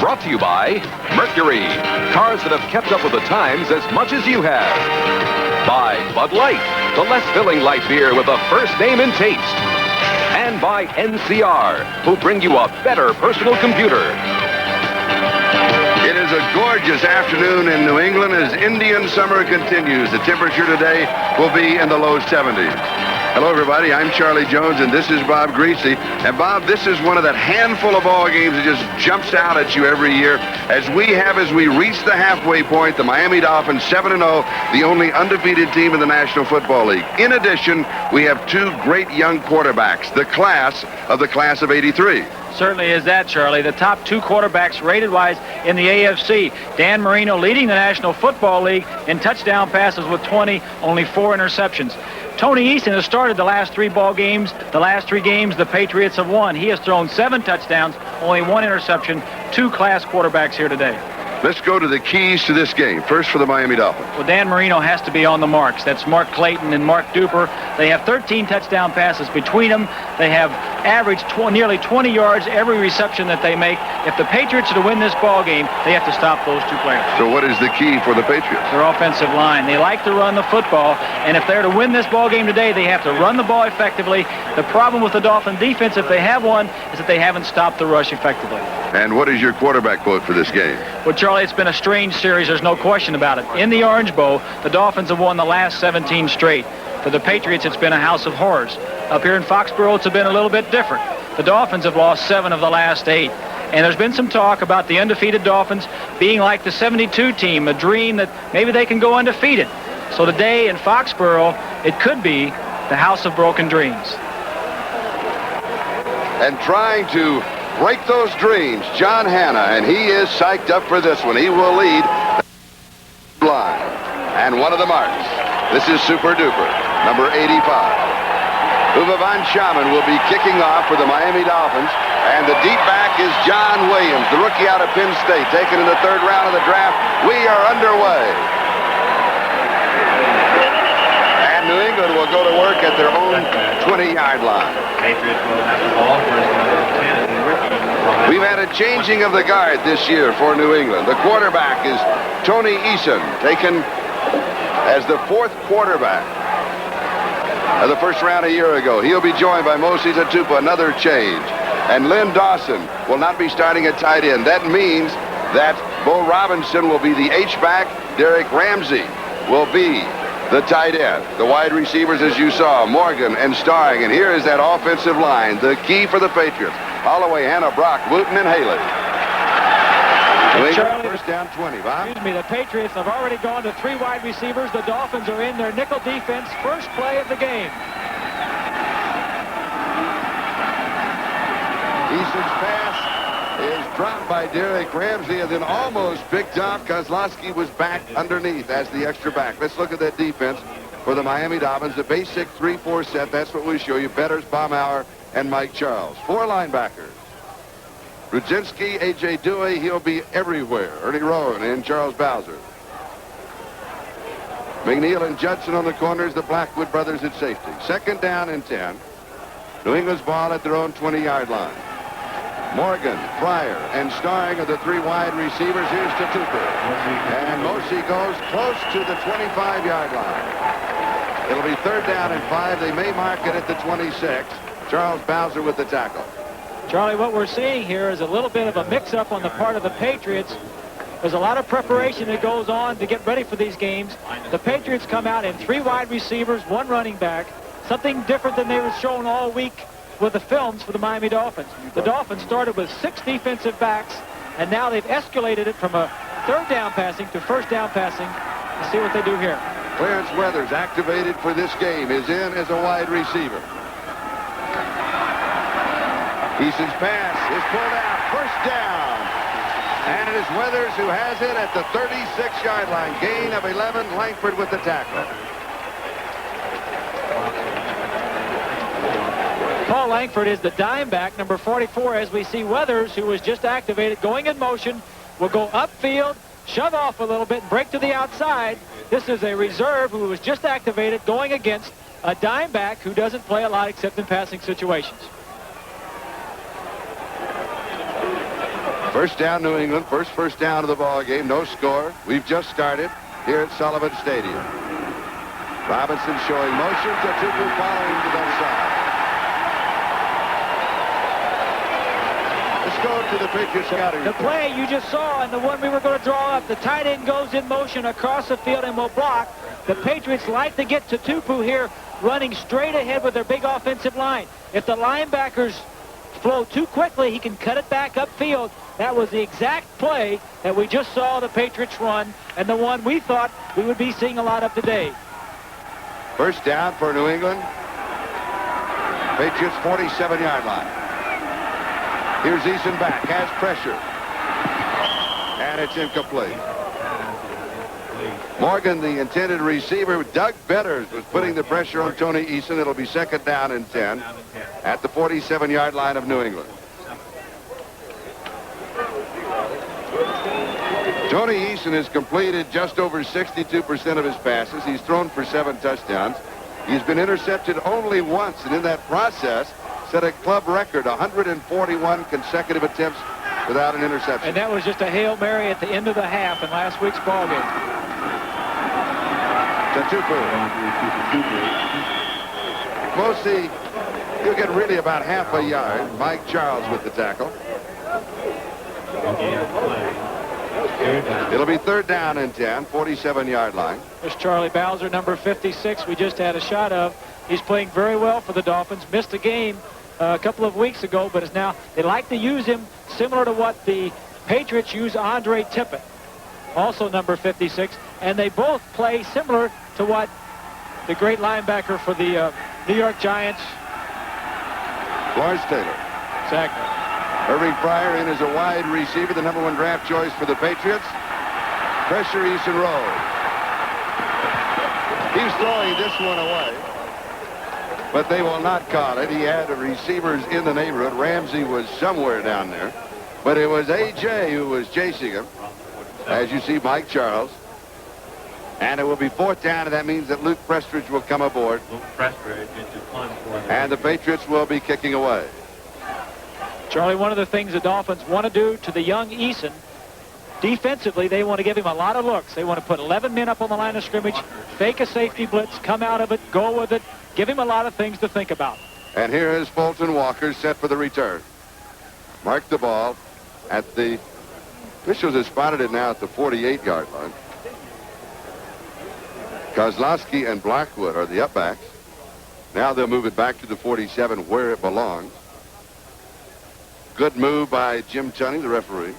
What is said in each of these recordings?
Brought to you by Mercury, cars that have kept up with the times as much as you have. By Bud Light, the less filling light beer with a first name in taste. And by NCR, who bring you a better personal computer. It is a gorgeous afternoon in New England as Indian summer continues. The temperature today will be in the low 70s. Hello, everybody. I'm Charlie Jones, and this is Bob Greasy. And, Bob, this is one of that handful of ball games that just jumps out at you every year. As we reach the halfway point, the Miami Dolphins 7-0, the only undefeated team in the National Football League. In addition, we have two great young quarterbacks, the class of 83. Certainly is that, Charlie. The top two quarterbacks rated-wise in the AFC. Dan Marino leading the National Football League in touchdown passes with 20, only 4 interceptions. Tony Easton has started the last three games. The last three games, the Patriots have won. He has thrown 7 touchdowns, only 1 interception. Two class quarterbacks here today. Let's go to the keys to this game. First for the Miami Dolphins. Well, Dan Marino has to be on the marks. That's Mark Clayton and Mark Duper. They have 13 touchdown passes between them. They have averaged nearly 20 yards every reception that they make. If the Patriots are to win this ball game, they have to stop those two players. So what is the key for the Patriots? Their offensive line. They like to run the football, and if they're to win this ball game today, they have to run the ball effectively. The problem with the Dolphin defense, if they have one, is that they haven't stopped the rush effectively. And what is your quarterback quote for this game? Well, Charlie, it's been a strange series. There's no question about it. In the Orange Bowl, the Dolphins have won the last 17 straight. For the Patriots, it's been a house of horrors. Up here in Foxborough, it's been a little bit different. The Dolphins have lost 7 of the last 8. And there's been some talk about the undefeated Dolphins being like the 72 team, a dream that maybe they can go undefeated. So today in Foxborough, it could be the house of broken dreams. And trying to break those dreams, John Hanna, and he is psyched up for this one. He will lead the line. And one of the marks. This is Super Duper, number 85. Uwe von Schaman will be kicking off for the Miami Dolphins. And the deep back is John Williams, the rookie out of Penn State, taken in the 3rd round of the draft. We are underway. And New England will go to work at their own 20-yard line. Patriots will have the ball for number 10. We've had a changing of the guard this year for New England. The quarterback is Tony Eason, taken as the 4th quarterback of the 1st round a year ago. He'll be joined by Moses Atupa, another change. And Lynn Dawson will not be starting at tight end. That means that Bo Robinson will be the H-back. Derek Ramsey will be the tight end. The wide receivers, as you saw, Morgan and Starring. And here is that offensive line, the key for the Patriots. Holloway, Hanna, Brock, Wooten, and Haley. Charlie, first down 20, Bob. Excuse me, the Patriots have already gone to 3 wide receivers. The Dolphins are in their nickel defense. First play of the game. Easton's pass is dropped by Derek Ramsey and then almost picked off. Kozlowski was back underneath as the extra back. Let's look at that defense for the Miami Dolphins. The basic 3-4 set, that's what we show you. Betters, Baumauer, and Mike Charles. 4 linebackers. Rudzinski, A.J. Dewey, he'll be everywhere. Ernie Rowan and Charles Bowser. McNeil and Judson on the corners, the Blackwood brothers at safety. 2nd down and 10. New England's ball at their own 20-yard line. Morgan, Fryer, and Starring are the 3 wide receivers. Here's to Tupper. And Mosi goes close to the 25-yard line. It'll be 3rd down and 5. They may mark it at the 26. Charles Bowser with the tackle. Charlie, what we're seeing here is a little bit of a mix-up on the part of the Patriots. There's a lot of preparation that goes on to get ready for these games. The Patriots come out in 3 wide receivers, 1 running back, something different than they were shown all week with the films for the Miami Dolphins. The Dolphins started with 6 defensive backs, and now they've escalated it from a 3rd down passing to 1st down passing. Let's see what they do here. Clarence Weathers, activated for this game, is in as a wide receiver. Easton's pass is pulled out. 1st down. And it is Weathers who has it at the 36-yard line. Gain of 11. Langford with the tackle. Paul Langford is the dime back, number 44, as we see Weathers, who was just activated, going in motion, will go upfield, shove off a little bit, and break to the outside. This is a reserve who was just activated, going against a dime back who doesn't play a lot except in passing situations. First down, New England. First down of the ball game. No score. We've just started here at Sullivan Stadium. Robinson showing motion to Tupu following to that side. Let's go to the Patriots scouting. The play you just saw and the one we were going to draw up, the tight end goes in motion across the field and will block. The Patriots like to get to Tupu here running straight ahead with their big offensive line. If the linebackers flow too quickly, he can cut it back upfield. That was the exact play that we just saw the Patriots run and the one we thought we would be seeing a lot of today. First down for New England. Patriots 47-yard line. Here's Eason back, has pressure. And it's incomplete. Morgan, the intended receiver. Doug Betters was putting the pressure on Tony Eason. It'll be second down and 10 at the 47-yard line of New England. Tony Eason has completed just over 62% of his passes. He's thrown for 7 touchdowns. He's been intercepted only once, and in that process set a club record 141 consecutive attempts without an interception. And that was just a Hail Mary at the end of the half in last week's ball game. Mostly, he'll get really about half a yard. Mike Charles with the tackle. It'll be third down and 10, 47-yard line. There's Charlie Bowser, number 56, we just had a shot of. He's playing very well for the Dolphins. Missed a game a couple of weeks ago, but is now, they like to use him similar to what the Patriots use Andre Tippett, also number 56, and they both play similar to what the great linebacker for the New York Giants. Lawrence Taylor. Exactly. Irving Pryor in as a wide receiver, the number 1 draft choice for the Patriots. Pressure Eason Rowe. He's throwing this one away, but they will not call it. He had receivers in the neighborhood. Ramsey was somewhere down there, but it was A.J. who was chasing him. As you see, Mike Charles. And it will be fourth down, and that means that Luke Prestridge will come aboard. And the Patriots will be kicking away. Charlie, one of the things the Dolphins want to do to the young Eason, defensively, they want to give him a lot of looks. They want to put 11 men up on the line of scrimmage, fake a safety blitz, come out of it, go with it, give him a lot of things to think about. And here is Fulton Walker set for the return. Mark the ball at the, officials have spotted it now at the 48-yard line. Kozlowski and Blackwood are the upbacks. Now they'll move it back to the 47 where it belongs. Good move by Jim Tunney, the referee.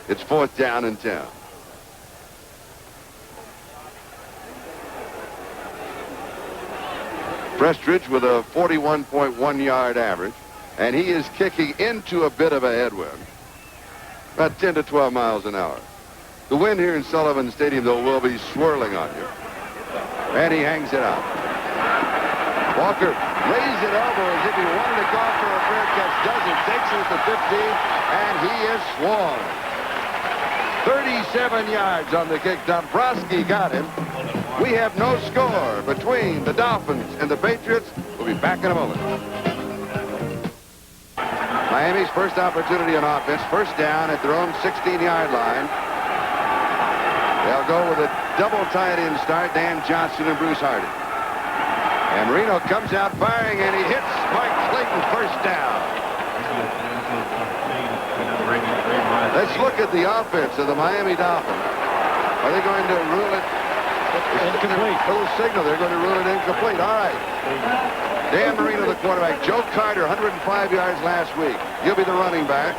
It's fourth down and 10. Prestridge with a 41.1-yard average, and he is kicking into a bit of a headwind, about 10 to 12 miles an hour. The wind here in Sullivan Stadium, though, will be swirling on you. And he hangs it out. Walker lays it over as if he wanted to go for a fair catch. Doesn't. Takes it at the 15, and he is swung. 37 yards on the kick. Dombrowski got him. We have no score between the Dolphins and the Patriots. We'll be back in a moment. Miami's first opportunity on offense. First down at their own 16-yard line. They'll go with a double tight end start, Dan Johnson and Bruce Hardy. And Marino comes out firing, and he hits Mike Clayton first down. Let's look at the offense of the Miami Dolphins. Are they going to rule it incomplete? Little signal, they're going to rule it incomplete. All right. Dan Marino, the quarterback. Joe Carter, 105 yards last week. He'll be the running back.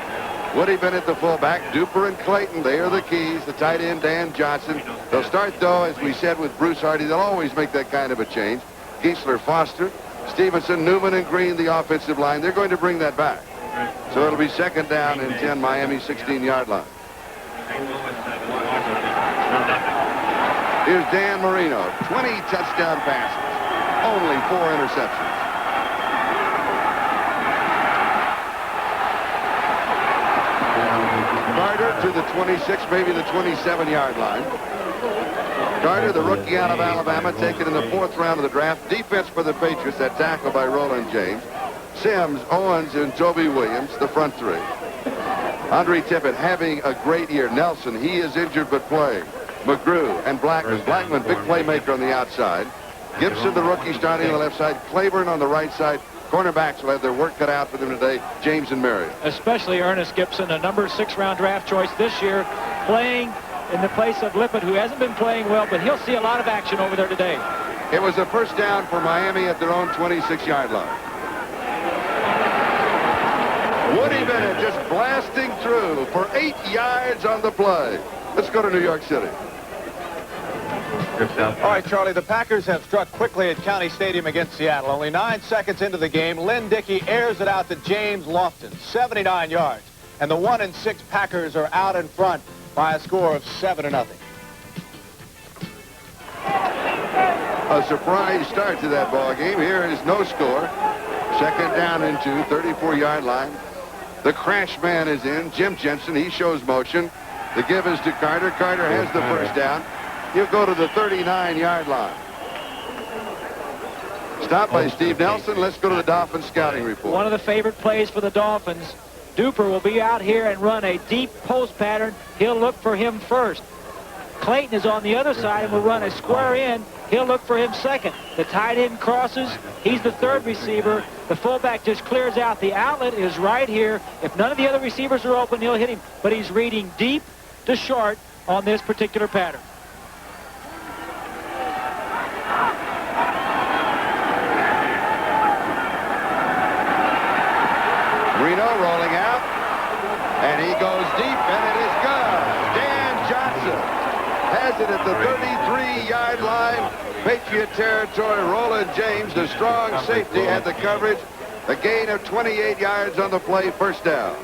Woody Bennett, the fullback. Duper and Clayton, they are the keys. The tight end, Dan Johnson. They'll start, though, as we said, with Bruce Hardy. They'll always make that kind of a change. Geisler, Foster, Stevenson, Newman, and Green, the offensive line. They're going to bring that back. So it'll be second down and 10, Miami 16-yard line. Here's Dan Marino, 20 touchdown passes, only 4 interceptions. Carter to the 26, maybe the 27-yard line. Carter, the rookie out of Alabama, taken in the 4th round of the draft. Defense for the Patriots, that tackle by Roland James. Sims, Owens, and Toby Williams, the front 3. Andre Tippett having a great year. Nelson, he is injured but playing. McGrew and Blackman. Blackman, big playmaker on the outside. Gibson, the rookie, starting on the left side. Claiborne on the right side. Cornerbacks will have their work cut out for them today. James and Marion. Especially Ernest Gibson, a number 6 round draft choice this year, playing in the place of Lippett, who hasn't been playing well, but he'll see a lot of action over there today. It was a first down for Miami at their own 26-yard line. Woody Bennett just blasting through for 8 yards on the play. Let's go to New York City. All right, Charlie, the Packers have struck quickly at County Stadium against Seattle. Only 9 seconds into the game, Lynn Dickey airs it out to James Lofton, 79 yards. And the 1-6 Packers are out in front by a score of 7-0. A surprise start to that ball game. Here is no score. Second down and 2, 34-yard line. The crash man is in. Jim Jensen, he shows motion. The give is to Carter. Carter has the first down. He'll go to the 39-yard line. Stopped by Steve Nelson. Let's go to the Dolphins scouting report. One of the favorite plays for the Dolphins. Duper will be out here and run a deep post pattern. He'll look for him first. Clayton is on the other side and will run a square in. He'll look for him second. The tight end crosses. He's the third receiver. The fullback just clears out. The outlet is right here. If none of the other receivers are open, he'll hit him. But he's reading deep to short on this particular pattern. Reno rolling out, and he goes deep, and it is good. Dan Johnson has it at the 33-yard line. Patriot territory. Roland James, the strong safety, had the coverage. A gain of 28 yards on the play, first down.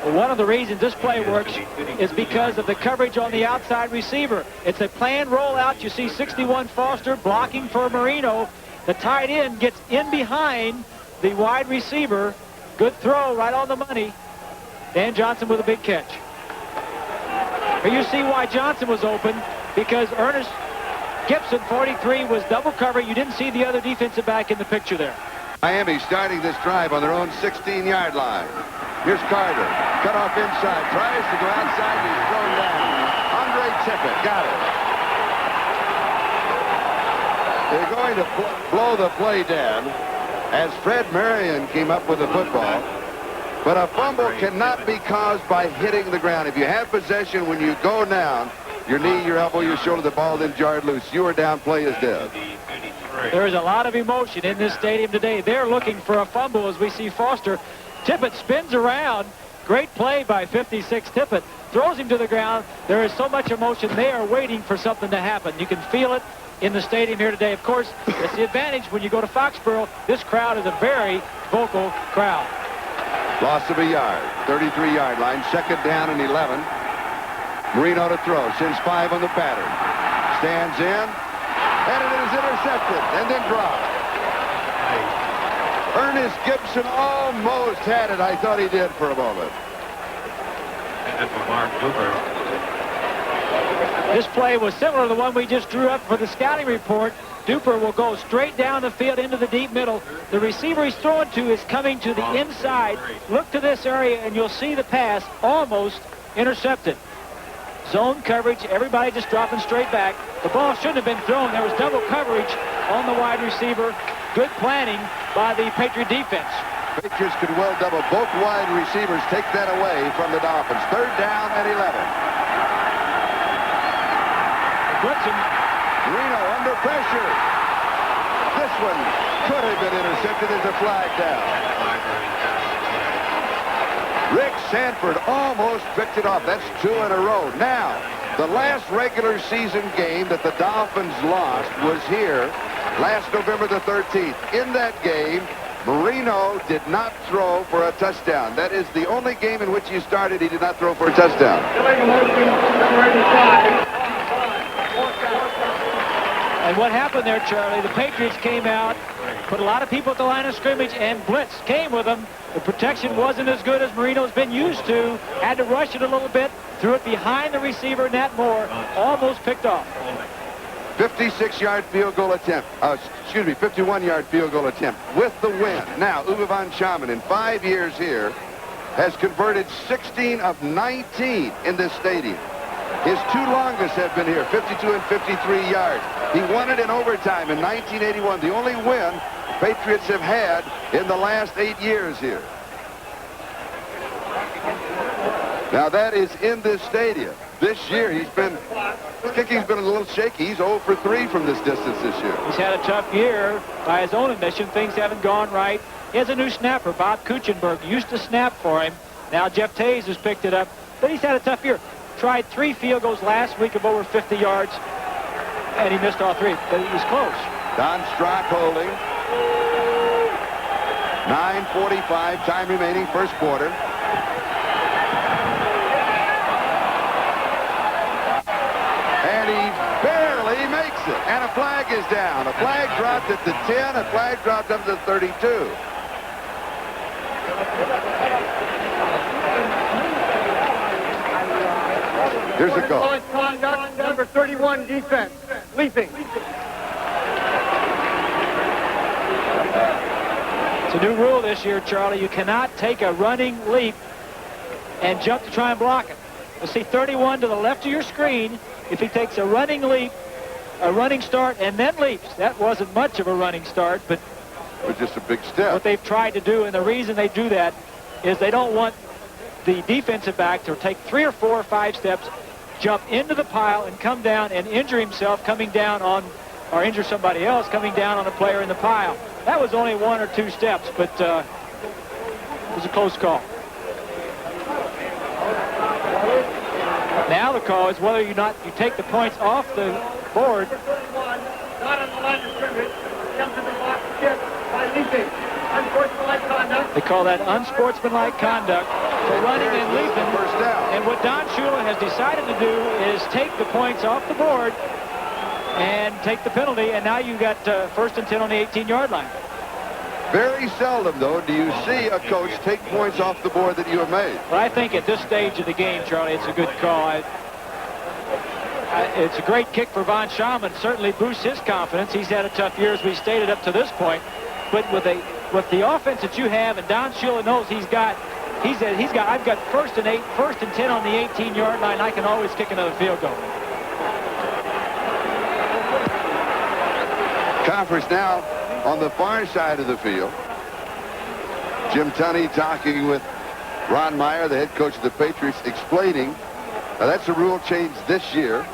Well, one of the reasons this play works is because of the coverage on the outside receiver. It's a planned rollout. You see 61 Foster blocking for Marino. The tight end gets in behind the wide receiver. Good throw right on the money. Dan Johnson with a big catch. Here you see why Johnson was open, because Ernest Gibson, 43, was double cover. You didn't see the other defensive back in the picture there. Miami starting this drive on their own 16-yard line. Here's Carter. Cut off inside. Tries to go outside. He's thrown down. Andre Tippett got it. They're going to blow the play down as Fred Marion came up with the football. But a fumble cannot be caused by hitting the ground. If you have possession, when you go down, your knee, your elbow, your shoulder, the ball then jarred loose. You are down, play is dead. There is a lot of emotion in this stadium today. They're looking for a fumble as we see Foster. Tippett spins around. Great play by 56 Tippett. Throws him to the ground. There is so much emotion. They are waiting for something to happen. You can feel it in the stadium here today. Of course, it's the advantage when you go to Foxborough. This crowd is a very vocal crowd. Loss of a yard. 33-yard line. Second down and 11. Marino to throw. Sends 5 on the pattern. Stands in. And it is intercepted and then dropped. Ernest Gibson almost had it. I thought he did for a moment. This play was similar to the one we just drew up for the scouting report. Duper will go straight down the field into the deep middle. The receiver he's throwing to is coming to the inside. Look to this area and you'll see the pass almost intercepted. Zone coverage, everybody just dropping straight back. The ball shouldn't have been thrown. There was double coverage on the wide receiver. Good planning by the Patriot defense. Patriots could well double. Both wide receivers take that away from the Dolphins. Third down and 11. Blitzen. Reno under pressure. This one could have been intercepted as a flag down. Rick Sanford almost picked it off. That's 2 in a row. Now, the last regular season game that the Dolphins lost was here last November the 13th. In that game, Marino did not throw for a touchdown. That is the only game in which he started he did not throw for a touchdown. And what happened there, Charlie, the Patriots came out, put a lot of people at the line of scrimmage, and blitz came with them. The protection wasn't as good as Marino's been used to. Had to rush it a little bit, threw it behind the receiver, Nat Moore, almost picked off. 56-yard field goal attempt. 51-yard field goal attempt with the win. Now, Uwe von Schaman, in 5 years here, has converted 16 of 19 in this stadium. His two longest have been here, 52 and 53 yards. He won it in overtime in 1981, the only win the Patriots have had in the last 8 years here. Now that is in this stadium. This year his kicking's been a little shaky. He's 0 for 3 from this distance this year. He's had a tough year by his own admission. Things haven't gone right. He has a new snapper, Bob Kuchenberg, used to snap for him. Now Jeff Tays has picked it up, but he's had a tough year. Tried 3 field goals last week of over 50 yards, and he missed all 3, but he was close. Don Strock holding. 9:45 time remaining, first quarter. And he barely makes it. And a flag is down. A flag dropped at the 10. A flag dropped up to the 32. Here's the call. Conduct, number 31 defense, leaping. It's a new rule this year, Charlie. You cannot take a running leap and jump to try and block it. You'll see 31 to the left of your screen. If he takes a running leap, a running start, and then leaps, that wasn't much of a running start, but it was just a big step. What they've tried to do, and the reason they do that, is they don't want the defensive back to take 3 or 4 or 5 steps, jump into the pile, and come down and injure himself coming down on, or injure somebody else coming down on a player in the pile. That was only 1 or 2 steps, but it was a close call. Now the call is whether you take the points off the board. Not on the line of scrimmage, comes in the box by leaping. Unsportsmanlike conduct. They call that unsportsmanlike conduct for running and leaping. First down. And what Don Shula has decided to do is take the points off the board and take the penalty, and now you got 1st and 10 on the 18-yard line. Very seldom, though, do you see a coach take points off the board that you have made. But I think at this stage of the game, Charlie, it's a good call. It's a great kick for Von Schaumann. Certainly boosts his confidence. He's had a tough year, as we stated, up to this point. But with the offense that you have, and Don Shula knows I've got 1st and 8, 1st and 10 on the 18-yard line. I can always kick another field goal. Conference now on the far side of the field. Jim Tunney talking with Ron Meyer, the head coach of the Patriots, explaining that's a rule change this year.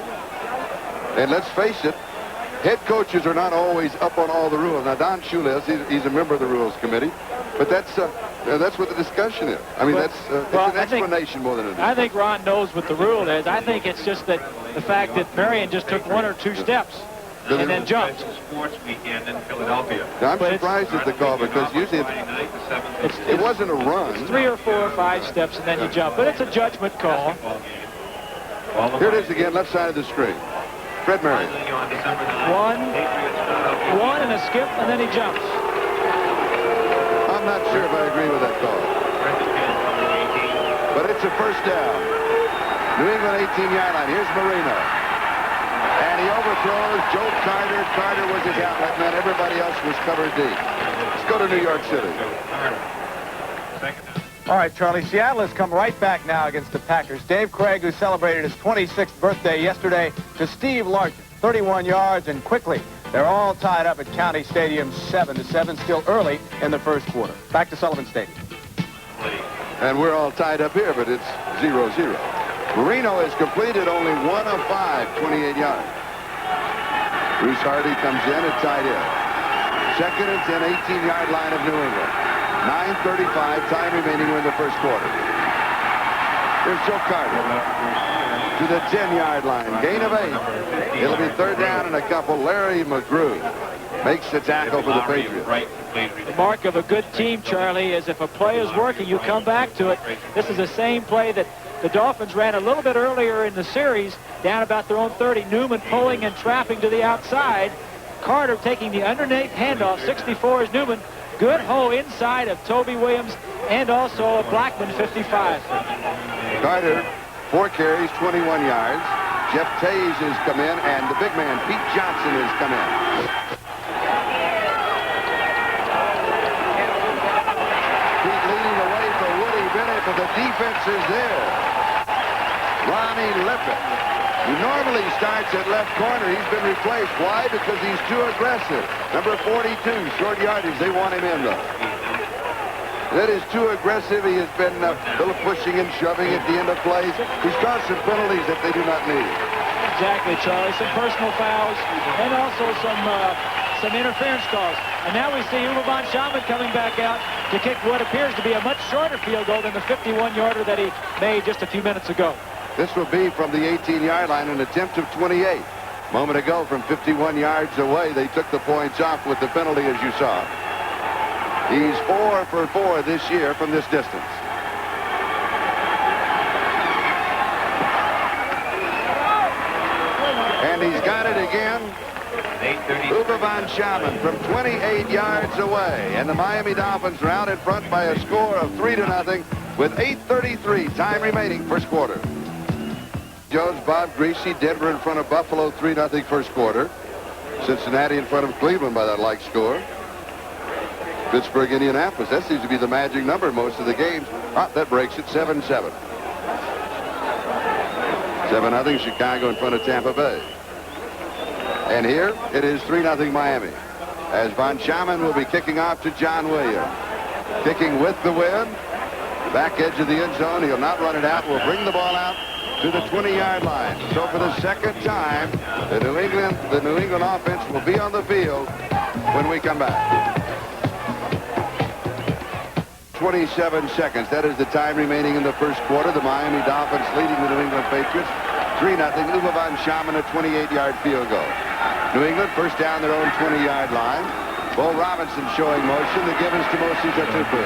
And let's face it, head coaches are not always up on all the rules. Now, Don Shula is, he's a member of the Rules Committee, but that's what the discussion is. I mean, it's an explanation more than it is. I think Ron knows what the rule is. I think it's just that the fact that Marion just took 1 or 2 steps and then jumped. Sports weekend in Philadelphia. Now, I'm surprised at the call because usually it wasn't a run. It's 3 or 4 or 5 steps and then you jump. But it's a judgment call. Here it is again, left side of the screen. Fred Marion. 1 and a skip, and then he jumps. I'm not sure if I agree with that call. But it's a first down. New England 18-yard line. Here's Marino. And he overthrows Joe Carter. Carter was his outlet man. Everybody else was covered deep. Let's go to New York City. All right, Charlie, Seattle has come right back now against the Packers. Dave Craig, who celebrated his 26th birthday yesterday, to Steve Largent, 31 yards, and quickly. They're all tied up at County Stadium 7-7, still early in the first quarter. Back to Sullivan Stadium. And we're all tied up here, but it's 0-0. Marino has completed only 1 of 5, 28 yards. Bruce Hardy comes in at tight end. 2nd and 10, 18-yard line of New England. 9:35 time remaining in the first quarter. Here's Joe Carter to the 10-yard line. Gain of 8. It'll be 3rd down and a couple. Larry McGrew makes the tackle for the Patriots. The mark of a good team, Charlie, is if a play is working, you come back to it. This is the same play that the Dolphins ran a little bit earlier in the series, down about their own 30. Newman pulling and trapping to the outside. Carter taking the underneath handoff. 64 is Newman. Good hole inside of Toby Williams and also Blackman, 55. Carter, 4 carries, 21 yards. Jeff Tays has come in, and the big man, Pete Johnson, has come in. Pete leading the way for Woody minute, but the defense is there. Ronnie Lippett, who normally starts at left corner, he's been replaced. Why? Because he's too aggressive. Number 42, short yardage. They want him in, though. That is too aggressive. He has been a little pushing and shoving at the end of plays. He's caused some penalties that they do not need. Exactly, Charlie. Some personal fouls and also some interference calls. And now we see Uwe von Schamann coming back out to kick what appears to be a much shorter field goal than the 51-yarder that he made just a few minutes ago. This will be from the 18-yard line, an attempt of 28. A moment ago, from 51 yards away, they took the points off with the penalty, as you saw. He's 4 for 4 this year from this distance. And he's got it again. Uwe von Schamann from 28 yards away. And the Miami Dolphins are out in front by a score of 3-0 with 8:33 time remaining first quarter. Jones, Bob Greasy, Denver in front of Buffalo, 3-0 first quarter. Cincinnati in front of Cleveland by that like score. Pittsburgh, Indianapolis, that seems to be the magic number most of the games. That breaks it, 7-7. 7-0 Chicago in front of Tampa Bay. And here it is 3-0 Miami. As von Schamann will be kicking off to John Williams. Kicking with the wind. Back edge of the end zone. He'll not run it out. Will bring the ball out to the 20-yard line. So for the second time, the New England offense will be on the field when we come back. 27 seconds. That is the time remaining in the first quarter. The Miami Dolphins leading the New England Patriots 3-0. Uwe von Schamann, a 28-yard field goal. New England first down their own 20-yard line. Bo Robinson showing motion. The give is to Mosi Tatupu.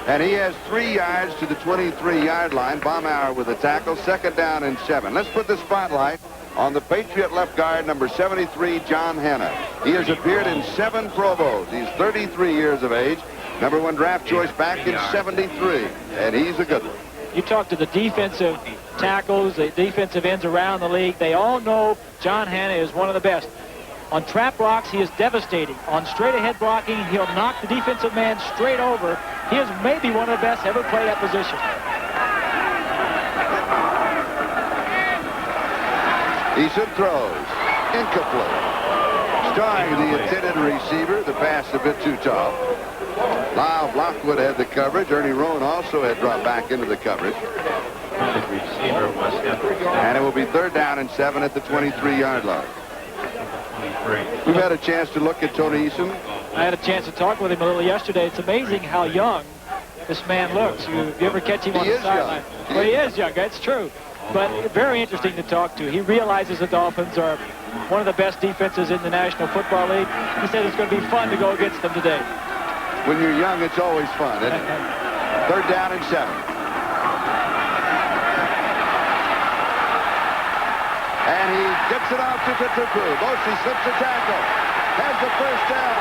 And he has 3 yards to the 23-yard line. Baumauer with a tackle. Second down and 7. Let's put the spotlight on the Patriot left guard, number 73, John Hanna. He has appeared in 7 Pro Bowls. He's 33 years of age. Number 1 draft choice back in 73. And he's a good one. You talk to the defensive tackles, the defensive ends around the league. They all know John Hanna is one of the best. On trap blocks, he is devastating. On straight-ahead blocking, he'll knock the defensive man straight over. He is maybe one of the best ever play that position. Eason throws. Incomplete. Starring the intended receiver. The pass a bit too tall. Lyle Blockwood had the coverage. Ernie Rowan also had dropped back into the coverage. And it will be 3rd down and 7 at the 23-yard line. We've had a chance to look at Tony Eason. I had a chance to talk with him a little yesterday. It's amazing how young this man looks. You ever catch him on the sideline? Well, he is young. That's true. But very interesting to talk to. He realizes the Dolphins are one of the best defenses in the National Football League. He said it's going to be fun to go against them today. When you're young, it's always fun, isn't it? 3rd down and 7. And he gets it off to Tatupu. Mosi slips a tackle. Has the first down.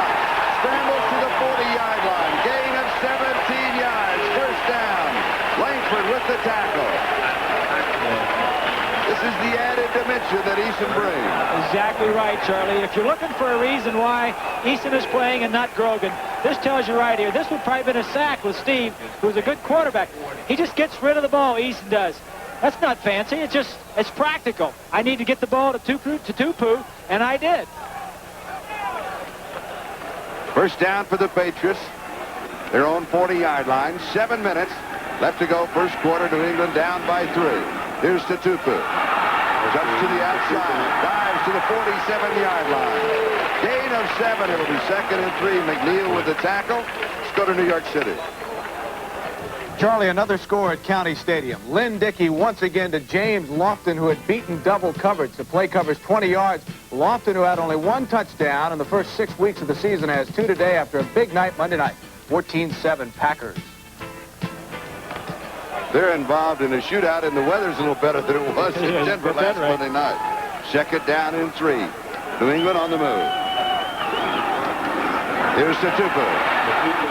Scrambles to the 40-yard line. Gain of 17 yards. First down. Langford with the tackle. This is the added dimension that Eason brings. Exactly right, Charlie. If you're looking for a reason why Eason is playing and not Grogan, this tells you right here. This would probably have been a sack with Steve, who's a good quarterback. He just gets rid of the ball, Eason does. That's not fancy. It's practical. I need to get the ball to Tupu, and I did. First down for the Patriots. Their own 40-yard line. 7 minutes left to go. First quarter. New England down by 3. Here's Tatupu. Jumps to the outside. Dives to the 47-yard line. Gain of 7. It'll be 2nd and 3. McNeil with the tackle. Let's go to New York City. Charlie, another score at County Stadium. Lynn Dickey once again to James Lofton, who had beaten double coverage. The play covers 20 yards. Lofton, who had only 1 touchdown in the first 6 weeks of the season, has 2 today after a big night Monday night. 14-7 Packers. They're involved in a shootout, and the weather's a little better than it was in Denver last Monday night. 2nd down and 3. New England on the move. Here's Tatupu.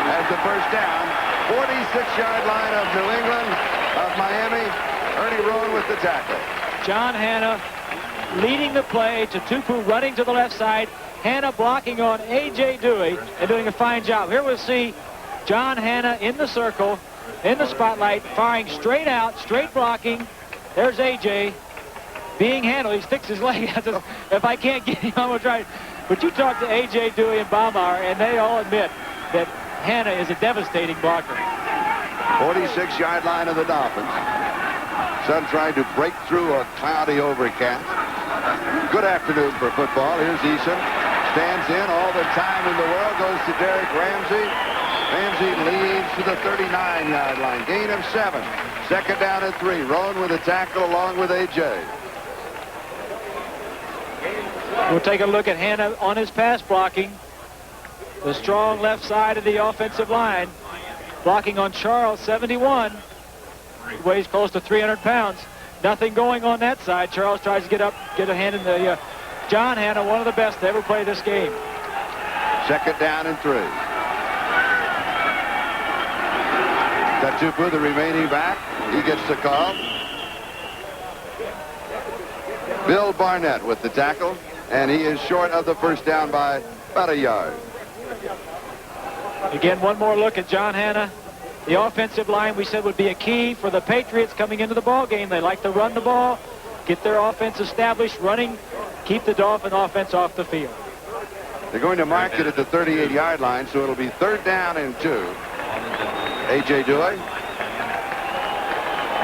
Has the first down. 46-yard line of New England, of Miami. Ernie Rowan with the tackle. John Hanna leading the play. Tatupu running to the left side. Hanna blocking on A.J. Dewey and doing a fine job. Here we'll see John Hanna in the circle. in the spotlight, firing straight out, straight blocking. There's A.J. being handled. He sticks his leg out. If I can't get him, I'm going to try. But you talk to A.J., Dewey, and Baumauer, and they all admit that Hanna is a devastating blocker. 46-yard line of the Dolphins. Sun trying to break through a cloudy overcast. Good afternoon for football. Here's Eason. Stands in all the time in the world. Goes to Derek Ramsey. Ramsey leads to the 39-yard line. Gain of 7. Second down and 3. Roan with a tackle along with A.J. We'll take a look at Hanna on his pass blocking. The strong left side of the offensive line. Blocking on Charles, 71. He weighs close to 300 pounds. Nothing going on that side. Charles tries to get up, get a hand in the... John Hanna, one of the best to ever play this game. Second down and 3. Tatupu, the remaining back. He gets the call. Bill Barnett with the tackle. And he is short of the first down by about a yard. Again, one more look at John Hanna. The offensive line we said would be a key for the Patriots coming into the ball game. They like to run the ball, get their offense established, running, keep the Dolphin offense off the field. They're going to mark it at the 38-yard line, so it'll be third down and 2. A.J. Dewey,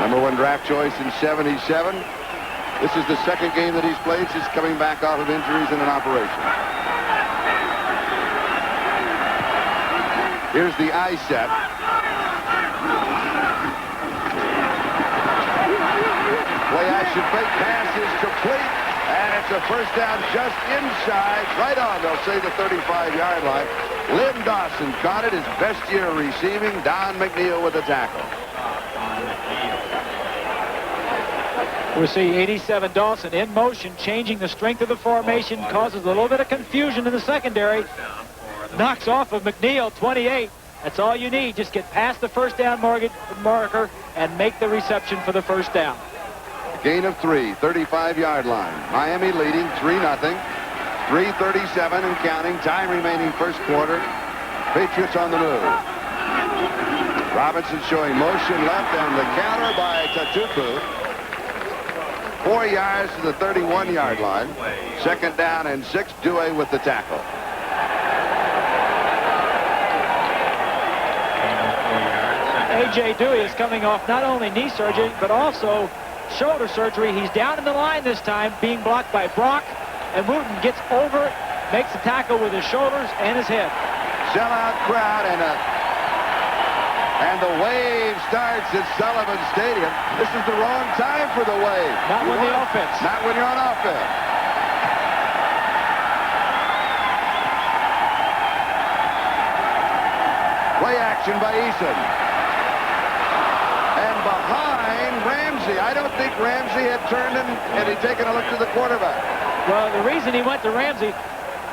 #1 draft choice in '77. This is the second game that he's played since coming back off of injuries in an operation. Here's the eye set. Play action fake pass is complete, and it's a first down just inside, right on, they'll say, the 35-yard line. Lynn Dawson caught it, his best year receiving. Don McNeil with the tackle. We see 87 Dawson in motion, changing the strength of the formation, causes a little bit of confusion in the secondary. Knocks off of McNeil, 28. That's all you need. Just get past the first down marker and make the reception for the first down. Gain of 3, 35-yard line. Miami leading 3-0. 3:37 and counting. Time remaining first quarter. Patriots on the move. Robinson showing motion left and the counter by Tatupu. 4 yards to the 31-yard line. Second down and 6. Dewey with the tackle. A.J. Dewey is coming off not only knee surgery, but also shoulder surgery. He's down in the line this time, being blocked by Brock, and Wooten gets over, makes the tackle with his shoulders and his head. Sellout crowd, and the wave starts at Sullivan Stadium. This is the wrong time for the wave. Not when the offense. Not when you're on offense. Play action by Eason. And behind Ramsey. I don't think Ramsey had turned and he'd taken a look to the quarterback. Well, the reason he went to Ramsey,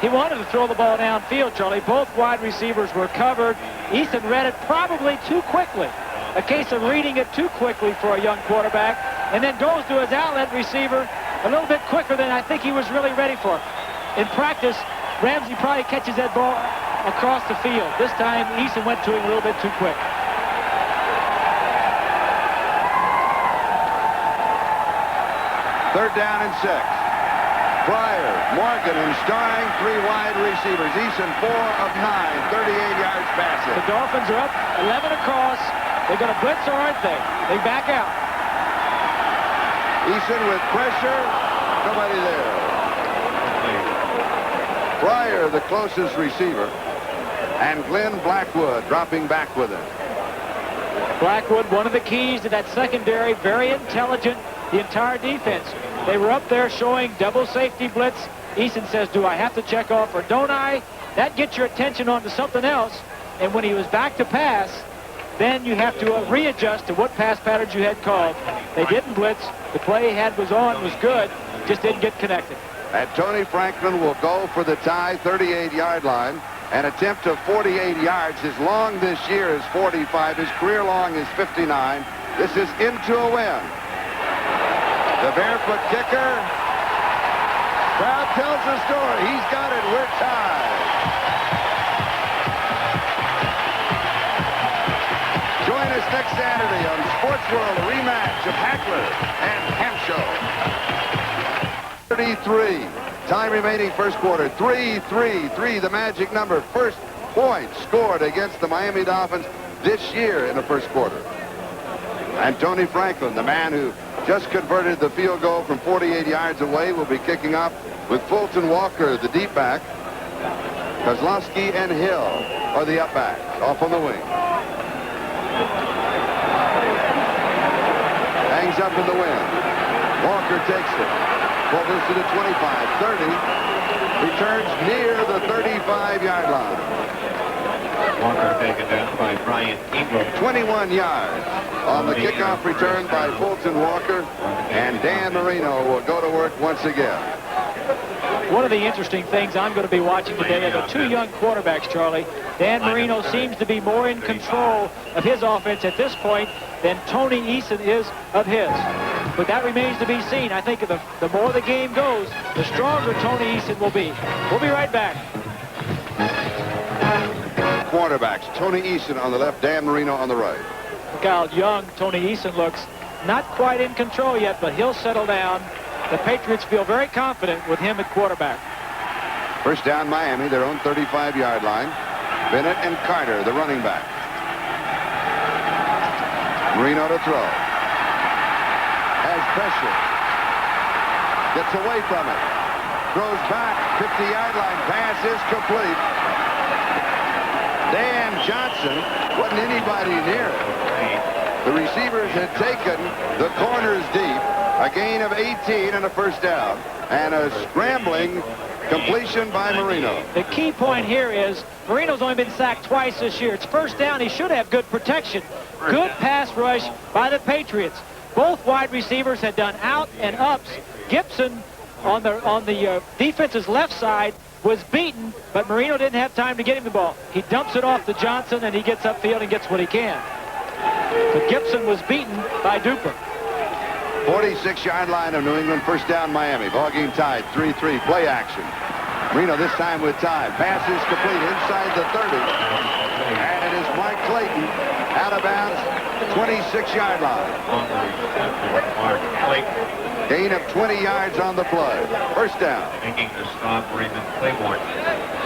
he wanted to throw the ball downfield, Charlie. Both wide receivers were covered. Eason read it probably too quickly. A case of reading it too quickly for a young quarterback, and then goes to his outlet receiver a little bit quicker than I think he was really ready for. In practice, Ramsey probably catches that ball across the field. This time, Eason went to him a little bit too quick. Third down and 6. Pryor, Morgan, and Starring, 3 wide receivers. Eason, 4 of 9, 38 yards passing. The Dolphins are up 11 across. They're going to blitz, or aren't they? They back out. Eason with pressure. Nobody there. Pryor, the closest receiver. And Glenn Blackwood dropping back with him. Blackwood, one of the keys to that secondary, very intelligent, the entire defense. They were up there showing double safety blitz. Eason says, do I have to check off or don't I? That gets your attention onto something else. And when he was back to pass, then you have to readjust to what pass patterns you had called. They didn't blitz. The play he had was good, just didn't get connected. And Tony Franklin will go for the tie, 38-yard line. An attempt of 48 yards. His long this year is 45. His career long is 59. This is into a win. The barefoot kicker. Crowd tells the story. He's got it. We're tied. Join us next Saturday on Sports World, a rematch of Hackler and Hampshire. 33. Time remaining first quarter. 3-3-3, the magic number. First point scored against the Miami Dolphins this year in the first quarter. And Tony Franklin, the man who just converted the field goal from 48 yards away, will be kicking off with Fulton Walker, the deep back. Kozlowski and Hill are the up backs, off on the wing. Hangs up in the wind. Walker takes it. Pulls this to the 25, 30. Returns near the 35-yard line. Walker taken down by Brian Ingram. 21 yards on the kickoff return by Fulton Walker. And Dan Marino will go to work once again. One of the interesting things I'm going to be watching today are the two young quarterbacks, Charlie. Dan Marino seems to be more in control of his offense at this point than Tony Eason is of his. But that remains to be seen. I think the more the game goes, the stronger Tony Eason will be. We'll be right back. Quarterbacks, Tony Eason on the left, Dan Marino on the right. Look how young Tony Eason looks. Not quite in control yet, but he'll settle down. The Patriots feel very confident with him at quarterback. First down, Miami, their own 35-yard line. Bennett and Carter, the running back. Marino to throw. Has pressure. Gets away from it. Throws back. 50-yard line pass is complete. Dan Johnson wasn't anybody near it. The receivers had taken the corners deep. A gain of 18 and a first down. And a scrambling completion by Marino. The key point here is Marino's only been sacked twice this year. It's first down. He should have good protection. Good pass rush by the Patriots. Both wide receivers had done out and ups. Gibson on the defense's left side was beaten, but Marino didn't have time to get him the ball. He dumps it off to Johnson, and he gets upfield and gets what he can. But Gibson was beaten by Duper. 46-yard line of New England. First down, Miami. Ball game tied. 3-3. Play action. Marino this time with time. Pass is complete inside the 30. And it is Mike Clayton out of bounds. 26-yard line. Gain of 20 yards on the play. First down. Making the stop, Raymond Claiborne.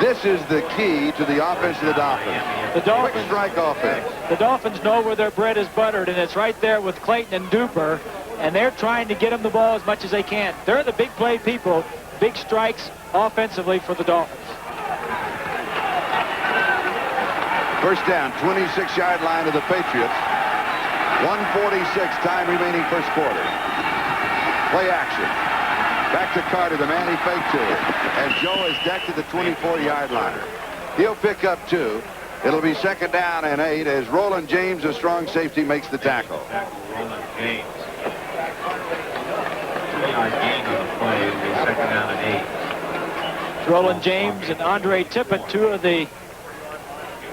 This is the key to the offense of the Dolphins. The Dolphins, quick strike offense. The Dolphins know where their bread is buttered, and it's right there with Clayton and Duper, and they're trying to get him the ball as much as they can. They're the big play people, big strikes offensively for the Dolphins. First down, 26-yard line of the Patriots. 1:46 time remaining first quarter. Play action. Back to Carter, the man he faked to. As Joe is decked at the 24-yard line. He'll pick up 2. It'll be second down and 8 as Roland James, a strong safety, makes the tackle. Roland James. 2-yard gain on the play. It'll be second down and 8. Roland James and Andre Tippett, two of the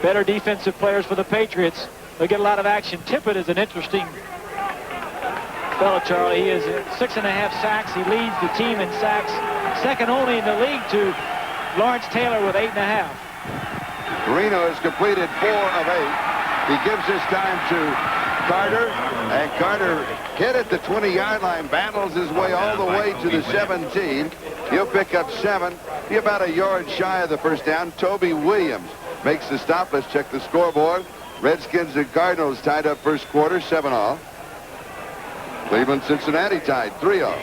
better defensive players for the Patriots. They'll get a lot of action. Tippett is an interesting fellow, Charlie. He is 6.5 sacks. He leads the team in sacks, second only in the league to Lawrence Taylor with 8.5. Marino has completed 4 of 8. He gives this time to Carter, and Carter hit at the 20-yard line, battles his way all the way to the 17. He'll pick up 7, be about a yard shy of the first down. Toby Williams makes the stop. Let's check the scoreboard. Redskins and Cardinals tied up first quarter, 7-all. Cleveland, Cincinnati tied 3-all.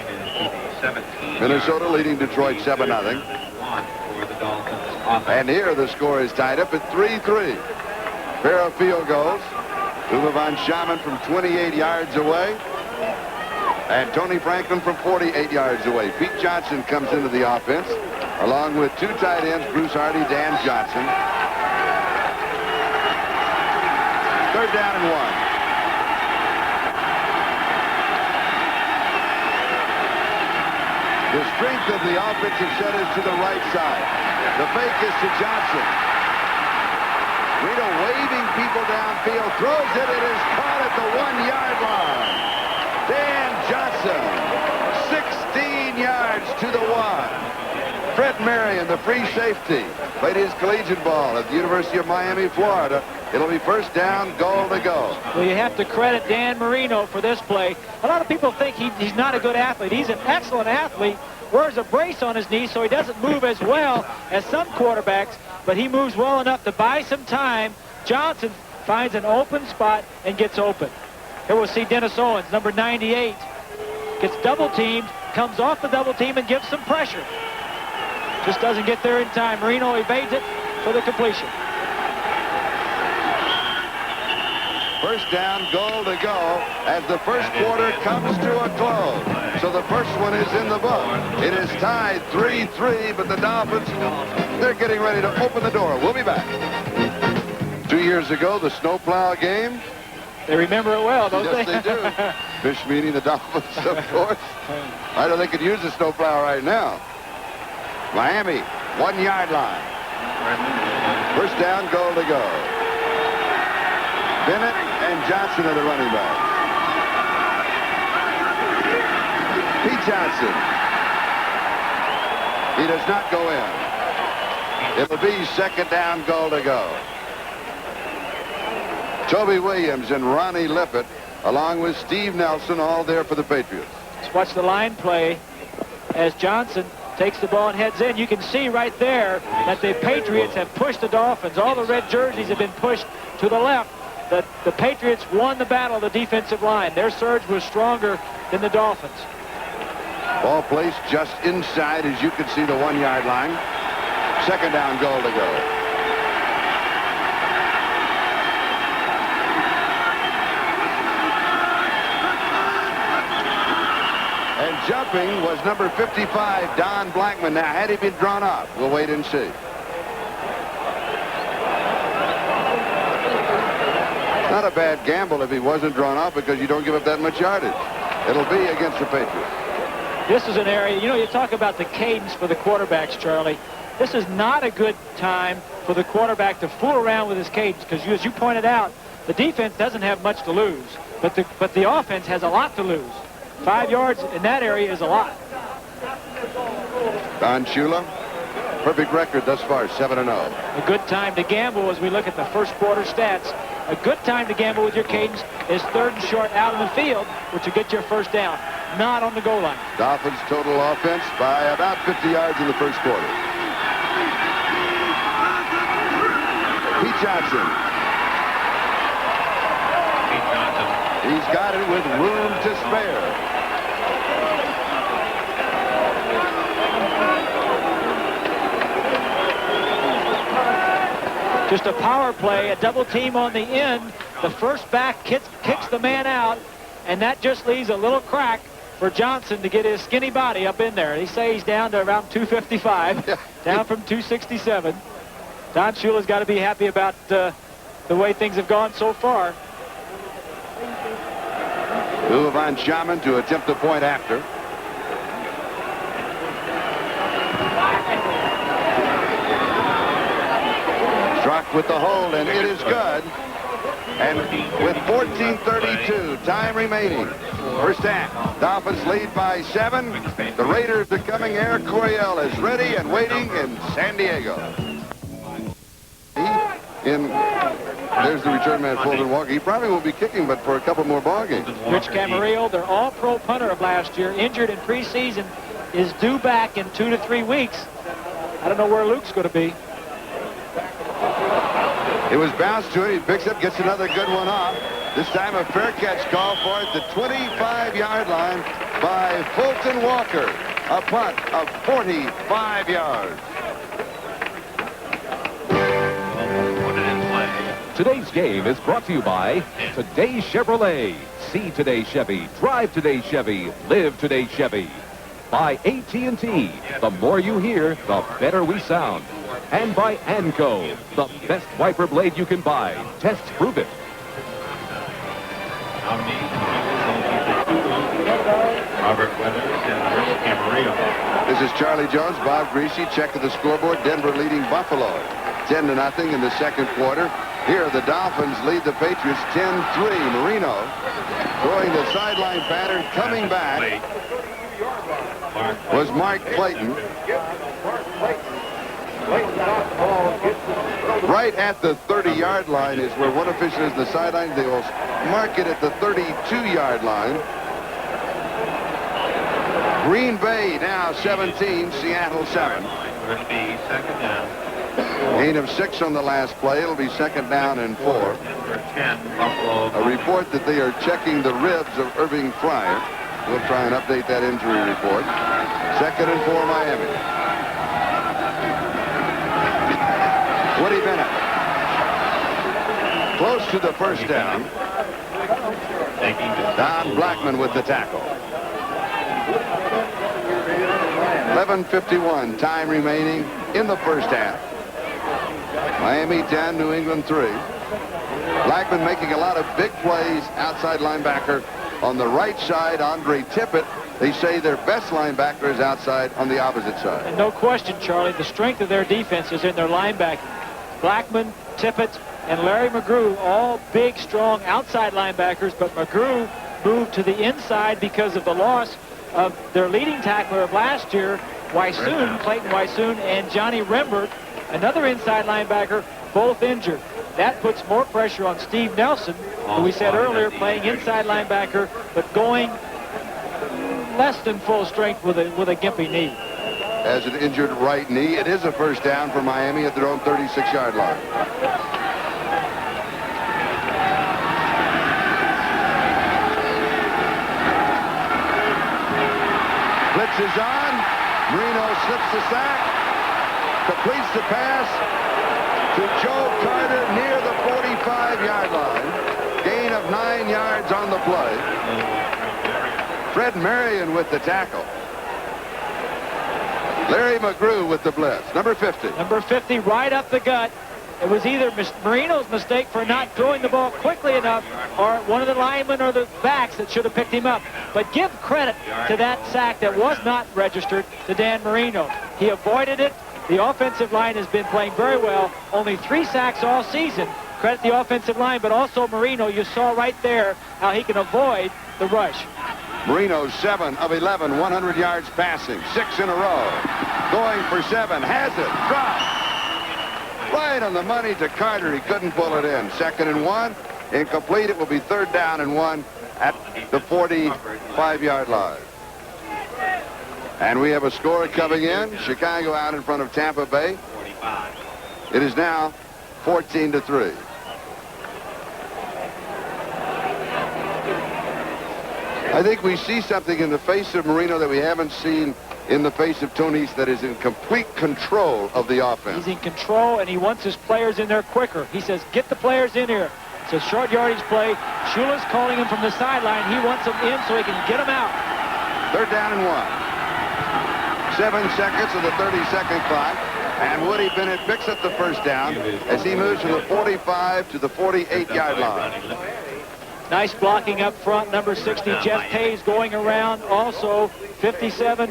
Minnesota leading Detroit 7-0. And here the score is tied up at 3-3. Pair of field goals. Uwe von Schamann from 28 yards away. And Tony Franklin from 48 yards away. Pete Johnson comes into the offense, along with 2 tight ends, Bruce Hardy, Dan Johnson. Third down and 1. The strength of the offensive set is to the right side. The fake is to Johnson. Rito waving people downfield, throws it, it is caught at the 1-yard line. Dan Johnson, 16 yards to the 1. Fred Marion, the free safety, played his collegiate ball at the University of Miami, Florida. It'll be first down, goal to go. Well, you have to credit Dan Marino for this play. A lot of people think he's not a good athlete. He's an excellent athlete. Wears a brace on his knee, so he doesn't move as well as some quarterbacks, but he moves well enough to buy some time. Johnson finds an open spot and gets open. Here we'll see Dennis Owens, number 98, gets double-teamed, comes off the double-team and gives some pressure. Just doesn't get there in time. Marino evades it for the completion. First down, goal to go as the first quarter comes to a close. So the first one is in the book. It is tied 3-3, but the Dolphins, they're getting ready to open the door. We'll be back. 2 years ago, the snowplow game. They remember it well, don't they? Yes, they do. Fish meaning the Dolphins, of course. I know they could use the snowplow right now. Miami, 1 yard line. First down, goal to go. Bennett and Johnson are the running back. Pete Johnson. He does not go in. It'll be second down, goal to go. Toby Williams and Ronnie Lippett, along with Steve Nelson, all there for the Patriots. Let's watch the line play as Johnson takes the ball and heads in. You can see right there that the Patriots have pushed the Dolphins. All the red jerseys have been pushed to the left. The Patriots won the battle of the defensive line. Their surge was stronger than the Dolphins. Ball placed just inside, as you can see, the 1 yard line. Second down, goal to go. And jumping was number 55, Don Blackman. Now, had he been drawn up, we'll wait and see. Not a bad gamble if he wasn't drawn up, because you don't give up that much yardage. It'll be against the Patriots. This is an area, you talk about the cadence for the quarterbacks, Charlie. This is not a good time for the quarterback to fool around with his cadence, because as you pointed out, the defense doesn't have much to lose, but the offense has a lot to lose. 5 yards in that area is a lot. Don Shula, perfect record thus far, 7-0. A good time to gamble as we look at the first quarter stats. A good time to gamble with your cadence is third and short out in the field, which will get your first down, not on the goal line. Dolphins total offense by about 50 yards in the first quarter. Pete Johnson. He's got it with room to spare. Just a power play, a double team on the end. The first back kicks the man out, and that just leaves a little crack for Johnson to get his skinny body up in there. He says he's down to around 255, down from 267. Don Shula's got to be happy about the way things have gone so far. Uwe von Schamann to attempt the point after. Struck with the hold, and it is good. And with 14:32 time remaining, first half, Dolphins lead by 7. The Raiders are coming here. Coryell is ready and waiting in San Diego. There's the return man, Fulton Walker. He probably will be kicking, but for a couple more ball games. Rich Camarillo, their all-pro punter of last year, injured in preseason, is due back in 2 to 3 weeks. I don't know where Luke's going to be. It was bounced to him. He picks up, gets another good one off. This time a fair catch call for it. The 25-yard line by Fulton Walker. A punt of 45 yards. Today's game is brought to you by Today Chevrolet. See Today Chevy, drive Today Chevy, live Today Chevy. By AT&T, the more you hear, the better we sound. And by ANCO, the best wiper blade you can buy. Tests prove it. Robert Weathers and Rich Camarillo. This is Charlie Jones, Bob Greasy. Check of the scoreboard. Denver leading Buffalo 10-0 in the second quarter. Here, the Dolphins lead the Patriots 10-3. Marino throwing the sideline pattern. Coming back was Mark Clayton. Right at the 30-yard line is where one official is the sideline. They will mark it at the 32-yard line. Green Bay now 17, Seattle 7. Gain of 6 on the last play. It'll be second down and 4. A report that they are checking the ribs of Irving Fryer. We'll try and update that injury report. Second and 4, Miami. Woody Bennett. Close to the first down. Don Blackman with the tackle. 11:51 time remaining in the first half. Miami 10, New England 3. Blackman making a lot of big plays. Outside linebacker on the right side, Andre Tippett. They say their best linebacker is outside on the opposite side. And no question, Charlie, the strength of their defense is in their linebacking. Blackman, Tippett, and Larry McGrew, all big, strong outside linebackers, but McGrew moved to the inside because of the loss of their leading tackler of last year, Weissoon, Clayton Weissoon, and Johnny Rembert, another inside linebacker, both injured. That puts more pressure on Steve Nelson, who we said earlier, playing inside linebacker, but going less than full strength with a gimpy knee. As an injured right knee, it is a first down for Miami at their own 36-yard line. Blitz is on. Marino slips the sack, completes the pass to Joe Carter near the 45-yard line. Gain of 9 yards on the play. Fred Marion with the tackle. Larry McGrew with the blitz. Number 50. Number 50 right up the gut. It was either Marino's mistake for not throwing the ball quickly enough or one of the linemen or the backs that should have picked him up. But give credit to that sack that was not registered to Dan Marino. He avoided it. The offensive line has been playing very well. Only 3 sacks all season. Credit the offensive line, but also Marino. You saw right there how he can avoid the rush. Marino 7 of 11, 100 yards passing, 6 in a row. Going for 7, has it, dropped. Right on the money to Carter, he couldn't pull it in. 2nd and 1, incomplete. It will be 3rd down and 1 at the 45-yard line. And we have a score coming in. Chicago out in front of Tampa Bay. It is now 14-3. I think we see something in the face of Marino that we haven't seen in the face of Tonis, that is in complete control of the offense. He's in control, and he wants his players in there quicker. He says, get the players in here. It's a short yardage play. Shula's calling him from the sideline. He wants them in so he can get them out. 3rd down and 1. 7 seconds of the 30-second clock. And Woody Bennett picks up the first down as he moves from the 45 to the 48-yard line. Nice blocking up front, number 60, Jeff Hayes going around. Also, 57,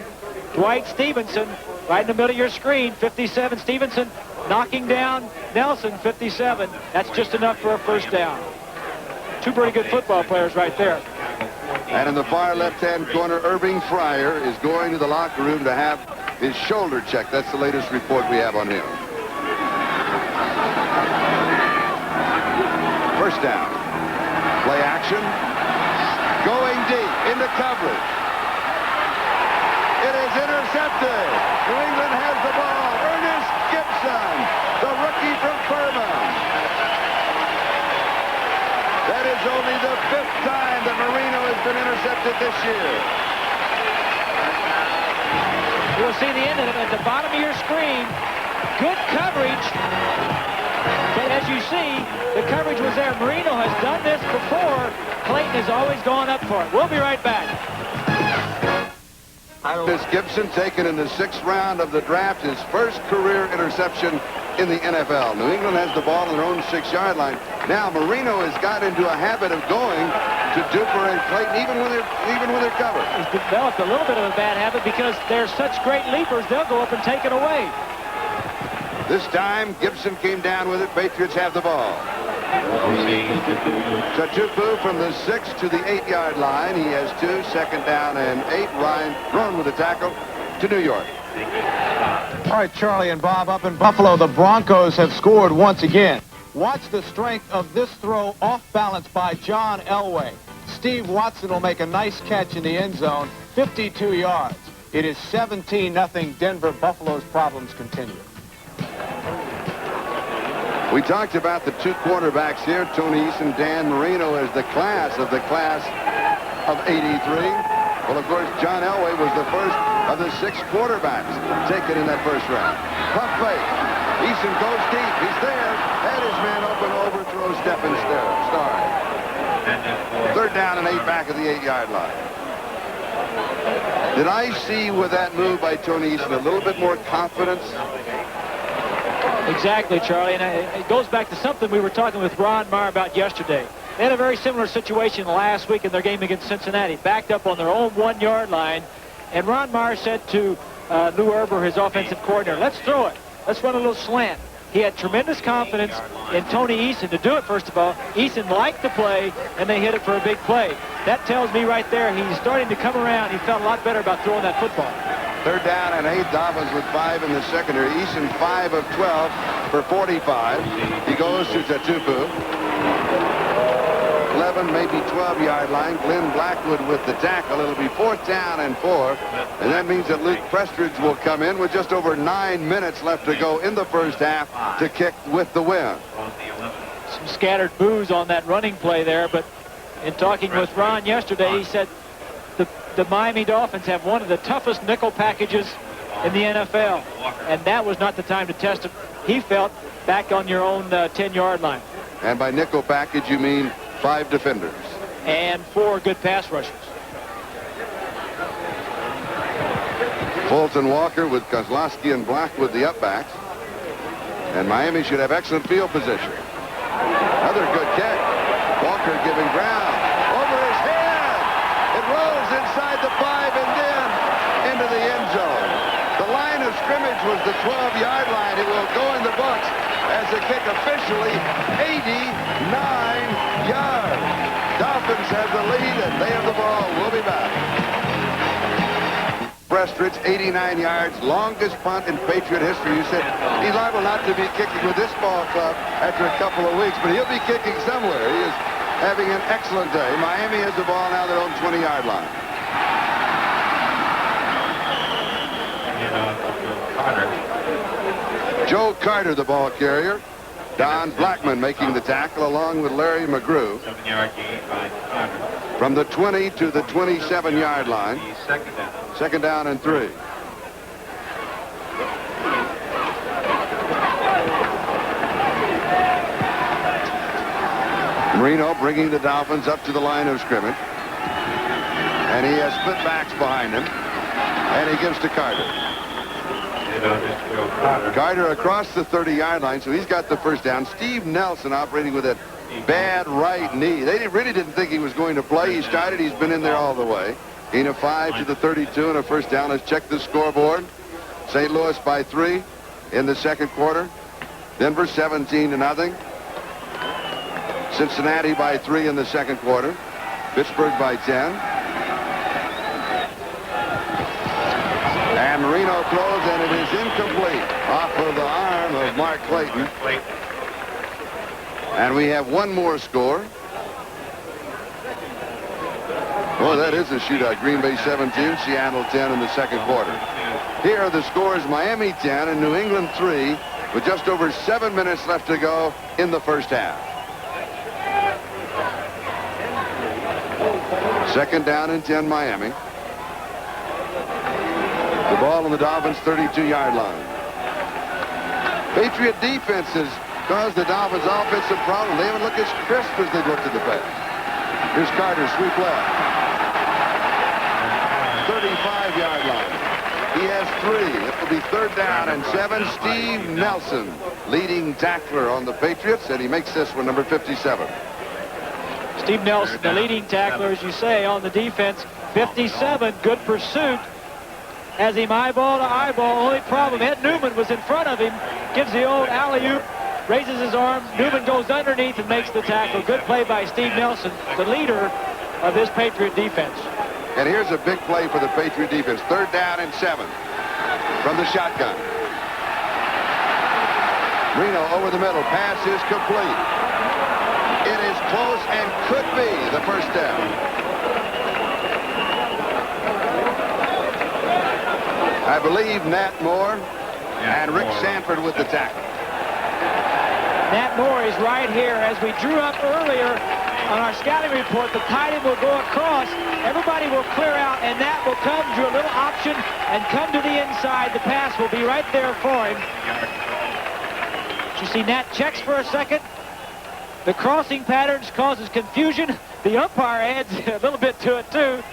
Dwight Stevenson, right in the middle of your screen. 57, Stevenson knocking down Nelson, 57. That's just enough for a first down. 2 pretty good football players right there. And in the far left-hand corner, Irving Fryer is going to the locker room to have his shoulder checked. That's the latest report we have on him. First down. Play action. Going deep into coverage. It is intercepted. New England has the ball. Ernest Gibson, the rookie from Furman. That is only the 5th time that Marino has been intercepted this year. You'll see the end of it at the bottom of your screen. Good coverage. But as you see, the coverage was there. Marino has done this before. Clayton has always gone up for it. We'll be right back. This Gibson taken in the 6th round of the draft, his first career interception in the NFL. New England has the ball on their own 6-yard line. Now Marino has got into a habit of going to Duper and Clayton even when they're covered. He's developed a little bit of a bad habit because they're such great leapers, they'll go up and take it away. This time, Gibson came down with it. Patriots have the ball. Tatupu from the 6 to the 8-yard line. He has 2, 2nd down and 8. Ryan Roan with the tackle to New York. All right, Charlie and Bob, up in Buffalo, the Broncos have scored once again. Watch the strength of this throw off balance by John Elway. Steve Watson will make a nice catch in the end zone, 52 yards. It is 17-0 Denver. Buffalo's problems continue. We talked about the 2 quarterbacks here, Tony Eason, Dan Marino, as the class of 83. Well, of course, John Elway was the first of the 6 quarterbacks taken in that first round. Pump fake. Eason goes deep. He's there. Had his man open, overthrows Stephen Starr. 3rd down and 8 back of the 8-yard line. Did I see with that move by Tony Eason a little bit more confidence? Exactly, Charlie, and it goes back to something we were talking with Ron Meyer about yesterday. They had a very similar situation last week in their game against Cincinnati, backed up on their own 1-yard line, and Ron Meyer said to Lou Erber, his offensive coordinator, let's throw it. Let's run a little slant. He had tremendous confidence in Tony Eason to do it, first of all. Eason liked the play, and they hit it for a big play. That tells me right there he's starting to come around. He felt a lot better about throwing that football. 3rd down and 8. Dolphins with 5 in the secondary. Eason 5 of 12 for 45. He goes to Tatupu. 11, maybe 12-yard line. Glenn Blackwood with the tackle. It'll be 4th down and 4. And that means that Luke Prestridge will come in with just over 9 minutes left to go in the first half to kick with the win. Some scattered boos on that running play there, but in talking with Ron yesterday, he said the Miami Dolphins have one of the toughest nickel packages in the NFL, and that was not the time to test him. He felt back on your own 10-yard line. And by nickel package, you mean 5 defenders. And 4 good pass rushers. Fulton Walker with Kozlowski and Blackwood the upbacks. And Miami should have excellent field position. Another good catch. Walker giving ground. Over his head. It rolls inside the 5 and then into the end zone. The line of scrimmage was the 12-yard line. It will go in the books as the kick officially 89 yards. Dolphins have the lead and they have the ball. We'll be back. Prestridge, 89 yards, longest punt in Patriot history. You said he's liable not to be kicking with this ball club after a couple of weeks, but he'll be kicking somewhere. He is having an excellent day. Miami has the ball now, their own 20-yard line. Joe Carter, the ball carrier. Don Blackman making the tackle along with Larry McGrew. 7-yard gain by Carter. From the 20 to the 27-yard line. 2nd down and 3. Marino bringing the Dolphins up to the line of scrimmage. And he has split backs behind him. And he gives to Carter. Carter across the 30-yard line, so he's got the first down. Steve Nelson operating with a bad right knee. They really didn't think he was going to play. He started. He's been in there all the way. Gain of 5 to the 32 and a first down. Let's check the scoreboard. St. Louis by 3 in the second quarter. Denver 17-0. Cincinnati by 3 in the second quarter. Pittsburgh by 10. And Marino throws, and it is incomplete off of the arm of Mark Clayton. And we have one more score. Oh, that is a shootout. Green Bay 17, Seattle 10 in the second quarter. Here are the scores: Miami 10 and New England 3 with just over 7 minutes left to go in the first half. 2nd down and 10, Miami. The ball on the Dolphins' 32-yard line. Patriot defense has caused the Dolphins' offensive problem. They haven't looked as crisp as they've looked in the past. Here's Carter, sweep left. 35-yard line. He has 3. It will be 3rd down and 7. Steve Nelson, leading tackler on the Patriots, and he makes this one number 57. Steve Nelson, the leading tackler, as you say, on the defense. 57, good pursuit. Has him eyeball to eyeball. Only problem, Ed Newman was in front of him, gives the old alley-oop, raises his arm. Newman goes underneath and makes the tackle. Good play by Steve Nelson, the leader of this Patriot defense. And here's a big play for the Patriot defense. 3rd down and 7 from the shotgun. Reno over the middle. Pass is complete. It is close and could be the first down. I believe Nat Moore and Rick Sanford with the tackle. Nat Moore is right here. As we drew up earlier on our scouting report, the tight end will go across. Everybody will clear out, and Nat will come to a little option and come to the inside. The pass will be right there for him. You see Nat checks for a second. The crossing patterns causes confusion. The umpire adds a little bit to it, too.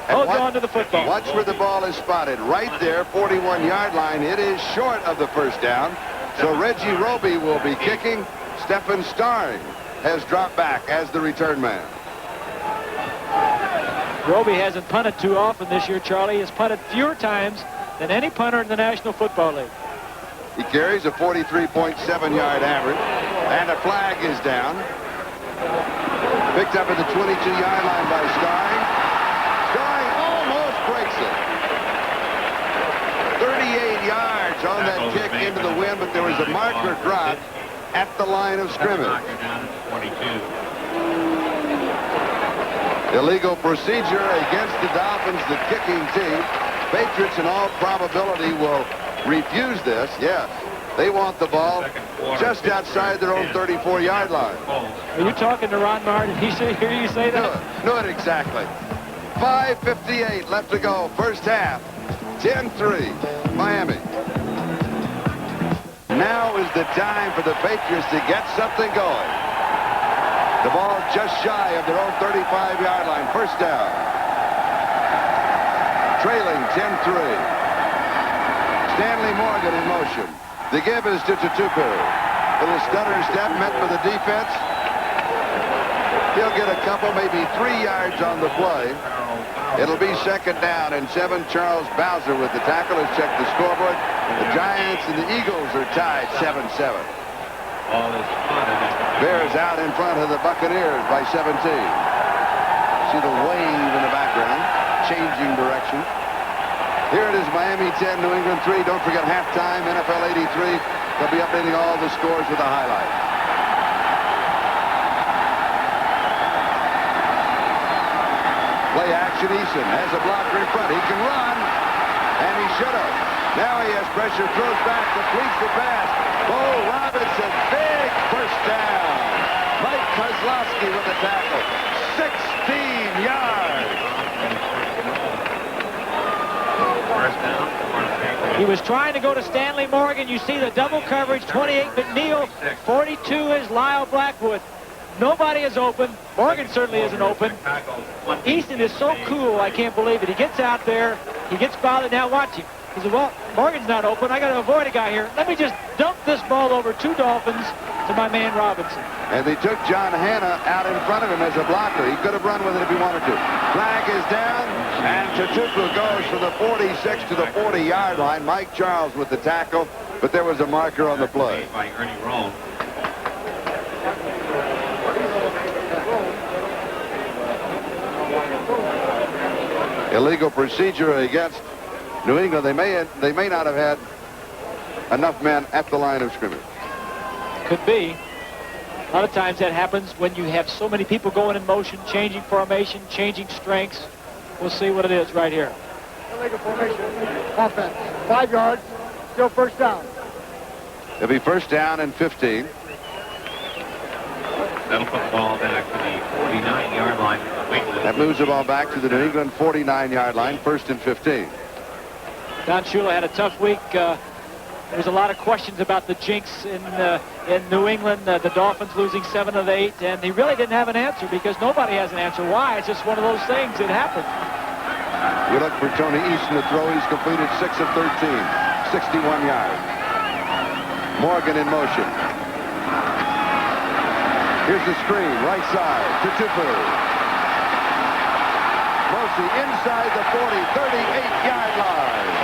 Holds on to the football. Watch where the ball is spotted. Right there, 41-yard line. It is short of the first down. So Reggie Roby will be kicking. Stephen Starring has dropped back as the return man. Roby hasn't punted too often this year, Charlie. He has punted fewer times than any punter in the National Football League. He carries a 43.7-yard average, and a flag is down. Picked up at the 22-yard line by Starring. Starring almost breaks it. 38 yards on that kick into the wind, but there was a marker drop at the line of scrimmage. Illegal procedure against the Dolphins, the kicking team. Patriots, in all probability, will refuse this. Yes, they want the ball just outside their own 34-yard line. Are you talking to Ron Maher? Did he hear you say that? Not exactly. 5:58 left to go. First half. 10-3. Miami. Now is the time for the Patriots to get something going. The ball just shy of their own 35-yard line. First down. Trailing 10-3. Stanley Morgan in motion. The give is to Tutupu. Little stutter step meant for the defense. He'll get a couple, maybe 3 yards on the play. It'll be 2nd down and 7. Charles Bowser with the tackle. Let's check the scoreboard. The Giants and the Eagles are tied 7-7. Bears out in front of the Buccaneers by 17. See the wave in the background, changing direction. Here it is, Miami 10, New England 3. Don't forget halftime, NFL 83. They'll be updating all the scores with a highlight. Play action, Eason has a blocker in front. He can run, and he should have. Now he has pressure, throws back, completes the pass. Bo Robinson, big first down. Mike Kozlowski with the tackle. 16 yards. He was trying to go to Stanley Morgan. You see the double coverage, 28 McNeil, 42 is Lyle Blackwood. Nobody is open. Morgan certainly isn't open. Easton is so cool, I can't believe it. He gets out there, he gets bothered. Now watch him. He said, well, Morgan's not open. I got to avoid a guy here. Let me just dump this ball over 2 Dolphins to my man Robinson. And they took John Hanna out in front of him as a blocker. He could have run with it if he wanted to. Flag is down, and Tutupu goes from the 46 to the 40-yard line. Mike Charles with the tackle, but there was a marker on the play. By Ernie Roll. Illegal procedure against New England. They may not have had enough men at the line of scrimmage. Could be. A lot of times that happens when you have so many people going in motion, changing formation, changing strengths. We'll see what it is right here. Illegal formation. Offense. 5 yards. Still first down. It'll be first down and 15. That'll put the ball back to the 49-yard line. That moves the ball back to the New England 49-yard line, 1st and 15. Don Shula had a tough week. There's a lot of questions about the jinx in New England, the Dolphins losing 7 of 8, and he really didn't have an answer because nobody has an answer. Why? It's just one of those things. It happens. We look for Tony Easton to throw. He's completed 6 of 13, 61 yards. Morgan in motion. Here's the screen, right side, Tutupu. Mosley inside the 40, 38-yard line.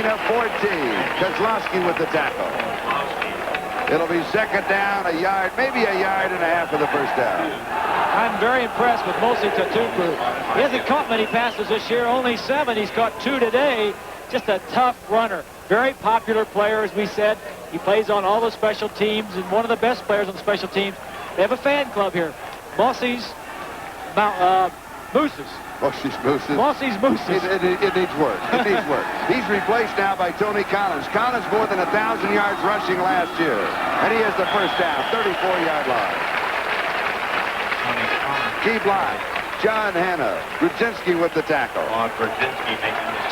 Gain of 14. Kozlowski with the tackle. It'll be second down, a yard, maybe a yard and a half for the first down. I'm very impressed with Mosi Tatupu. He hasn't caught many passes this year, only 7. He's caught 2 today. Just a tough runner. Very popular player, as we said. He plays on all the special teams and one of the best players on the special teams. They have a fan club here. Mosi's Mooses. Mosi's Mooses. Mosi's Mooses. It needs work. It needs work. He's replaced now by Tony Collins. Collins more than 1,000 yards rushing last year. And he has the first down, 34-yard line. Key block, John Hanna. Brzezinski with the tackle.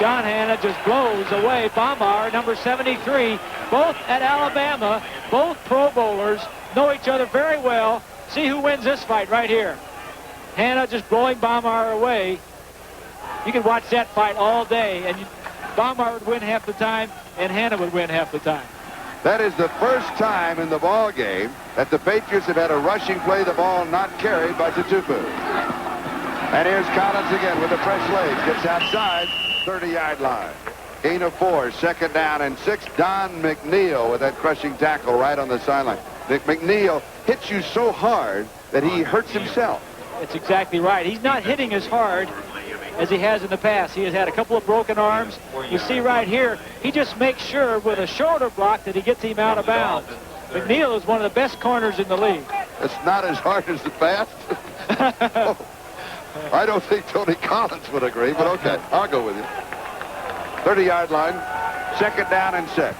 John Hanna just blows away Baumar, number 73. Both at Alabama, both Pro Bowlers, know each other very well. See who wins this fight right here. Hanna just blowing Baumar away. You could watch that fight all day, and Baumar would win half the time, and Hanna would win half the time. That is the first time in the ball game that the Patriots have had a rushing play, the ball not carried by Tatupu. And here's Collins again with a fresh leg. Gets outside, 30-yard line. Gain of 4, second down and 6. Don McNeil with that crushing tackle right on the sideline. McNeil hits you so hard that he hurts himself. That's exactly right. He's not hitting as hard as he has in the past. He has had a couple of broken arms. You see right here, he just makes sure with a shoulder block that he gets him out of bounds. McNeil is one of the best corners in the league. It's not as hard as the past. Oh, I don't think Tony Collins would agree, but okay, I'll go with you. 30-yard line, second down and 6.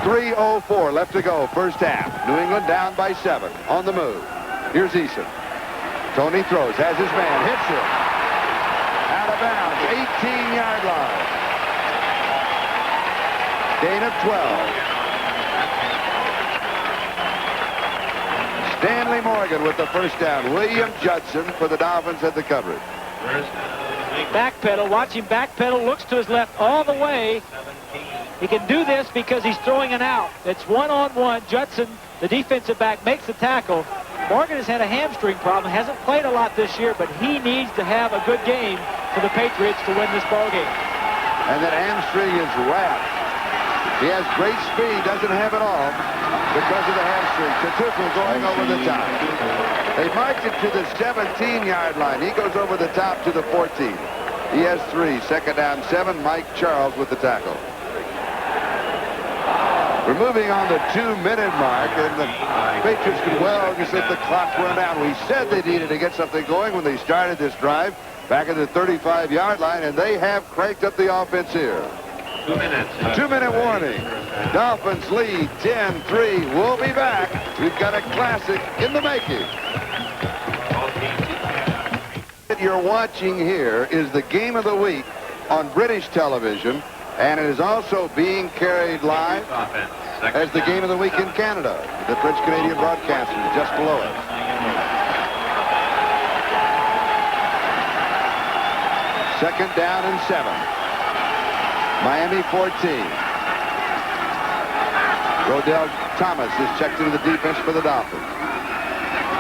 3:04 left to go, first half. New England down by 7, on the move. Here's Eason. Tony throws, has his man, hits it. Out of bounds, 18-yard line. Gain of 12. Stanley Morgan with the first down. William Judson for the Dolphins at the coverage. Backpedal, watch him backpedal, looks to his left all the way. He can do this because he's throwing an out. It's one-on-one. Judson, the defensive back, makes the tackle. Morgan has had a hamstring problem, hasn't played a lot this year, but he needs to have a good game for the Patriots to win this ball game. And that hamstring is wrapped. He has great speed, doesn't have it all because of the hamstring. Tatupu going over the top. They marked it to the 17-yard line. He goes over the top to the 14. He has 3. Second down, 7. Mike Charles with the tackle. We're moving on the 2-minute mark, and the Patriots could well just let the clock run down. We said they needed to get something going when they started this drive back at the 35-yard line, and they have cranked up the offense here. 2 minutes. 2-minute warning. Dolphins lead 10-3. We'll be back. We've got a classic in the making. What you're watching here is the game of the week on British television, and it is also being carried live as the game of the week in Canada. The French-Canadian broadcasters just below us. Second down and 7. Miami 14. Rodell Thomas is checked into the defense for the Dolphins.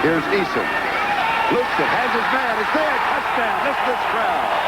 Here's Eason. Looks it, has his man, it's there, touchdown, this crowd.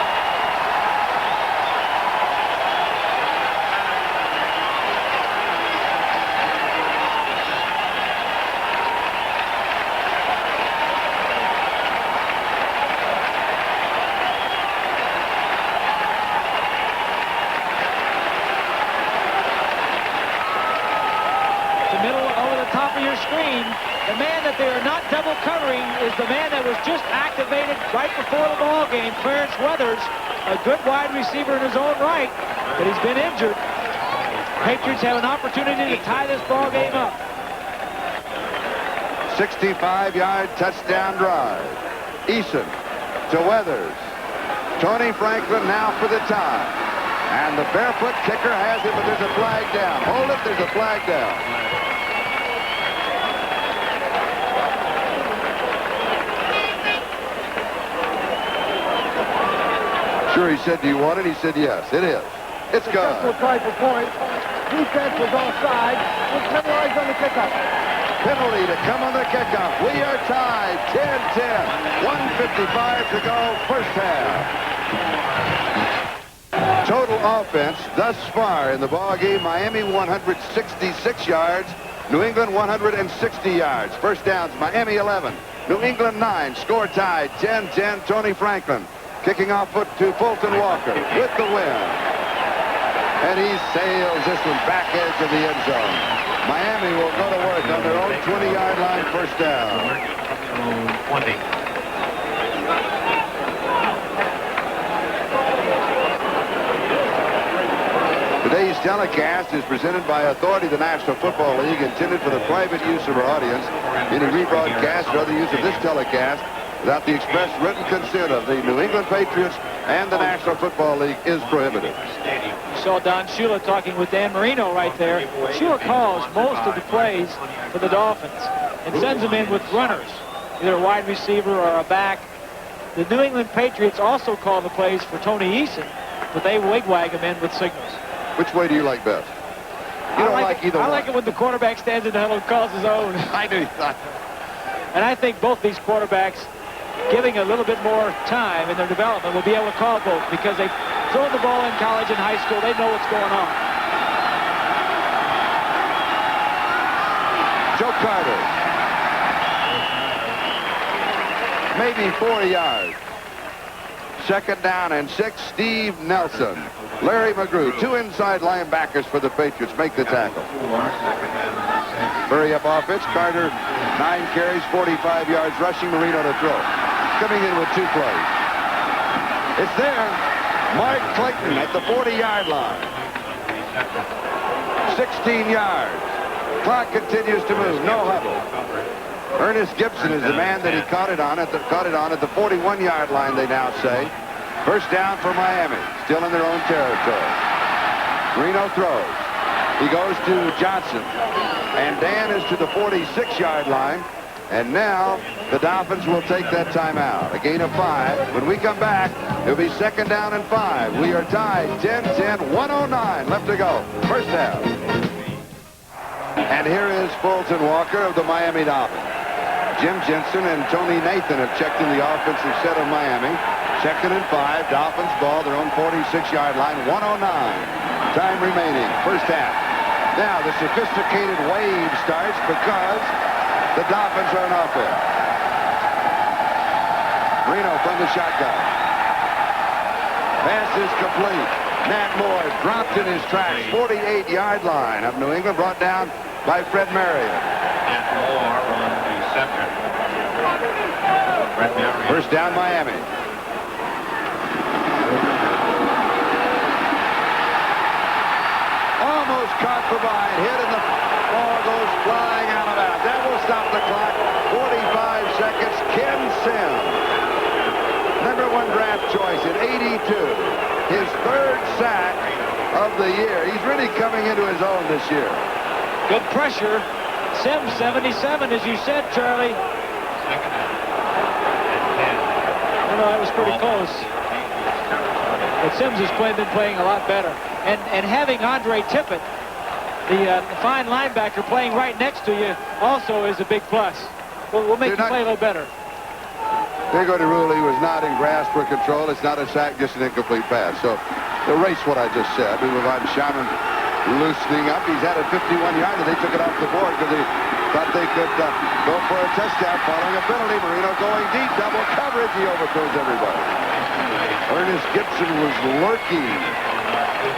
The man that they are not double covering is the man that was just activated right before the ball game, Clarence Weathers, a good wide receiver in his own right, but he's been injured. Patriots have an opportunity to tie this ball game up. 65-yard touchdown drive. Eason to Weathers. Tony Franklin now for the tie. And the barefoot kicker has it, but there's a flag down. Hold it, there's a flag down. Sure, he said, do you want it? He said, yes, it is. It's gone. Try for points. Defense was offside. We'll penalize on the kickoff. Penalty to come on the kickoff. We are tied, 10-10. 1:55 to go, first half. Total offense thus far in the ball game, Miami 166 yards, New England 160 yards. First downs, Miami 11, New England 9. Score tied 10-10. Tony Franklin kicking off foot to Fulton Walker with the win. And he sails this one back edge of the end zone. Miami will go to work on their own 20-yard line, first down. 20. Today's telecast is presented by authority of the National Football League, intended for the private use of our audience. Any rebroadcast or other use of this telecast without the express written consent of the New England Patriots and the National Football League is prohibited. You saw Don Shula talking with Dan Marino right there. Shula calls most of the plays for the Dolphins and sends them in with runners, either a wide receiver or a back. The New England Patriots also call the plays for Tony Eason, but they wigwag them in with signals. Which way do you like best? You don't like either one. I like it when the quarterback stands in the huddle and calls his own. I do. And I think both these quarterbacks, giving a little bit more time in their development, will be able to call both because they've thrown the ball in college and high school. They know what's going on. Joe Carter. Maybe 4 yards. Second down and 6. Steve Nelson. Larry McGrew. 2 inside linebackers for the Patriots make the tackle. Hurry up offense. Carter, 9 carries, 45 yards rushing. Marino to throw. Coming in with 2 plays. It's there. Mark Clayton at the 40-yard line. 16 yards. Clock continues to move. No huddle. Ernest Gibson is the man that he caught it on at the 41-yard line, they now say. First down for Miami, still in their own territory. Marino throws. He goes to Johnson. And Dan is to the 46-yard line. And now the Dolphins will take that timeout. A gain of 5. When we come back, it'll be second down and 5. We are tied 10-10, 109 left to go. First down. And here is Fulton Walker of the Miami Dolphins. Jim Jensen and Tony Nathan have checked in the offensive set of Miami. Second and 5. Dolphins ball their own 46-yard line. 109. Time remaining. First half. Now the sophisticated wave starts because the Dolphins are in offense. Marino from the shotgun. Pass is complete. Nat Moore dropped in his tracks. 48-yard line of New England, brought down by Fred Marion. Nat Moore on reception. First down, Miami. Almost caught for behind. Hit and the ball goes flying out of bounds. That will stop the clock. 45 seconds. Ken Sims, #1 draft choice in '82. His 3rd sack of the year. He's really coming into his own this year. Good pressure. Sims 77, as you said, Charlie. Second down and 10. No, that was pretty close. But Sims has been playing a lot better. And having Andre Tippett, the fine linebacker, playing right next to you also is a big plus. We'll make you play a little better. They're going to rule he was not in grasp or control. It's not a sack, just an incomplete pass. So erase what I just said. We move on. Shannon loosening up. He's had a 51-yarder. They took it off the board because they thought they could go for a touchdown following a penalty. Marino going deep. Double coverage. He overthrows everybody. Ernest Gibson was lurking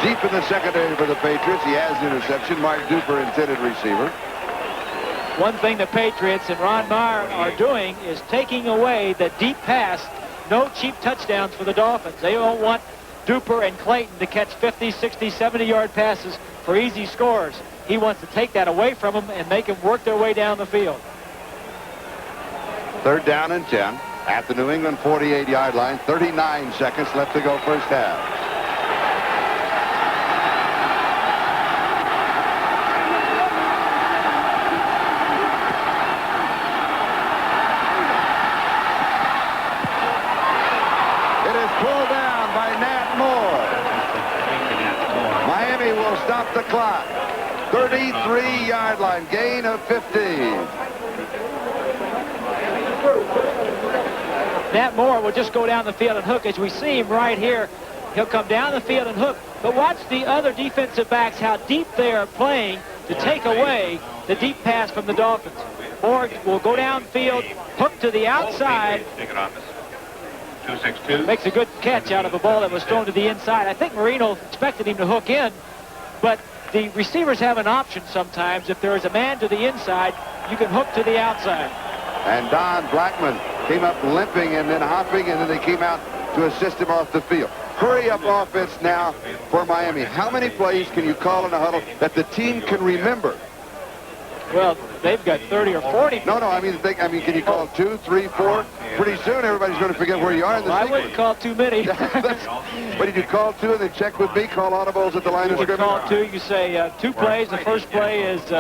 deep in the secondary for the Patriots. He has the interception. Mark Duper, intended receiver. One thing the Patriots and Ron Meyer are doing is taking away the deep pass. No cheap touchdowns for the Dolphins. They don't want Duper and Clayton to catch 50, 60, 70-yard passes for easy scores. He wants to take that away from them and make them work their way down the field. Third down and 10 at the New England 48-yard line. 39 seconds left to go first half. Stop the clock. 33-yard line. Gain of 15. Nat Moore will just go down the field and hook, as we see him right here He'll come down the field and hook. But watch the other defensive backs, how deep they are playing to take away the deep pass from the Dolphins. Or will go downfield, hook to the outside. Makes a good catch out of a ball that was thrown to the inside. I think Marino expected him to hook in, but the receivers have an option sometimes. If there is a man to the inside, you can hook to the outside. And Don Blackman came up limping and then hopping, and then they came out to assist him off the field. Hurry up offense now for Miami. How many plays can you call in a huddle that the team can remember? Well, they've got 30 or 40. No, I mean, can you call 2, 3, 4? Pretty soon, everybody's going to forget where you are in the I sequence. wouldn't call too many. What did you call 2 and then check with me? Call audibles at the line of You scrimmage? call 2. You say 2 plays. The first play is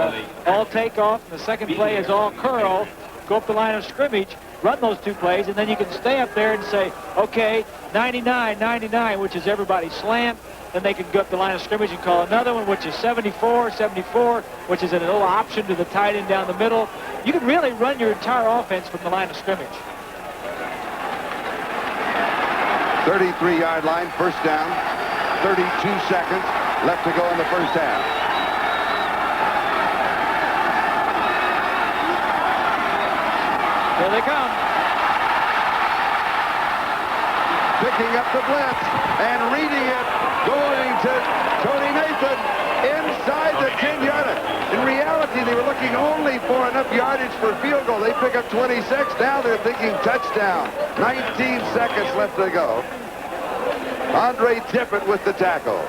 all takeoff. The second play is all curl. Go up the line of scrimmage, run those 2 plays, and then you can stay up there and say, okay, 99, 99, which is everybody's slant. Then they can go up the line of scrimmage and call another one, which is 74, 74, which is a little option to the tight end down the middle. You can really run your entire offense from the line of scrimmage. 33-yard line, first down, 32 seconds left to go in the first half. Here they come. Picking up the blitz and reading it, going to Tony Nathan inside the 10-yard line. In reality, they were looking only for enough yardage for a field goal. They pick up 26. Now they're thinking touchdown. 19 seconds left to go. Andre Tippett with the tackle.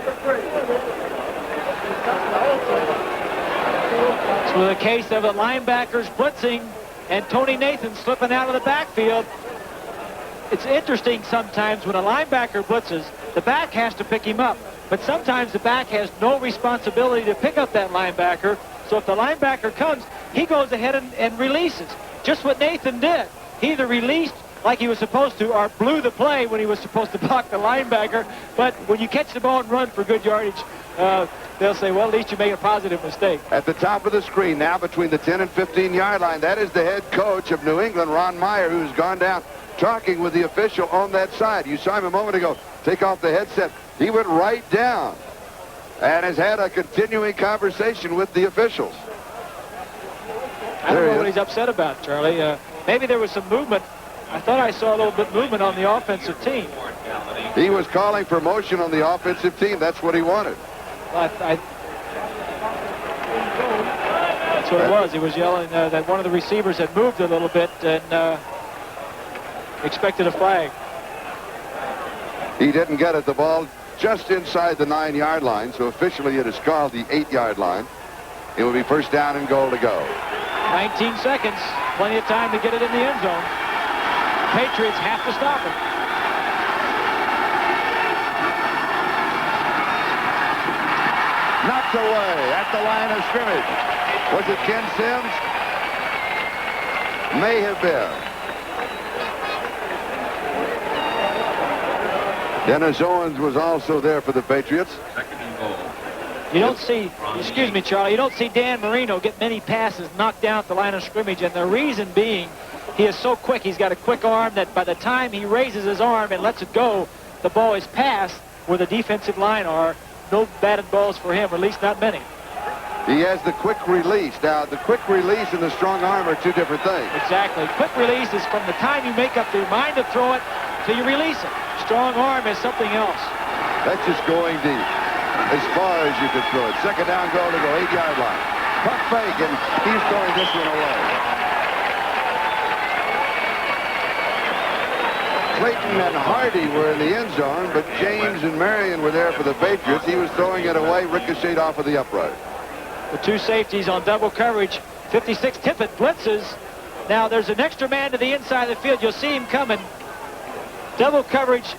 So the case of the linebackers blitzing and Tony Nathan slipping out of the backfield. It's interesting sometimes when a linebacker blitzes, the back has to pick him up. But sometimes the back has no responsibility to pick up that linebacker. So if the linebacker comes, he goes ahead and releases. Just what Nathan did. He either released like he was supposed to or blew the play when he was supposed to block the linebacker. But when you catch the ball and run for good yardage, they'll say, well, at least you made a positive mistake. At the top of the screen now between the 10 and 15-yard line, that is the head coach of New England, Ron Meyer, who's gone down talking with the official on that side. You saw him a moment ago take off the headset. He went right down and has had a continuing conversation with the officials. I don't know what he's upset about, Charlie. Maybe there was some movement. I thought I saw a little bit of movement on the offensive team. He was calling for motion on the offensive team. That's what he wanted. That's what it was. He was yelling that one of the receivers had moved a little bit and expected a flag. He didn't get it. The ball just inside the 9-yard line, so officially it is called the 8-yard line. It will be first down and goal to go. 19 seconds. Plenty of time to get it in the end zone. Patriots have to stop it. Knocked away at the line of scrimmage. Was it Ken Sims? May have been. Dennis Owens was also there for the Patriots. Second and goal. You don't see, excuse me, Charlie, you don't see Dan Marino get many passes knocked down at the line of scrimmage, and the reason being he is so quick. He's got a quick arm that by the time he raises his arm and lets it go, the ball is passed where the defensive line are. No batted balls for him, or at least not many. He has the quick release. Now, the quick release and the strong arm are two different things. Exactly. Quick release is from the time you make up your mind to throw it till you release it. Strong arm is something else. That's just going deep as far as you can throw it. Second down goal to go, 8-yard line. Puck fake, and he's throwing this one away. Clayton and Hardy were in the end zone, but James and Marion were there for the Patriots. He was throwing it away, ricocheted off of the upright. The two safeties on double coverage. 56 Tippett blitzes. Now there's an extra man to the inside of the field. You'll see him coming. Double coverage.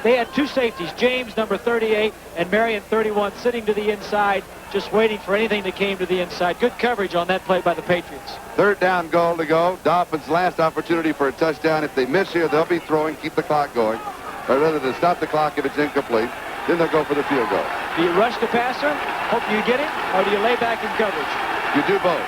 They had two safeties, James, number 38, and Marion, 31, sitting to the inside, just waiting for anything that came to the inside. Good coverage on that play by the Patriots. Third down goal to go. Dolphins' last opportunity for a touchdown. If they miss here, they'll be throwing, keep the clock going. Or rather, to stop the clock if it's incomplete. Then they'll go for the field goal. Do you rush the passer, hope you get him, or do you lay back in coverage? You do both.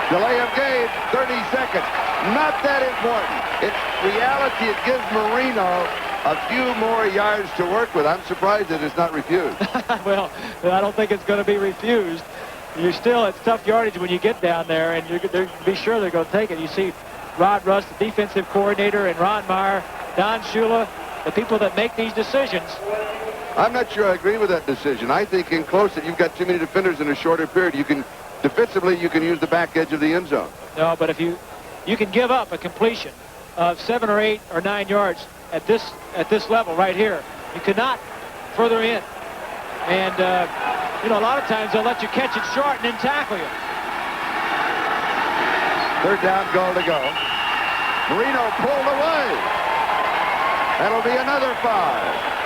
Delay of game, 30 seconds. Not that important. In reality, it gives Marino a few more yards to work with. I'm surprised that it's not refused. Well, I don't think it's going to be refused. You're still, it's tough yardage when you get down there, and they're be sure they're going to take it. You see Rod Russ, the defensive coordinator, and Ron Meyer, Don Shula, the people that make these decisions. I'm not sure I agree with that decision. I think in close that you've got too many defenders in a shorter period. You can, defensively, you can use the back edge of the end zone. No, but if you can give up a completion of 7 or 8 or 9 yards at this level right here. You cannot further in. And, you know, a lot of times they'll let you catch it short and then tackle you. Third down, goal to go. Marino pulled away. That'll be another 5.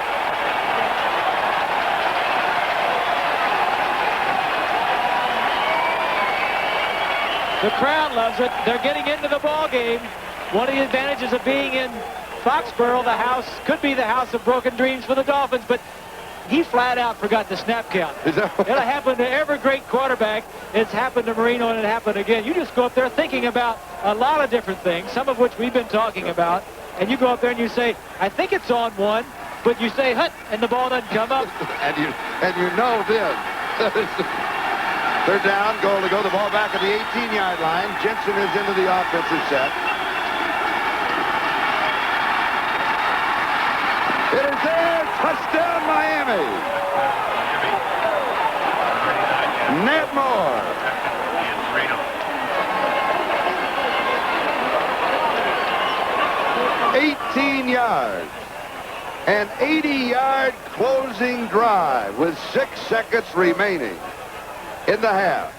The crowd loves it. They're getting into the ball game. One of the advantages of being in Foxborough, the house could be the house of broken dreams for the Dolphins, but he flat out forgot the snap count. It'll happen to every great quarterback. It's happened to Marino, and it happened again. You just go up there thinking about a lot of different things, some of which we've been talking about, and you go up there and you say, I think it's on one, but you say, hut, and the ball doesn't come up. and you know this. Third down, goal to go. The ball back at the 18-yard line. Jensen is into the offensive set. It is there. Touchdown, Miami. Ned Moore. 18 yards. An 80-yard closing drive with 6 seconds remaining in the half.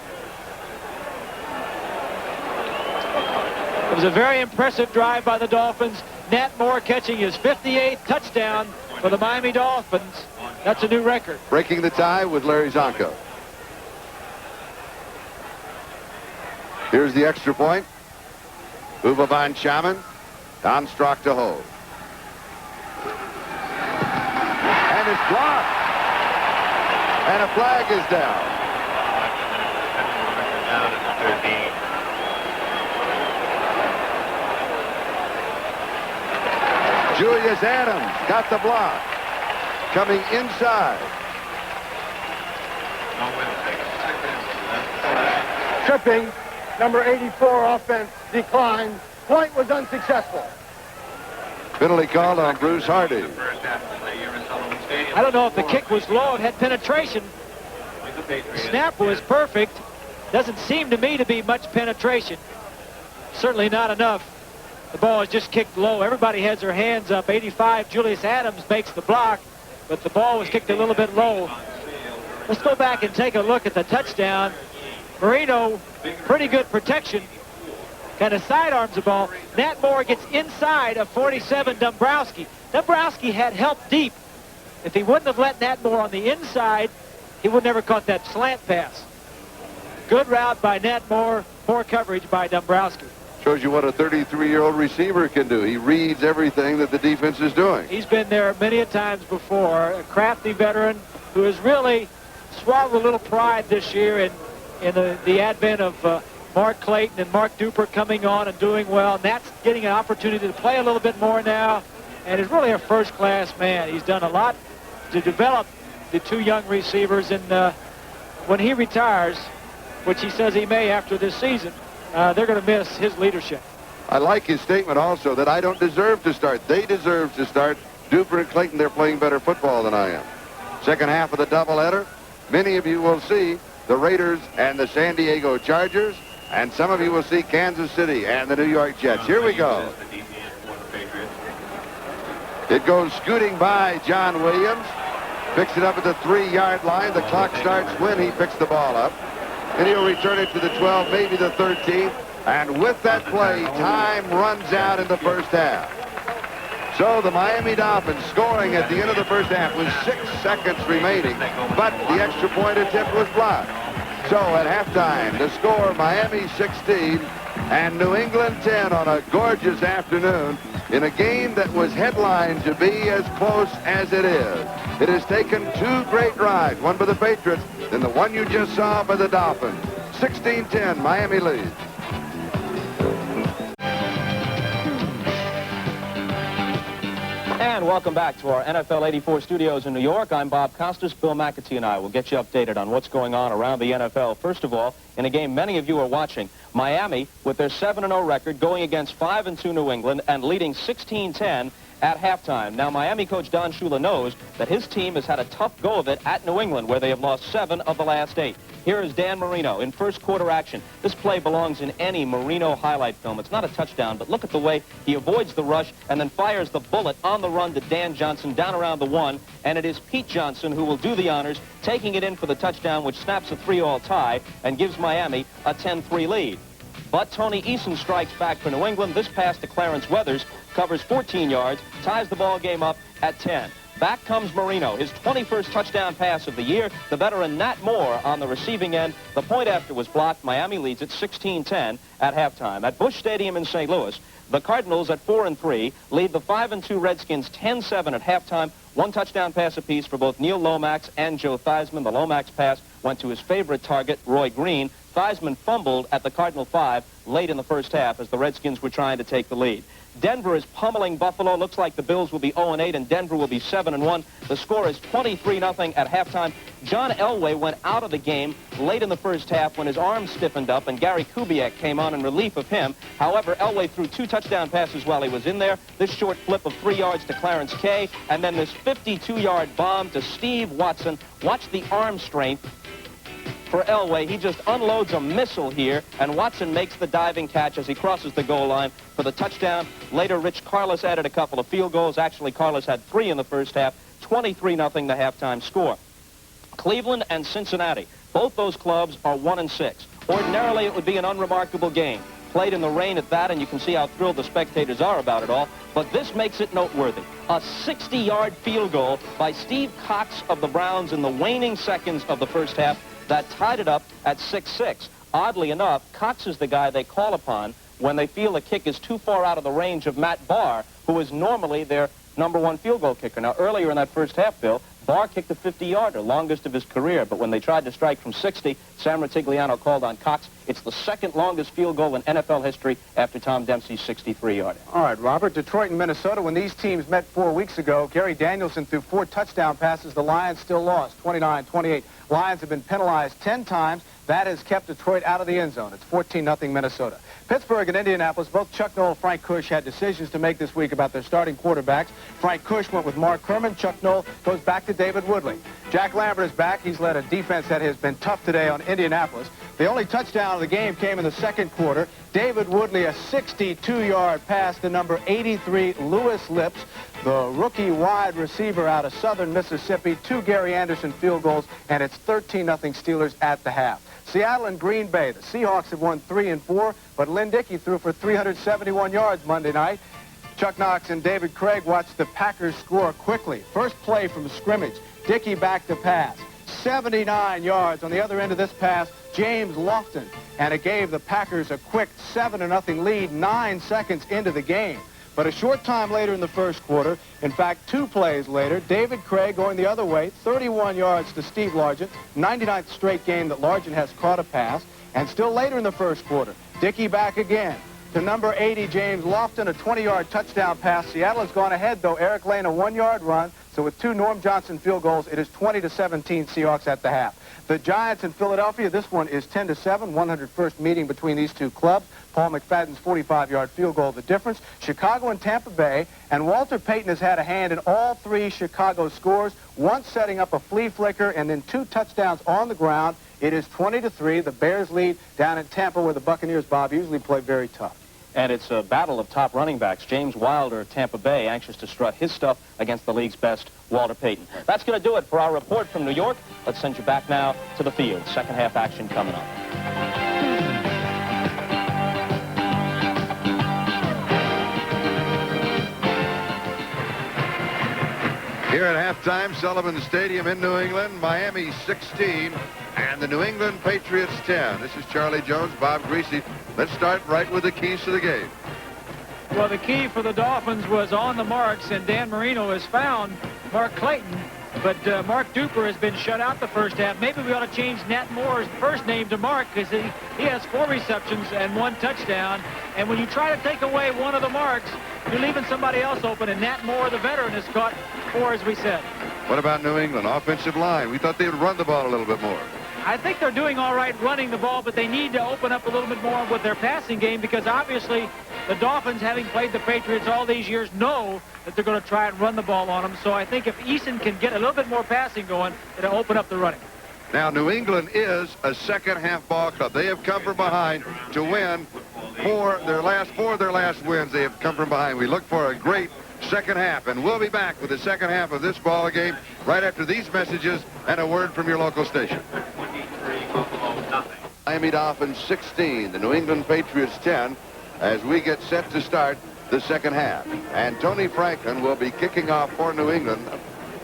It was a very impressive drive by the Dolphins. Nat Moore catching his 58th touchdown for the Miami Dolphins. That's a new record. Breaking the tie with Larry Zonko. Here's the extra point. Uwe von Schaman. Don Strock to hold. And it's blocked. And a flag is down. Julius Adams got the block. Coming inside. Tripping, number 84 offense declined. Point was unsuccessful. Penalty called on Bruce Hardy. I don't know if the kick was low. It had penetration. The snap was perfect. Doesn't seem to me to be much penetration. Certainly not enough. The ball is just kicked low. Everybody has their hands up. 85, Julius Adams makes the block, but the ball was kicked a little bit low. Let's go back and take a look at the touchdown. Marino, pretty good protection. Kind of sidearms the ball. Nat Moore gets inside of 47, Dombrowski. Dombrowski had help deep. If he wouldn't have let Nat Moore on the inside, he would never caught that slant pass. Good route by Nat Moore. Poor coverage by Dombrowski. Shows you what a 33-year-old receiver can do. He reads everything that the defense is doing. He's been there many a times before. A crafty veteran who has really swallowed a little pride this year in the advent of Mark Clayton and Mark Duper coming on and doing well. And that's getting an opportunity to play a little bit more now. And is really a first-class man. He's done a lot to develop the two young receivers. And when he retires, which he says he may after this season, they're going to miss his leadership. I like his statement also that I don't deserve to start. They deserve to start. Duper and Clayton, they're playing better football than I am. Second half of the doubleheader, many of you will see the Raiders and the San Diego Chargers, and some of you will see Kansas City and the New York Jets. Here we go. It goes scooting by John Williams. Picks it up at the 3-yard line. The clock starts when he picks the ball up. And he'll return it to the 12, maybe the 13. And with that play, time runs out in the first half. So the Miami Dolphins scoring at the end of the first half with 6 seconds remaining. But the extra point attempt was blocked. So at halftime, the score, Miami 16 and New England 10 on a gorgeous afternoon in a game that was headlined to be as close as it is. It has taken 2 great drives, one by the Patriots and the one you just saw by the Dolphins. 16-10, Miami leads. And welcome back to our NFL 84 studios in New York. I'm Bob Costas. Bill McAtee and I will get you updated on what's going on around the NFL. First of all, in a game many of you are watching, Miami, with their 7-0 record, going against 5-2 New England and leading 16-10 at halftime. Now, Miami coach Don Shula knows that his team has had a tough go of it at New England, where they have lost 7 of the last 8. Here is Dan Marino in first quarter action. This play belongs in any Marino highlight film. It's not a touchdown, but look at the way he avoids the rush and then fires the bullet on the run to Dan Johnson down around the 1. And it is Pete Johnson who will do the honors, taking it in for the touchdown, which snaps a 3-all tie and gives Miami a 10-3 lead. But Tony Eason strikes back for New England. This pass to Clarence Weathers covers 14 yards, ties the ball game up at 10. Back comes Marino, his 21st touchdown pass of the year. The veteran Nat Moore on the receiving end. The point after was blocked. Miami leads at 16-10 at halftime. At Busch Stadium in St. Louis, the Cardinals at 4-3 lead the 5-2 Redskins 10-7 at halftime. 1 touchdown pass apiece for both Neil Lomax and Joe Theismann. The Lomax pass went to his favorite target, Roy Green. Theismann fumbled at the Cardinal 5 late in the first half as the Redskins were trying to take the lead. Denver is pummeling Buffalo. Looks like the Bills will be 0-8 and Denver will be 7-1. The score is 23-0 at halftime. John Elway went out of the game late in the first half when his arm stiffened up and Gary Kubiak came on in relief of him. However, Elway threw 2 touchdown passes while he was in there. This short flip of 3 yards to Clarence Kay and then this 52-yard bomb to Steve Watson. Watch the arm strength for Elway. He just unloads a missile here, and Watson makes the diving catch as he crosses the goal line for the touchdown. Later, Rich Carlos added a couple of field goals. Actually, Carlos had 3 in the first half. 23-0 the halftime score. Cleveland and Cincinnati, both those clubs are 1-6. Ordinarily, it would be an unremarkable game. Played in the rain at that, and you can see how thrilled the spectators are about it all. But this makes it noteworthy. A 60-yard field goal by Steve Cox of the Browns in the waning seconds of the first half that tied it up at 6-6. Oddly enough, Cox is the guy they call upon when they feel the kick is too far out of the range of Matt Barr, who is normally their #1 field goal kicker. Now, earlier in that first half, Bill, Barr kicked a 50-yarder, longest of his career, but when they tried to strike from 60, Sam Ratigliano called on Cox. It's the 2nd longest field goal in NFL history after Tom Dempsey's 63-yarder. All right, Robert, Detroit and Minnesota, when these teams met 4 weeks ago, Gary Danielson threw 4 touchdown passes. The Lions still lost, 29-28. Lions have been penalized 10 times. That has kept Detroit out of the end zone. It's 14-0 Minnesota. Pittsburgh and Indianapolis, both Chuck Noll and Frank Kush had decisions to make this week about their starting quarterbacks. Frank Kush went with Mark Kerman. Chuck Noll goes back to David Woodley. Jack Lambert is back. He's led a defense that has been tough today on Indianapolis. The only touchdown of the game came in the second quarter. David Woodley, a 62-yard pass to number 83, Lewis Lips, the rookie wide receiver out of Southern Mississippi. 2 Gary Anderson field goals, and it's 13-0 Steelers at the half. Seattle and Green Bay. The Seahawks have won 3 and 4, but Lynn Dickey threw for 371 yards Monday night. Chuck Knox and David Craig watched the Packers score quickly. First play from scrimmage. Dickey back to pass. 79 yards on the other end of this pass, James Lofton. And it gave the Packers a quick 7-0 lead 9 seconds into the game. But a short time later in the first quarter, in fact, 2 plays later, David Craig going the other way, 31 yards to Steve Largent, 99th straight game that Largent has caught a pass. And still later in the first quarter, Dickey back again to number 80, James Lofton, a 20-yard touchdown pass. Seattle has gone ahead, though. Eric Lane, a 1-yard run. So with 2 Norm Johnson field goals, it is 20-17 Seahawks at the half. The Giants in Philadelphia, this one is 10-7, 101st meeting between these 2 clubs. Paul McFadden's 45-yard field goal, the difference. Chicago and Tampa Bay, and Walter Payton has had a hand in all 3 Chicago scores, once setting up a flea flicker and then 2 touchdowns on the ground. It is 20-3. The Bears lead down in Tampa, where the Buccaneers, Bob, usually play very tough. And it's a battle of top running backs. James Wilder, Tampa Bay, anxious to strut his stuff against the league's best, Walter Payton. That's going to do it for our report from New York. Let's send you back now to the field. Second half action coming up. Here at halftime, Sullivan Stadium in New England, Miami 16 and the New England Patriots 10. This is Charlie Jones, Bob Greasy. Let's start right with the keys to the game. Well, the key for the Dolphins was on the marks, and Dan Marino has found Mark Clayton But Mark Duper has been shut out the first half. Maybe we ought to change Nat Moore's first name to Mark, because he has 4 receptions and 1 touchdown. And when you try to take away one of the marks, you're leaving somebody else open. And Nat Moore, the veteran, has caught 4, as we said. What about New England? Offensive line. We thought they would run the ball a little bit more. I think they're doing all right running the ball, but they need to open up a little bit more with their passing game, because obviously the Dolphins, having played the Patriots all these years, know that they're going to try and run the ball on them. So I think if Eason can get a little bit more passing going, it'll open up the running. Now, New England is a second-half ball club. They have come from behind to win 4 of their last wins. They have come from behind. We look for a great second half, and we'll be back with the second half of this ball game right after these messages and a word from your local station. Miami Dolphins 16, the New England Patriots 10, as we get set to start the second half. And Tony Franklin will be kicking off for New England. A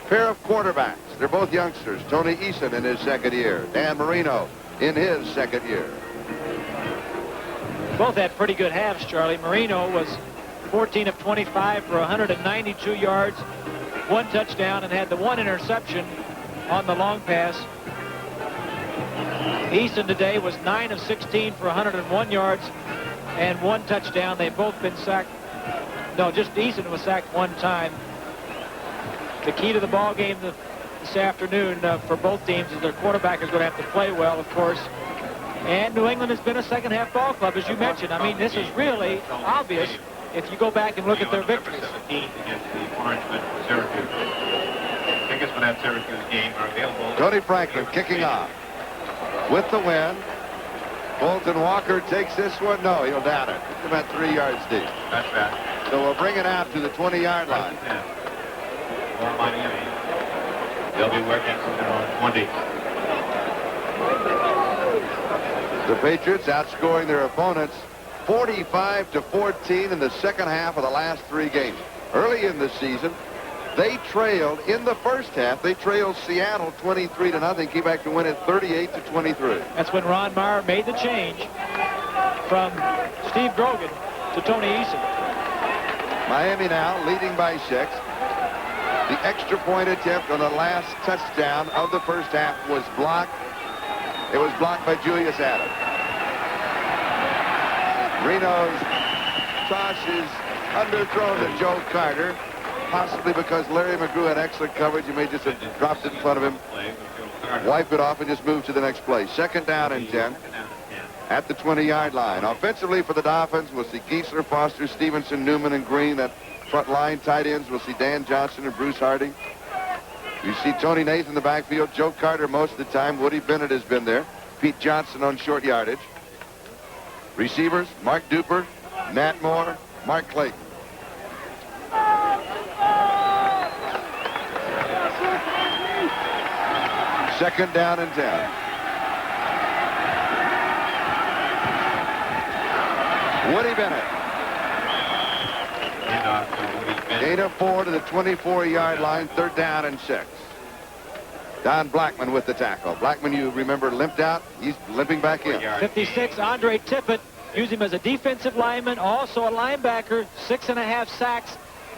pair of quarterbacks. They're both youngsters. Tony Eason in his second year. Dan Marino in his second year. Both had pretty good halves, Charlie. Marino was 14 of 25 for 192 yards, 1 touchdown, and had the 1 interception on the long pass. Eason today was 9 of 16 for 101 yards and 1 touchdown. They've both been sacked. No, just Eason was sacked 1 time. The key to the ball game this afternoon for both teams is their quarterback is going to have to play well, of course. And New England has been a second-half ball club, as you mentioned. I mean, this is really obvious if you go back and look at their victories. 17 against the Orangemen for Syracuse. Tickets for that Syracuse game are available. Tony Franklin kicking off with the win. Bolton Walker takes this one. No, he'll down it. It's about 3 yards deep. That's back. So we'll bring it out to the 20-yard line. For Miami. They'll be working from their own 20. The Patriots outscoring their opponents 45-14 in the second half of the last 3 games. Early in the season, they trailed in the first half. They trailed Seattle 23-0. Came back to win it 38-23. That's when Ron Meyer made the change from Steve Grogan to Tony Eason. Miami now leading by 6. The extra point attempt on the last touchdown of the first half was blocked. It was blocked by Julius Adams. Reno's toss is underthrown to Joe Carter, possibly because Larry McGrew had excellent coverage. He may just have dropped it in front of him, wipe it off, and just move to the next play. Second down and 10 at the 20-yard line. Offensively for the Dolphins, we'll see Geisler, Foster, Stevenson, Newman, and Green. That front line tight ends, we'll see Dan Johnson and Bruce Harding. You see Tony Nath in the backfield, Joe Carter most of the time. Woody Bennett has been there. Pete Johnson on short yardage. Receivers, Mark Duper, Nat Moore, Mark Clayton. Second down and 10. Woody Bennett. Gain of 4 to the 24-yard line, third down and 6. Don Blackman with the tackle. Blackman, you remember, limped out. He's limping back in. 56, Andre Tippett. Use him as a defensive lineman, also a linebacker, 6.5 sacks.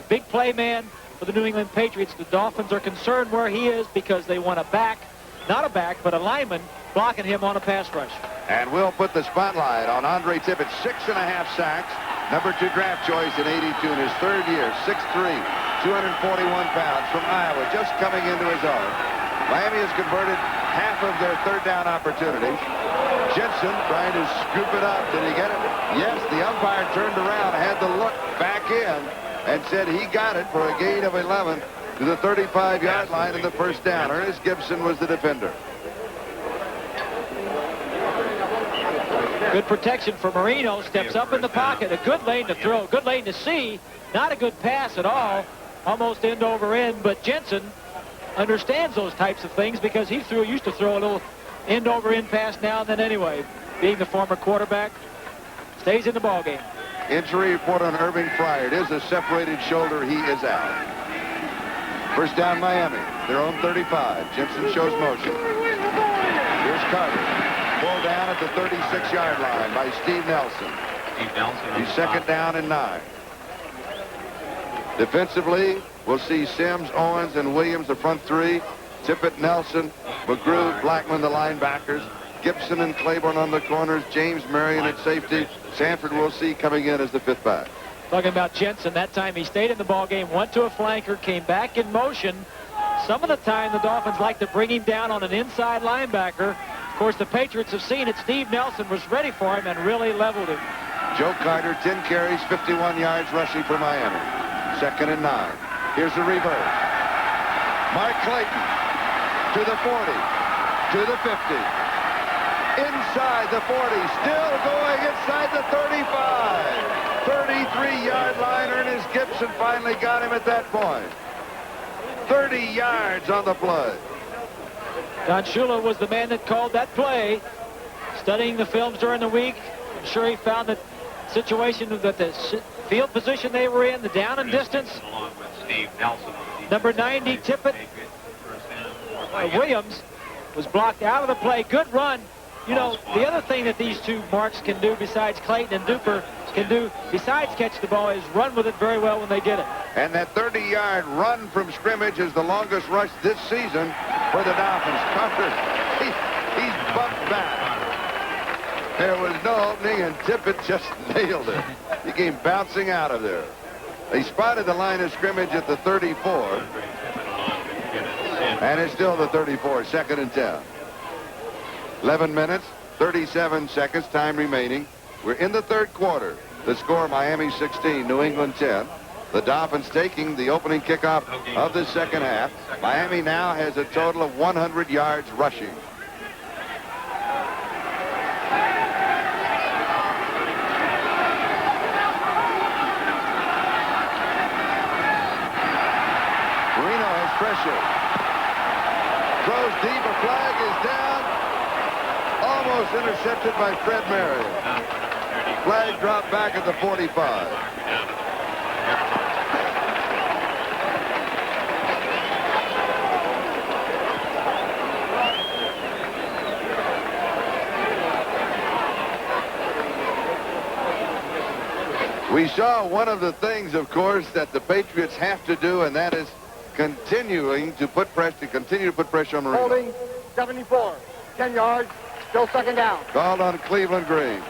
Big play man for the New England Patriots. The Dolphins are concerned where he is because they want a back, not a back, but a lineman blocking him on a pass rush. And we'll put the spotlight on Andre Tippett, 6.5 sacks. Number 2 draft choice in 82 in his third year, 6'3", 241 pounds from Iowa, just coming into his own. Miami has converted half of their third down opportunities. Jensen trying to scoop it up. Did he get it? Yes, the umpire turned around, had to look back in, and said he got it for a gain of 11 to the 35-yard line in the first down. Ernest Gibson was the defender. Good protection for Marino. Steps up in the pocket. A good lane to throw. Good lane to see. Not a good pass at all. Almost end over end. But Jensen understands those types of things because he used to throw a little end over end pass now and then anyway. Being the former quarterback, stays in the ball game. Injury report on Irving Fryer. It is a separated shoulder. He is out. First down, Miami. Their own 35. Jensen shows motion. Here's Carter. Pulled down at the 36-yard line by Steve Nelson. He's second down and 9. Defensively, We'll see Sims, Owens, and Williams, the front three. Tippett, Nelson, McGrew, Blackman, the linebackers. Gibson and Claiborne on the corners. James Marion at safety. Sanford we'll see coming in as the fifth back. Talking about Jensen, that time he stayed in the ball game, went to a flanker, came back in motion. Some of the time the Dolphins like to bring him down on an inside linebacker. Of course, the Patriots have seen it. Steve Nelson was ready for him and really leveled him. Joe Carter, 10 carries, 51 yards rushing for Miami. 2nd and 9. Here's the reverse. Mark Clayton to the 40, to the 50. Inside the 40, still going inside the 35. 33-yard line. Ernest Gibson finally got him at that point. 30 yards on the play. Don Shula was the man that called that play. Studying the films during the week, I'm sure he found that situation that the field position they were in, the down and distance. Number 90, Tippett, Williams, was blocked out of the play. Good run. You know, the other thing that these two marks can do besides Clayton and Duper can do besides catch the ball is run with it very well when they get it. And that 30-yard run from scrimmage is the longest rush this season for the Dolphins. Carter, he's bumped back. There was no opening, and Tippett just nailed it. He came bouncing out of there. They spotted the line of scrimmage at the 34. And it's still the 34, 2nd and 10. 11 minutes, 37 seconds, time remaining. We're in the third quarter. The score, Miami 16, New England 10. The Dolphins taking the opening kickoff of the second half. Miami now has a total of 100 yards rushing. Marino has pressure. Throws deep, a flag is down. Almost intercepted by Fred Marion. Flag dropped back at the 45. We saw one of the things, of course, that the Patriots have to do, and that is continue to put pressure on Marino. Holding 74, 10 yards, still 2nd down. Called on Cleveland Green.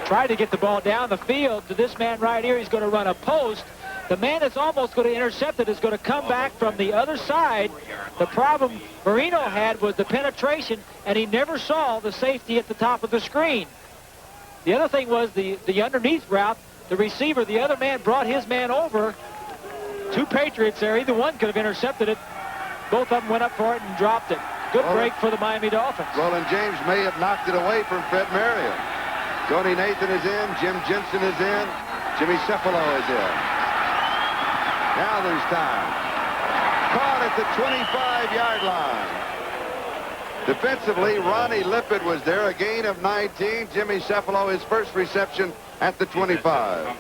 Try to get the ball down the field to this man right here. He's going to run a post. The man that's almost going to intercept it is going to come back from the other side. The problem Marino had was the penetration, and he never saw the safety at the top of the screen. The other thing was the underneath route. The receiver, the other man, brought his man over. Two Patriots there. Either one could have intercepted it. Both of them went up for it and dropped it. Good break for the Miami Dolphins. Roland James may have knocked it away from Fred Marion. Tony Nathan is in. Jim Jensen is in. Jimmy Cephalo is in. Now there's time. Caught at the 25-yard line. Defensively, Ronnie Lippett was there. A gain of 19. Jimmy Cephalo, his first reception at the 25.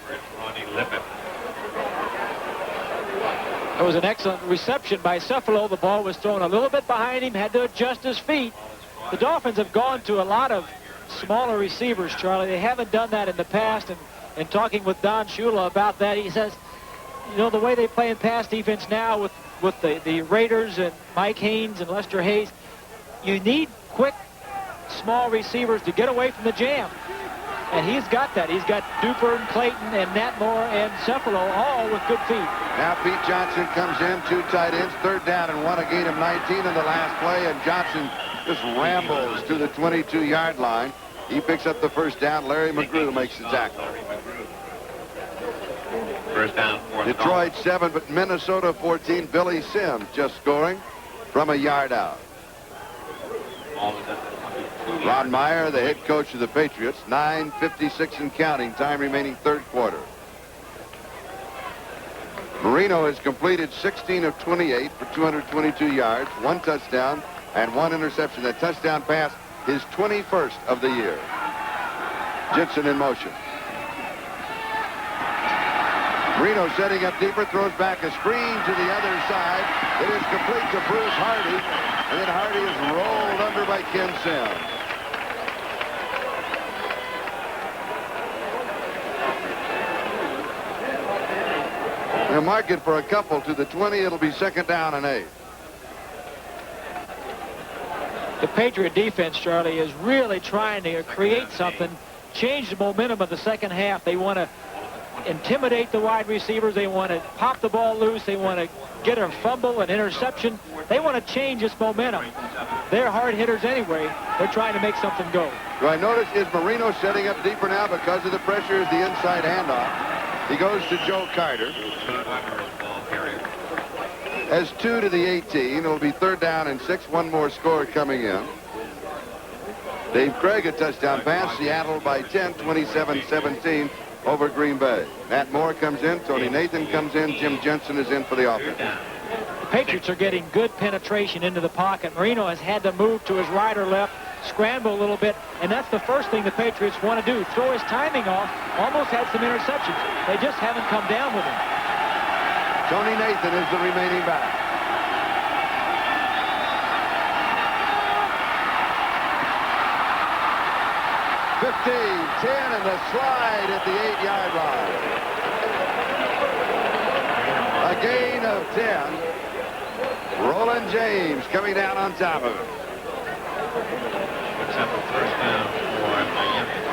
It was an excellent reception by Cephalo. The ball was thrown a little bit behind him, had to adjust his feet. The Dolphins have gone to a lot of smaller receivers, Charlie. They haven't done that in the past, and talking with Don Shula about that, he says, you know, the way they play in pass defense now with the Raiders and Mike Haynes and Lester Hayes, you need quick, small receivers to get away from the jam. And he's got that. He's got Duper and Clayton and Nat Moore and Cephalo all with good feet. Now Pete Johnson comes in, 2 tight ends, 3rd down and 1, a gain of 19 in the last play, and Johnson just rambles to the 22-yard line. He picks up the first down. Larry McGrew makes the tackle. First down, 4th. Detroit 7, but Minnesota 14. Billy Sims just scoring from a yard out. Ron Meyer, the head coach of the Patriots, 9:56 and counting, time remaining third quarter. Marino has completed 16 of 28 for 222 yards, 1 touchdown, and 1 interception. That touchdown pass, his 21st of the year. Jensen in motion. Marino setting up deeper, throws back a screen to the other side. It is complete to Bruce Hardy, and then Hardy is rolled under by Ken Sims. They'll mark it for a couple to the 20. It'll be 2nd down and 8. The Patriot defense, Charlie, is really trying to create something, change the momentum of the second half. They want to intimidate the wide receivers. They want to pop the ball loose. They want to get a fumble, an interception. They want to change this momentum. They're hard hitters anyway. They're trying to make something go. Do I notice is Marino setting up deeper now because of the pressure is the inside handoff. He goes to Joe Carter. As 2 to the 18. It'll be 3rd down and 6. One more score coming in. Dave Craig a touchdown pass. Seattle by 10, 27-17 over Green Bay. Matt Moore comes in. Tony Nathan comes in. Jim Jensen is in for the offense. The Patriots are getting good penetration into the pocket. Marino has had to move to his right or left, scramble a little bit, and that's the first thing the Patriots want to do. Throw his timing off. Almost had some interceptions. They just haven't come down with him. Tony Nathan is the remaining back. (15-10) and the slide at the 8-yard line. A gain of 10. Roland James coming down on top of it.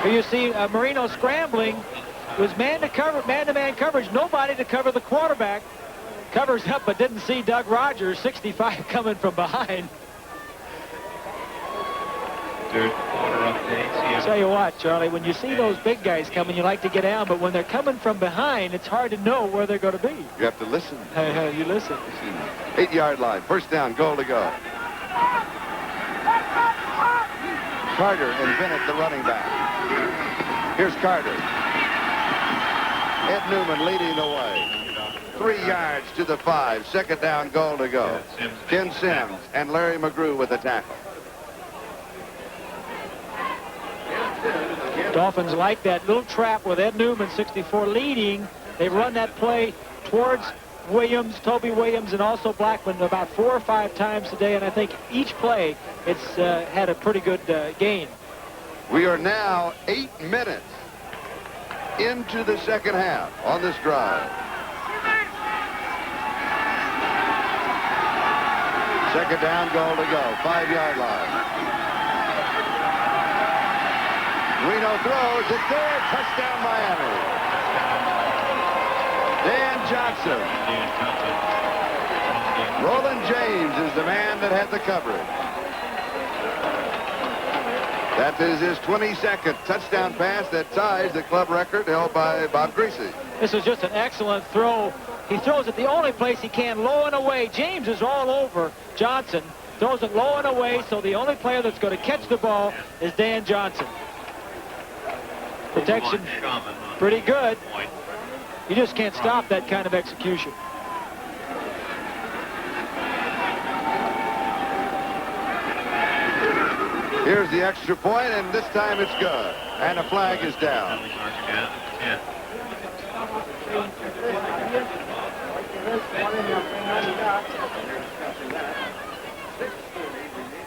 Here you see Marino scrambling. It was man-to-man coverage. Nobody to cover the quarterback. Covers up, but didn't see Doug Rogers, 65, coming from behind. Tell you what, Charlie, when you see those big guys coming, you like to get down, but when they're coming from behind, it's hard to know where they're going to be. You have to listen. You listen. 8-yard line. 1st down. Goal to go. Carter and Bennett, the running back. Here's Carter. Ed Newman leading the way. 3 yards to the 5. 2nd down. Goal to go. Ken Sims and Larry McGrew with the tackle. Dolphins like that little trap with Ed Newman, 64, leading. They run that play towards Williams, Toby Williams, and also Blackman about 4 or 5 times today, and I think each play it's had a pretty good gain. We are now 8 minutes into the second half on this drive. 2nd down, goal to go. 5-yard line. Reno throws. It's there. Touchdown, Miami. Dan Johnson. Roland James is the man that had the coverage. That is his 22nd touchdown pass that ties the club record held by Bob Greasy. This is just an excellent throw. He throws it the only place he can, low and away. James is all over Johnson. Throws it low and away, so the only player that's going to catch the ball is Dan Johnson. Protection pretty good. You just can't stop that kind of execution. Here's the extra point, and this time it's good. And a flag is down.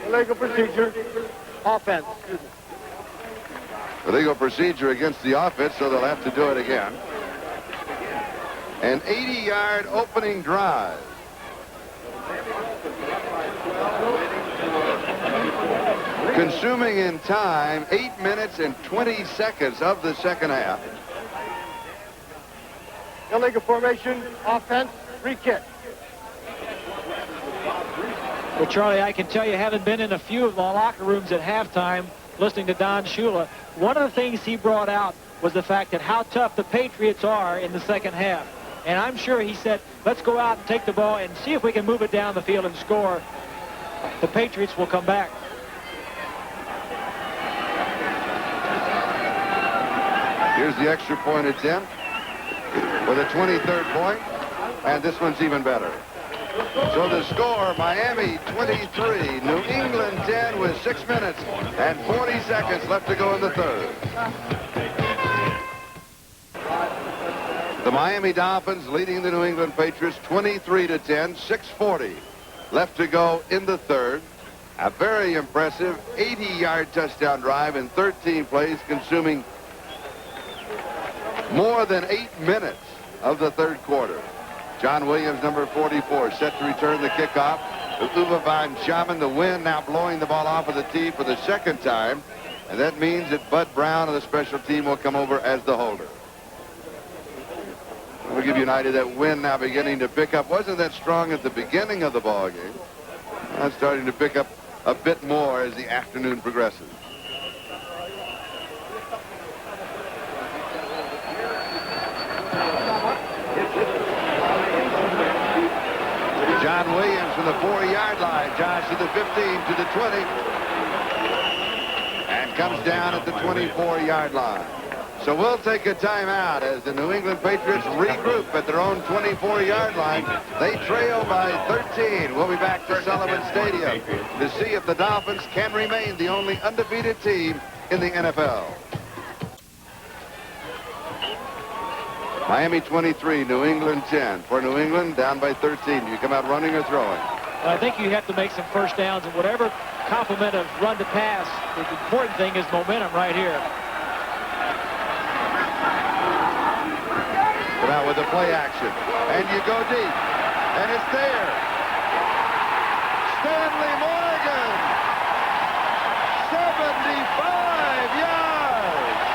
Illegal procedure. Offense. Illegal procedure against the offense, so they'll have to do it again. An 80-yard opening drive. Consuming in time 8 minutes and 20 seconds of the second half. Illegal formation. Offense. Free kick. Well, Charlie, I can tell you, having been in a few of the locker rooms at halftime, listening to Don Shula, one of the things he brought out was the fact that how tough the Patriots are in the second half. And I'm sure he said, let's go out and take the ball and see if we can move it down the field and score. The Patriots will come back. Here's the extra point at 10 with a 23rd point, and this one's even better. So the score, Miami 23, New England 10 with 6 minutes and 40 seconds left to go in the third. The Miami Dolphins leading the New England Patriots 23-10, 6:40 left to go in the third. A very impressive 80-yard touchdown drive in 13 plays, consuming more than 8 minutes of the third quarter. John Williams, number 44, set to return the kickoff. Uwe van Schamen, the wind now blowing the ball off of the tee for the second time. And that means that Bud Brown of the special team will come over as the holder. We'll give you an idea that wind now beginning to pick up. Wasn't that strong at the beginning of the ball game. Now it's starting to pick up a bit more as the afternoon progresses. John Williams from the 4-yard line. Josh to the 15, to the 20. And comes down at the 24-yard line. So we'll take a timeout as the New England Patriots regroup at their own 24-yard line. They trail by 13. We'll be back to Sullivan Stadium to see if the Dolphins can remain the only undefeated team in the NFL. Miami 23, New England 10. For New England, down by 13. Do you come out running or throwing? I think you have to make some first downs, and whatever complement of run to pass, the important thing is momentum right here. Come out with the play action, and you go deep, and it's there. Stanley Morgan, 75 yards.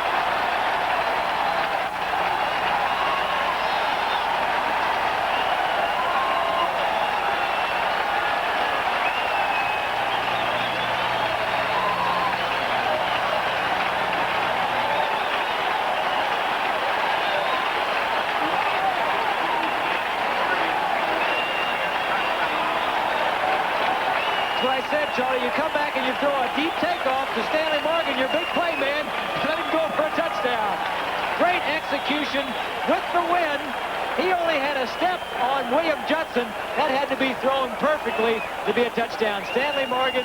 Charlie, you come back and you throw a deep takeoff to Stanley Morgan, your big play man, let him go for a touchdown. Great execution with the win. He only had a step on William Judson. That had to be thrown perfectly to be a touchdown. Stanley Morgan,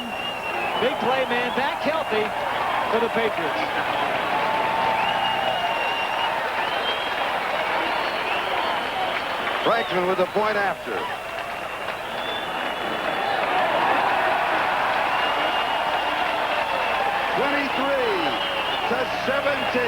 big play man, back healthy for the Patriots. Franklin with a point after. 23 to 17.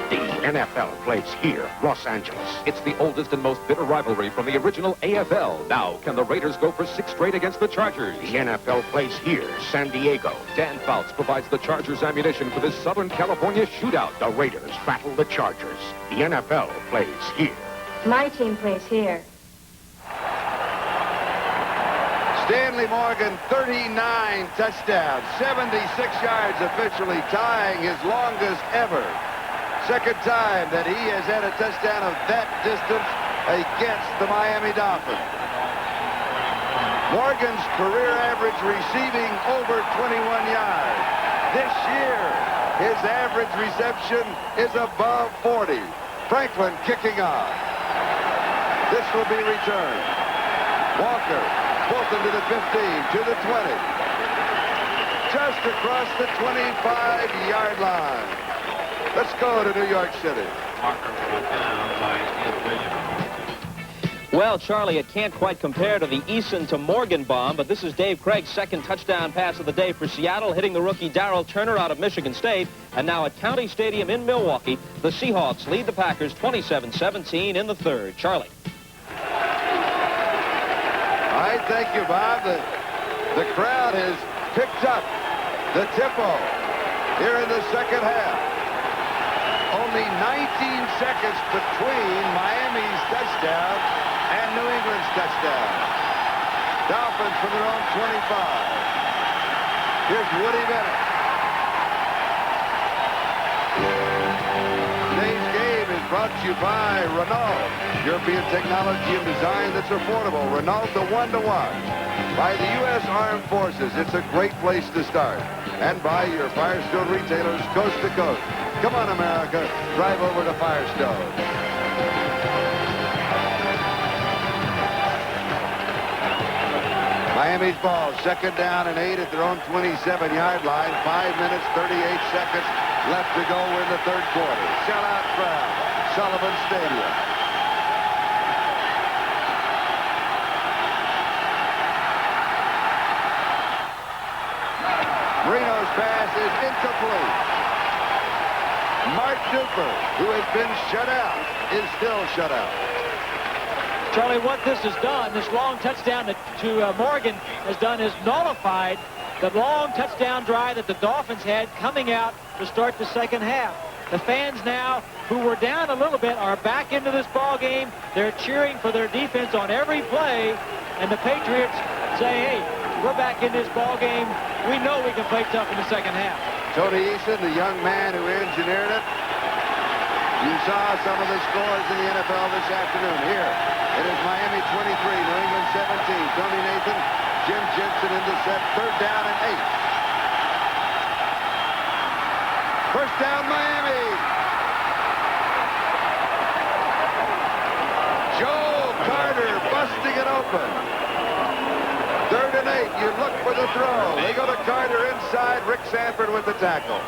The NFL plays here, Los Angeles. It's the oldest and most bitter rivalry from the original AFL. Now, can the Raiders go for 6 straight against the Chargers? The NFL plays here, San Diego. Dan Fouts provides the Chargers ammunition for this Southern California shootout. The Raiders battle the Chargers. The NFL plays here. My team plays here. Stanley Morgan, 39 touchdowns, 76 yards officially, tying his longest ever. Second time that he has had a touchdown of that distance against the Miami Dolphins. Morgan's career average receiving over 21 yards. This year, his average reception is above 40. Franklin kicking off. This will be returned. Walker, Fulton to the 15, to the 20. Just across the 25-yard line. Let's go to New York City. Well, Charlie, it can't quite compare to the Eason to Morgan bomb, but this is Dave Craig's second touchdown pass of the day for Seattle, hitting the rookie Darrell Turner out of Michigan State. And now at County Stadium in Milwaukee, the Seahawks lead the Packers 27-17 in the third. Charlie. All right, thank you, Bob. The crowd has picked up the tempo here in the second half. Only 19 seconds between Miami's touchdown and New England's touchdown. Dolphins from their own 25. Here's Woody Bennett. Today's game is brought to you by Renault. European technology and design that's affordable. Renault, the one to watch. By the U.S. Armed Forces, it's a great place to start. And by your Firestone retailers coast to coast. Come on, America, drive over to Firestone. Miami's ball, second down and 8 at their own 27-yard line. 5 minutes, 38 seconds left to go in the third quarter. Sellout crowd, Sullivan Stadium. Marino's pass is incomplete. Mark Duper, who has been shut out, is still shut out. Charlie, what this has done, this long touchdown to Morgan has done is nullified the long touchdown drive that the Dolphins had coming out to start the second half. The fans now, who were down a little bit, are back into this ball game. They're cheering for their defense on every play, and the Patriots say, hey, we're back in this ball game. We know we can play tough in the second half. Tony Eason, the young man who engineered it. You saw some of the scores in the NFL this afternoon. Here, it is Miami 23, New England 17. Tony Nathan, Jim Jensen in the set. Third down and 8. First down, Miami. Joe Carter busting it open. Third and 8. You look for the throw. They go to Carter inside. Rick Sanford with the tackle.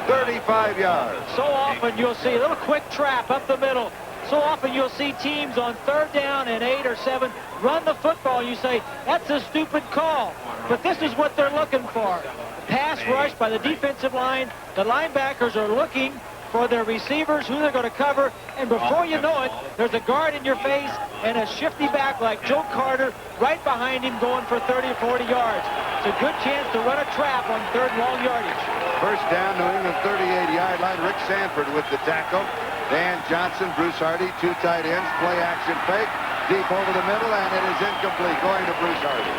35 yards. So often you'll see a little quick trap up the middle. So often you'll see teams on third down and 8 or 7 run the football. You say, that's a stupid call. But this is what they're looking for. Pass rush by the defensive line. The linebackers are looking for their receivers, who they're going to cover. And before you know it, there's a guard in your face and a shifty back like Joe Carter right behind him going for 30 or 40 yards. It's a good chance to run a trap on third long yardage. First down, New England 38-yard line. Rick Sanford with the tackle. Dan Johnson, Bruce Hardy, 2 tight ends. Play action fake. Deep over the middle, and it is incomplete. Going to Bruce Hardy.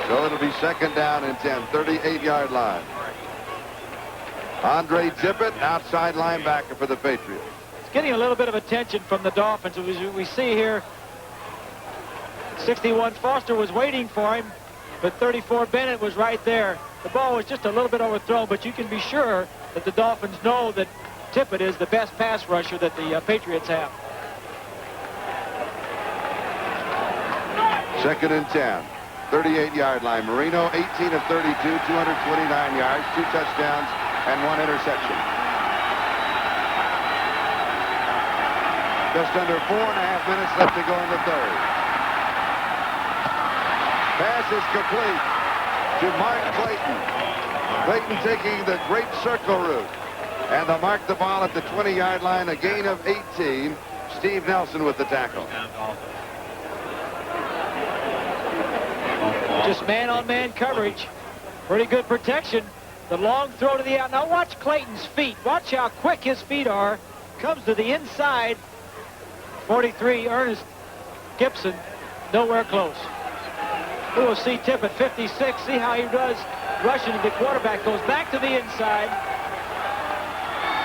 So it'll be second down and 10. 38-yard line. Andre Tippett, outside linebacker for the Patriots. It's getting a little bit of attention from the Dolphins. As we see here, 61 Foster was waiting for him, but 34 Bennett was right there. The ball was just a little bit overthrown, but you can be sure that the Dolphins know that Tippett is the best pass rusher that the Patriots have. Second and 10. 38-yard line. Marino, 18 of 32, 229 yards, 2 touchdowns, and 1 interception. Just under 4.5 minutes left to go in the third. Pass is complete to Mark Clayton. Clayton taking the great circle route. And they'll mark the ball at the 20-yard line, a gain of 18. Steve Nelson with the tackle. Just man-on-man coverage. Pretty good protection. The long throw to the out. Now watch Clayton's feet. Watch how quick his feet are. Comes to the inside. 43, Ernest Gibson, nowhere close. We will see Tippett, 56. See how he does rushing to the quarterback. Goes back to the inside.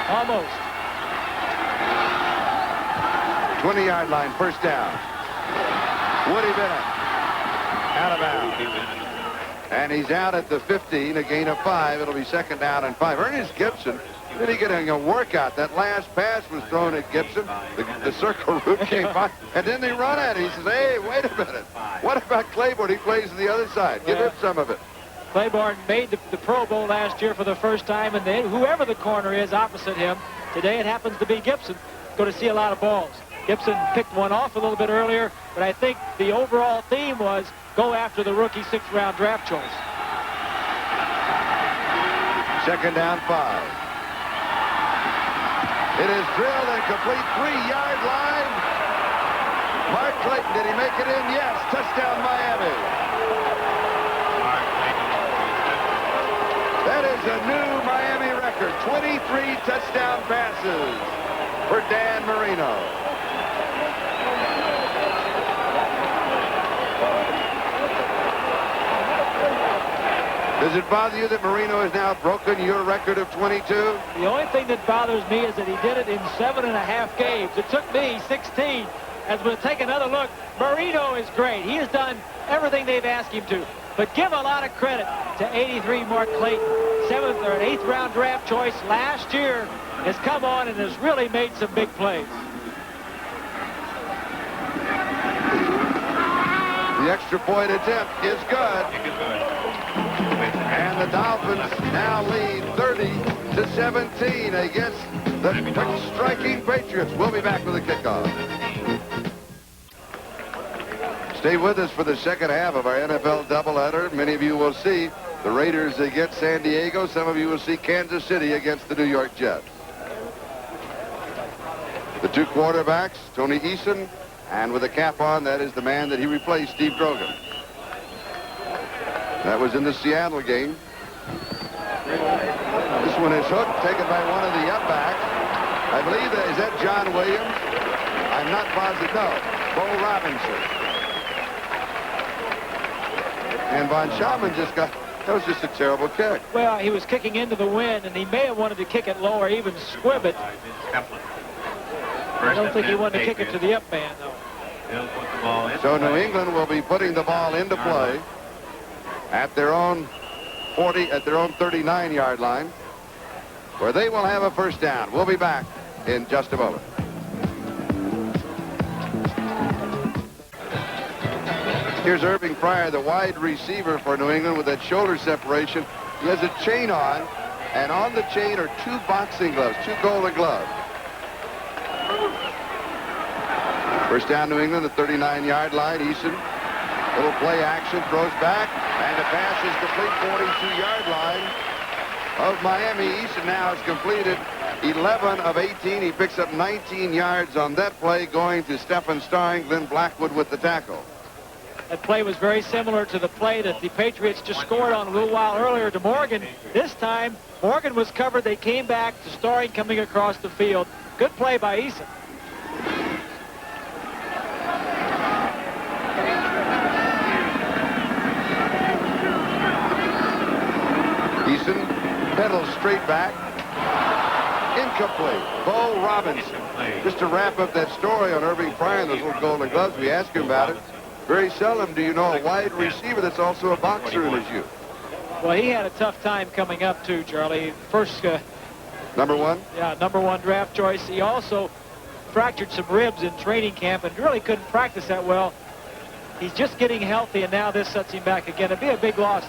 Almost. 20-yard line, first down. Woody Bennett. Out of bounds. And he's out at the 15, a gain of 5. It'll be second down and 5. Ernest Gibson, really getting a workout. That last pass was thrown at Gibson. The circle route came by, and then they run at it. He says, hey, wait a minute. What about Claiborne? He plays on the other side. Give him some of it. Claiborne made the Pro Bowl last year for the first time, and then whoever the corner is opposite him, today it happens to be Gibson, going to see a lot of balls. Gibson picked one off a little bit earlier, but I think the overall theme was go after the rookie 6th-round draft choice. Second down, 5. It is drilled and complete, 3-yard line. Mark Clayton, did he make it in? Yes. Touchdown, Miami. That is a new Miami record. 23 touchdown passes for Dan Marino. Does it bother you that Marino has now broken your record of 22? The only thing that bothers me is that he did it in 7.5 games. It took me 16. As we'll take another look, Marino is great. He has done everything they've asked him to. But give a lot of credit to 83 Mark Clayton. 7th or 8th round draft choice last year has come on and has really made some big plays. The extra point attempt is good. And the Dolphins now lead 30-17 against the striking Patriots. We'll be back with a kickoff. Stay with us for the second half of our NFL doubleheader. Many of you will see The Raiders against San Diego. Some of you will see Kansas City against the New York Jets. The two quarterbacks, Tony Eason, and with a cap on, that is the man that he replaced, Steve Grogan. That was in the Seattle game. This one is hooked, taken by one of the up-backs. I believe that, is that John Williams? I'm not positive. No, Bo Robinson. And Von Schaumann just got, that was just a terrible kick. Well, he was kicking into the wind, and he may have wanted to kick it low or even squib it. I don't think he wanted to kick it to the up man, though. So New England will be putting the ball into play at their own 39-yard line, where they will have a first down. We'll be back in just a moment. Here's Irving Pryor, the wide receiver for New England, with that shoulder separation. He has a chain on, and on the chain are two boxing gloves, two golden gloves. First down, New England, the 39-yard line. Eason, little play action, throws back, and the pass is complete, 42-yard line of Miami. Eason now has completed 11 of 18. He picks up 19 yards on that play, going to Stephen Starring. Glenn Blackwood with the tackle. That play was very similar to the play that the Patriots just scored on a little while earlier to Morgan. This time, Morgan was covered. They came back to Starring coming across the field. Good play by Eason. Eason pedals straight back. Incomplete. Bo Robinson. Just to wrap up that story on Irving Pryor and those little golden gloves, we asked him about it. Very seldom do you know a wide receiver that's also a boxer in his youth. Well, he had a tough time coming up, too, Charlie. First, number one? Yeah, number one draft choice. He also fractured some ribs in training camp and really couldn't practice that well. He's just getting healthy, and now this sets him back again. It'd be a big loss.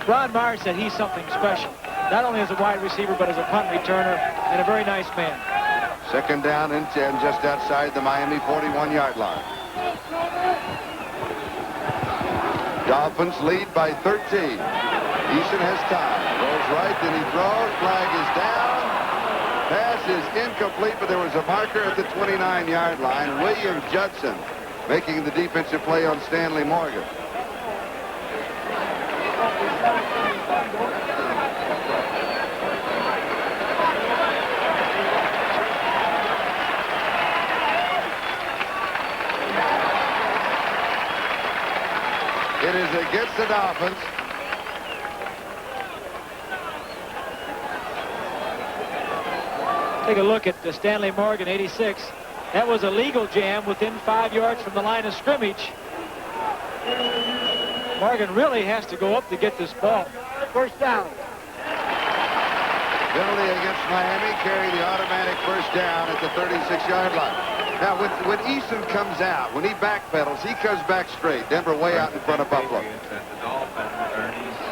Ron Meyer said he's something special, not only as a wide receiver, but as a punt returner, and a very nice man. Second down and 10, just outside the Miami 41-yard line. Dolphins lead by 13. Eason has time. Rolls right, then he throws. Flag is down. Pass is incomplete, but there was a marker at the 29-yard line. William Judson making the defensive play on Stanley Morgan. It is against the Dolphins. Take a look at Stanley Morgan, 86. That was a legal jam within 5 yards from the line of scrimmage. Morgan really has to go up to get this ball. First down. Penalty against Miami, carrying the automatic first down at the 36-yard line. Now, when Eason comes out, when he backpedals, he comes back straight. Denver way out in front of Buffalo.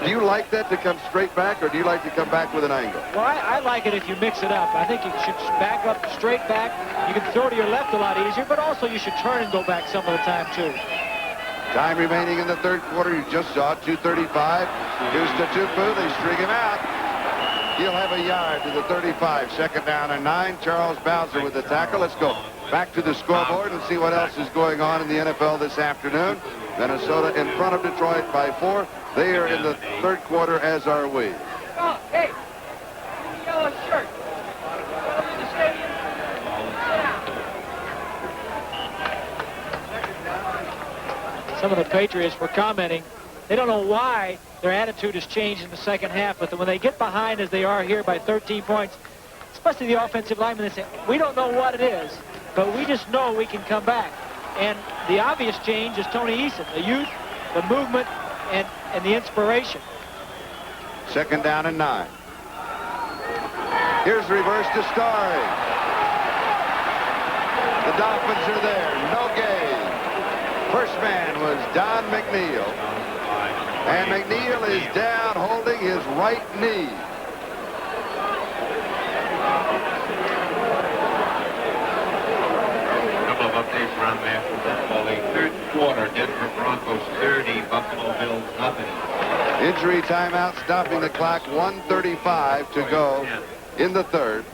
Do you like that to come straight back, or do you like to come back with an angle? Well, I like it if you mix it up. I think you should back up straight back. You can throw to your left a lot easier, but also you should turn and go back some of the time, too. Time remaining in the third quarter. You just saw it, 2:35. Here's Tupu. They string him out. He'll have a yard to the 35. Second down and 9. Charles Bowser with the tackle. Let's go back to the scoreboard and see what else is going on in the NFL this afternoon. Minnesota in front of Detroit by 4. They are in the third quarter, as are we. Oh, hey, yellow shirt. Some of the Patriots were commenting. They don't know why their attitude has changed in the second half, but when they get behind, as they are here by 13 points, especially the offensive linemen, they say, we don't know what it is, but we just know we can come back. And the obvious change is Tony Eason, the youth, the movement, and the inspiration. Second down and 9. Here's reverse to Starring. The Dolphins are there. No gain. First man was Don McNeil. And McNeil is down holding his right knee. A couple of updates around the National Football League. Third quarter, Denver Broncos 30, Buffalo Bills nothing. Injury timeout stopping the clock. 1:35 to go in the third.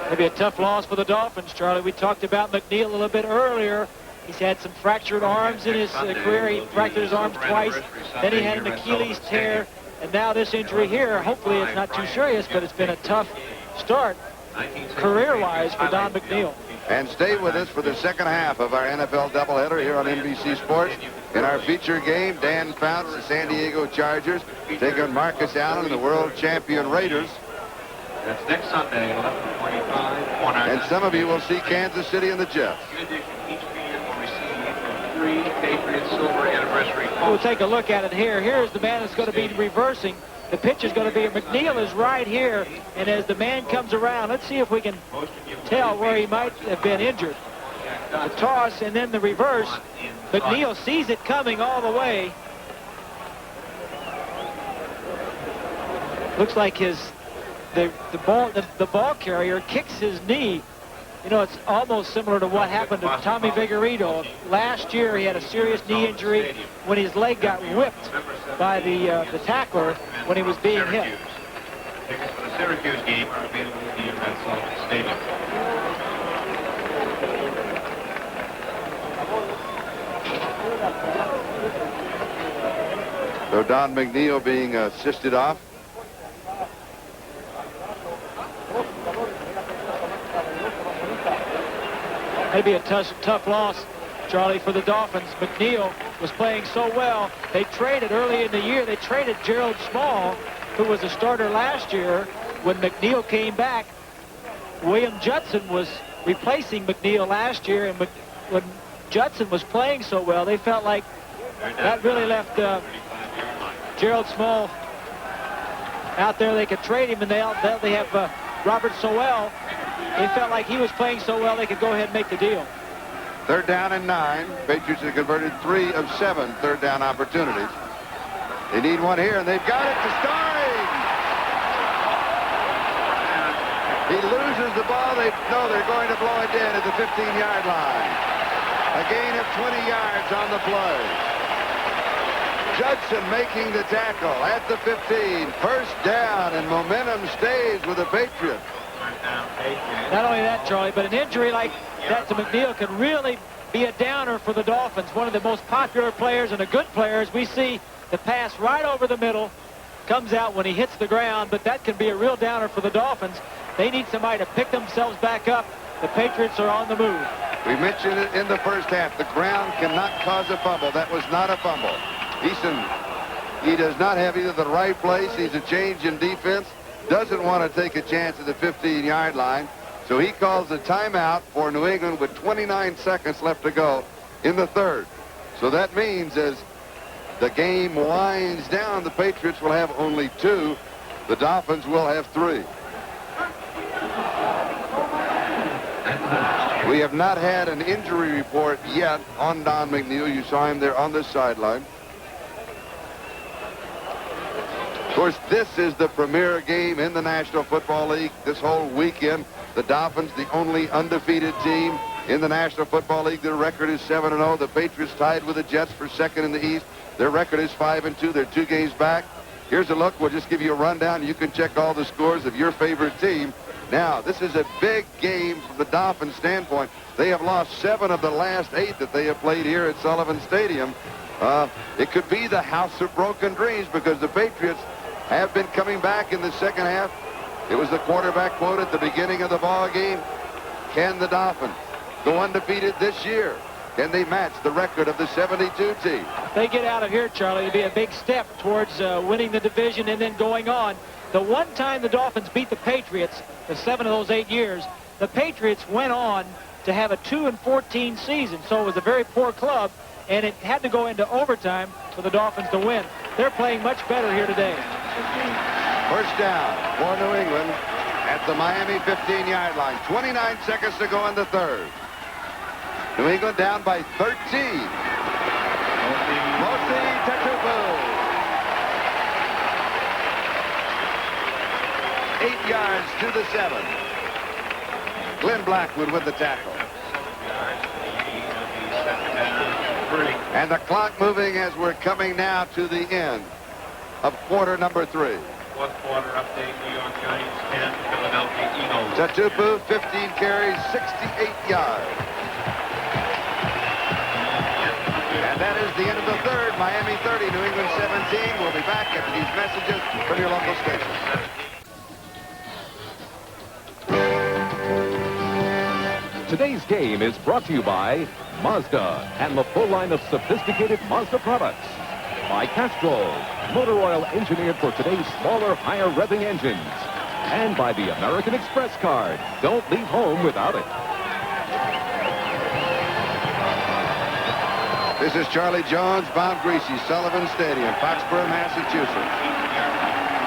Maybe a tough loss for the Dolphins, Charlie. We talked about McNeil a little bit earlier. He's had some fractured arms in his career. He fractured his arms twice. Then he had an Achilles tear. And now this injury here, hopefully it's not too serious, but it's been a tough start career-wise for Don McNeil. And stay with us for the second half of our NFL doubleheader here on NBC Sports. In our feature game, Dan Fouts, the San Diego Chargers, take on Marcus Allen and the world champion Raiders. That's next Sunday, 11:25. And some of you will see Kansas City and the Jets. In addition, each fan will receive 3 Patriots Silver Anniversary posters. We'll take a look at it here. Here's the man that's going to be reversing. The pitch is going to be, McNeil is right here, and as the man comes around, let's see if we can tell where he might have been injured. The toss and then the reverse. McNeil sees it coming all the way. Looks like the ball carrier kicks his knee. You know, it's almost similar to what happened to Tommy Vigorito. Last year, he had a serious knee injury when his leg got whipped by the tackler when he was being hit. Tickets for the Syracuse game are available here at Sullivan Stadium. So Don McNeil being assisted off. Maybe a tough loss, Charlie, for the Dolphins. McNeil was playing so well. They traded early in the year. They traded Gerald Small, who was a starter last year. When McNeil came back, William Judson was replacing McNeil last year. And when Judson was playing so well, they felt like that really left Gerald Small out there. They could trade him, and they have Robert Sowell. They felt like he was playing so well they could go ahead and make the deal. 3rd down and 9. Patriots have converted 3 of 7 third down opportunities. They need one here, and they've got it to Starring. He loses the ball. They're going to blow it dead at the 15-yard line. A gain of 20 yards on the play. Judson making the tackle at the 15. First down, and momentum stays with the Patriots. Not only that, Charlie, but an injury like that to McNeil can really be a downer for the Dolphins. One of the most popular players and a good player, as we see the pass right over the middle, comes out when he hits the ground, but that can be a real downer for the Dolphins. They need somebody to pick themselves back up. The Patriots are on the move. We mentioned it in the first half. The ground cannot cause a fumble. That was not a fumble. He does not have either the right place. He's a change in defense. Doesn't want to take a chance at the 15-yard line. So he calls a timeout for New England with 29 seconds left to go in the third. So that means as the game winds down, the Patriots will have only 2. The Dolphins will have 3. We have not had an injury report yet on Don McNeil. You saw him there on the sideline. Of course, this is the premier game in the National Football League this whole weekend. The Dolphins, the only undefeated team in the National Football League. Their record is 7-0. The Patriots tied with the Jets for second in the East. Their record is 5-2. They're 2 games back. Here's a look. We'll just give you a rundown. You can check all the scores of your favorite team. Now, this is a big game from the Dolphins' standpoint. They have lost 7 of the last 8 that they have played here at Sullivan Stadium. It could be the house of broken dreams because the Patriots have been coming back in the second half. It was the quarterback quote at the beginning of the ball game. Can the Dolphins go undefeated this year? Can they match the record of the 72 team? If they get out of here, Charlie, it'll be a big step towards winning the division and then going on. The one time the Dolphins beat the Patriots, the 7 of those 8 years, the Patriots went on to have a 2-14 season. So it was a very poor club, and it had to go into overtime for the Dolphins to win. They're playing much better here today. First down for New England at the Miami 15-yard line. 29 seconds to go in the third. New England down by 13. Mosi Tatupu. 8 yards to the 7. Glenn Blackwood with the tackle. And the clock moving as we're coming now to the end of quarter number 3. Fourth quarter update, New York Giants 10, Philadelphia Eagles. Tatupu, 15 carries, 68 yards. And that is the end of the third. Miami 30, New England 17. We'll be back after these messages from your local station. Today's game is brought to you by Mazda and the full line of sophisticated Mazda products. By Castrol, motor oil engineered for today's smaller, higher revving engines. And by the American Express card. Don't leave home without it. This is Charlie Jones, Bob Greasy, Sullivan Stadium, Foxborough, Massachusetts.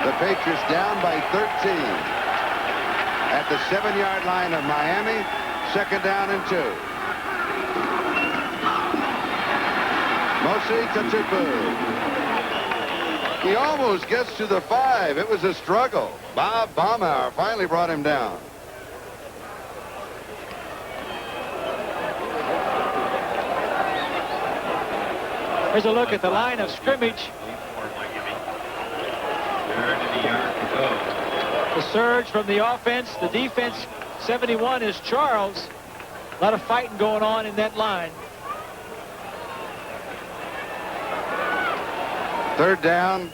The Patriots down by 13 at the 7-yard line of Miami. Second down and 2. Mosi Tatupu. He almost gets to the 5. It was a struggle. Bob Baumauer finally brought him down. Here's a look at the line of scrimmage. The surge from the offense, the defense. 71 is Charles. A lot of fighting going on in that line. Third down.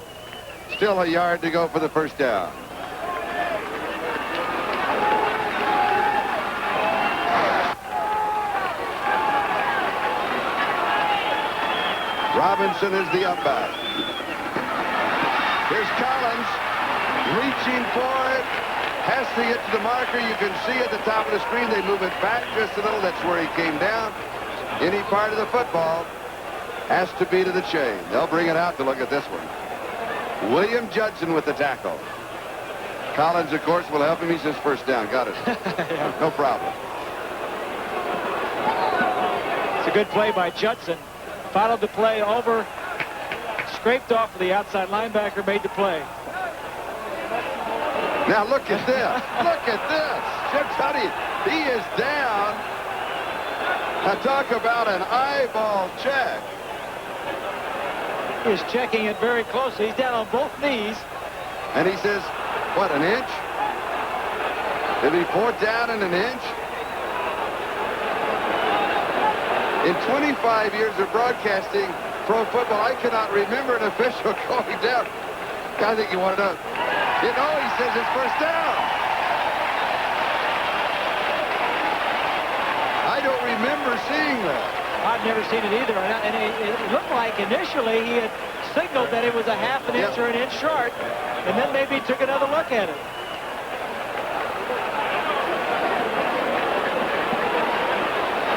Still a yard to go for the first down. Robinson is the up back. Here's Collins reaching for it. Has to get to the marker. You can see at the top of the screen they move it back just a little. That's where he came down. Any part of the football has to be to the chain. They'll bring it out to look at this one. William Judson with the tackle. Collins, of course, will help him. He says first down. Got it. Yeah. No problem. It's a good play by Judson. Followed the play over. Scraped off of the outside linebacker. Made the play. Now look at this. Look at this. Jim Tutty, he is down. Now talk about an eyeball check. He's checking it very closely. He's down on both knees. And he says, what, an inch? Did he fourth down in an inch? In 25 years of broadcasting pro football, I cannot remember an official going down. I think he wanted to. You know, he says it's first down. I don't remember seeing that. I've never seen it either. And it looked like initially he had signaled that it was a half an inch or an inch short, and then maybe he took another look at it.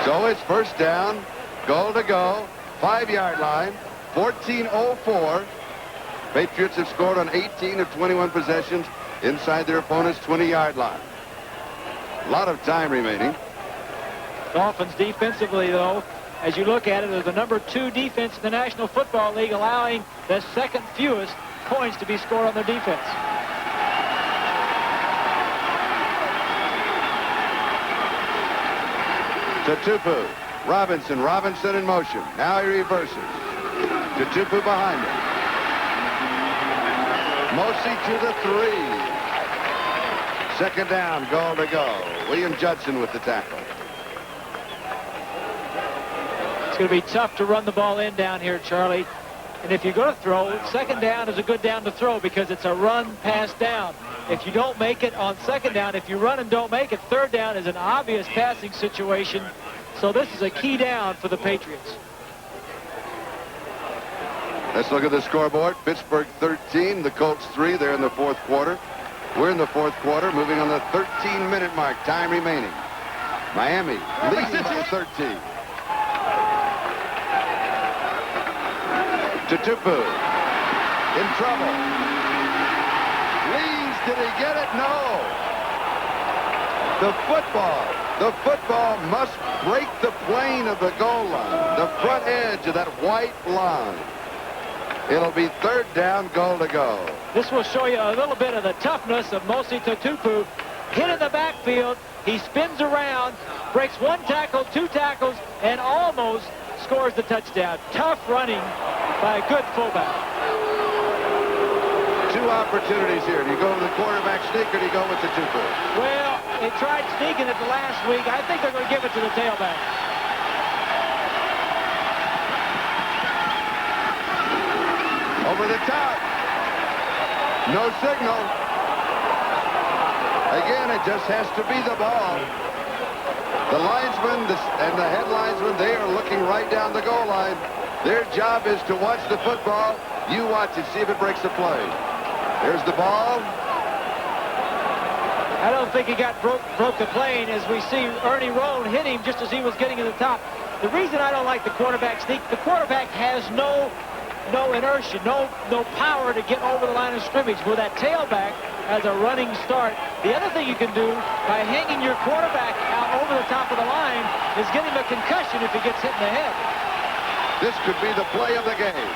So it's first down, goal to go, 5-yard line, 14:04. Patriots have scored on 18 of 21 possessions inside their opponent's 20-yard line. A lot of time remaining. Dolphins defensively, though, as you look at it, they're the #2 defense in the National Football League, allowing the second fewest points to be scored on their defense. Tatupu, Robinson in motion. Now he reverses. Tatupu behind him. Mosi to the 3. Second down, goal to go. William Judson with the tackle. It's going to be tough to run the ball in down here, Charlie. And if you're going to throw, second down is a good down to throw because it's a run, pass down. If you don't make it on second down, if you run and don't make it, third down is an obvious passing situation. So this is a key down for the Patriots. Let's look at the scoreboard. Pittsburgh 13, the Colts 3. They're in the fourth quarter. We're in the fourth quarter, moving on the 13-minute mark. Time remaining. Miami leading by 13. Tatupu in trouble. Lees, did he get it? No. The football must break the plane of the goal line, the front edge of that white line. It'll be third down, goal to go. This will show you a little bit of the toughness of Mosi Tatupu. Hit in the backfield. He spins around, breaks one tackle, two tackles, and almost scores the touchdown. Tough running by a good fullback. Two opportunities here. Do you go with the quarterback sneak or do you go with the two-pull? Well, they tried sneaking it the last week. I think they're going to give it to the tailback. Over the top. No signal. Again, it just has to be the ball. The linesman and the head linesman, they are looking right down the goal line. Their job is to watch the football. You watch it, see if it breaks the play. There's the ball. I don't think he broke the plane, as we see Ernie Roan hit him just as he was getting to the top. The reason I don't like the quarterback sneak, the quarterback has no inertia, no power to get over the line of scrimmage. Where that tailback has a running start. The other thing you can do by hanging your quarterback out over the top of the line is get him a concussion if he gets hit in the head. This could be the play of the game.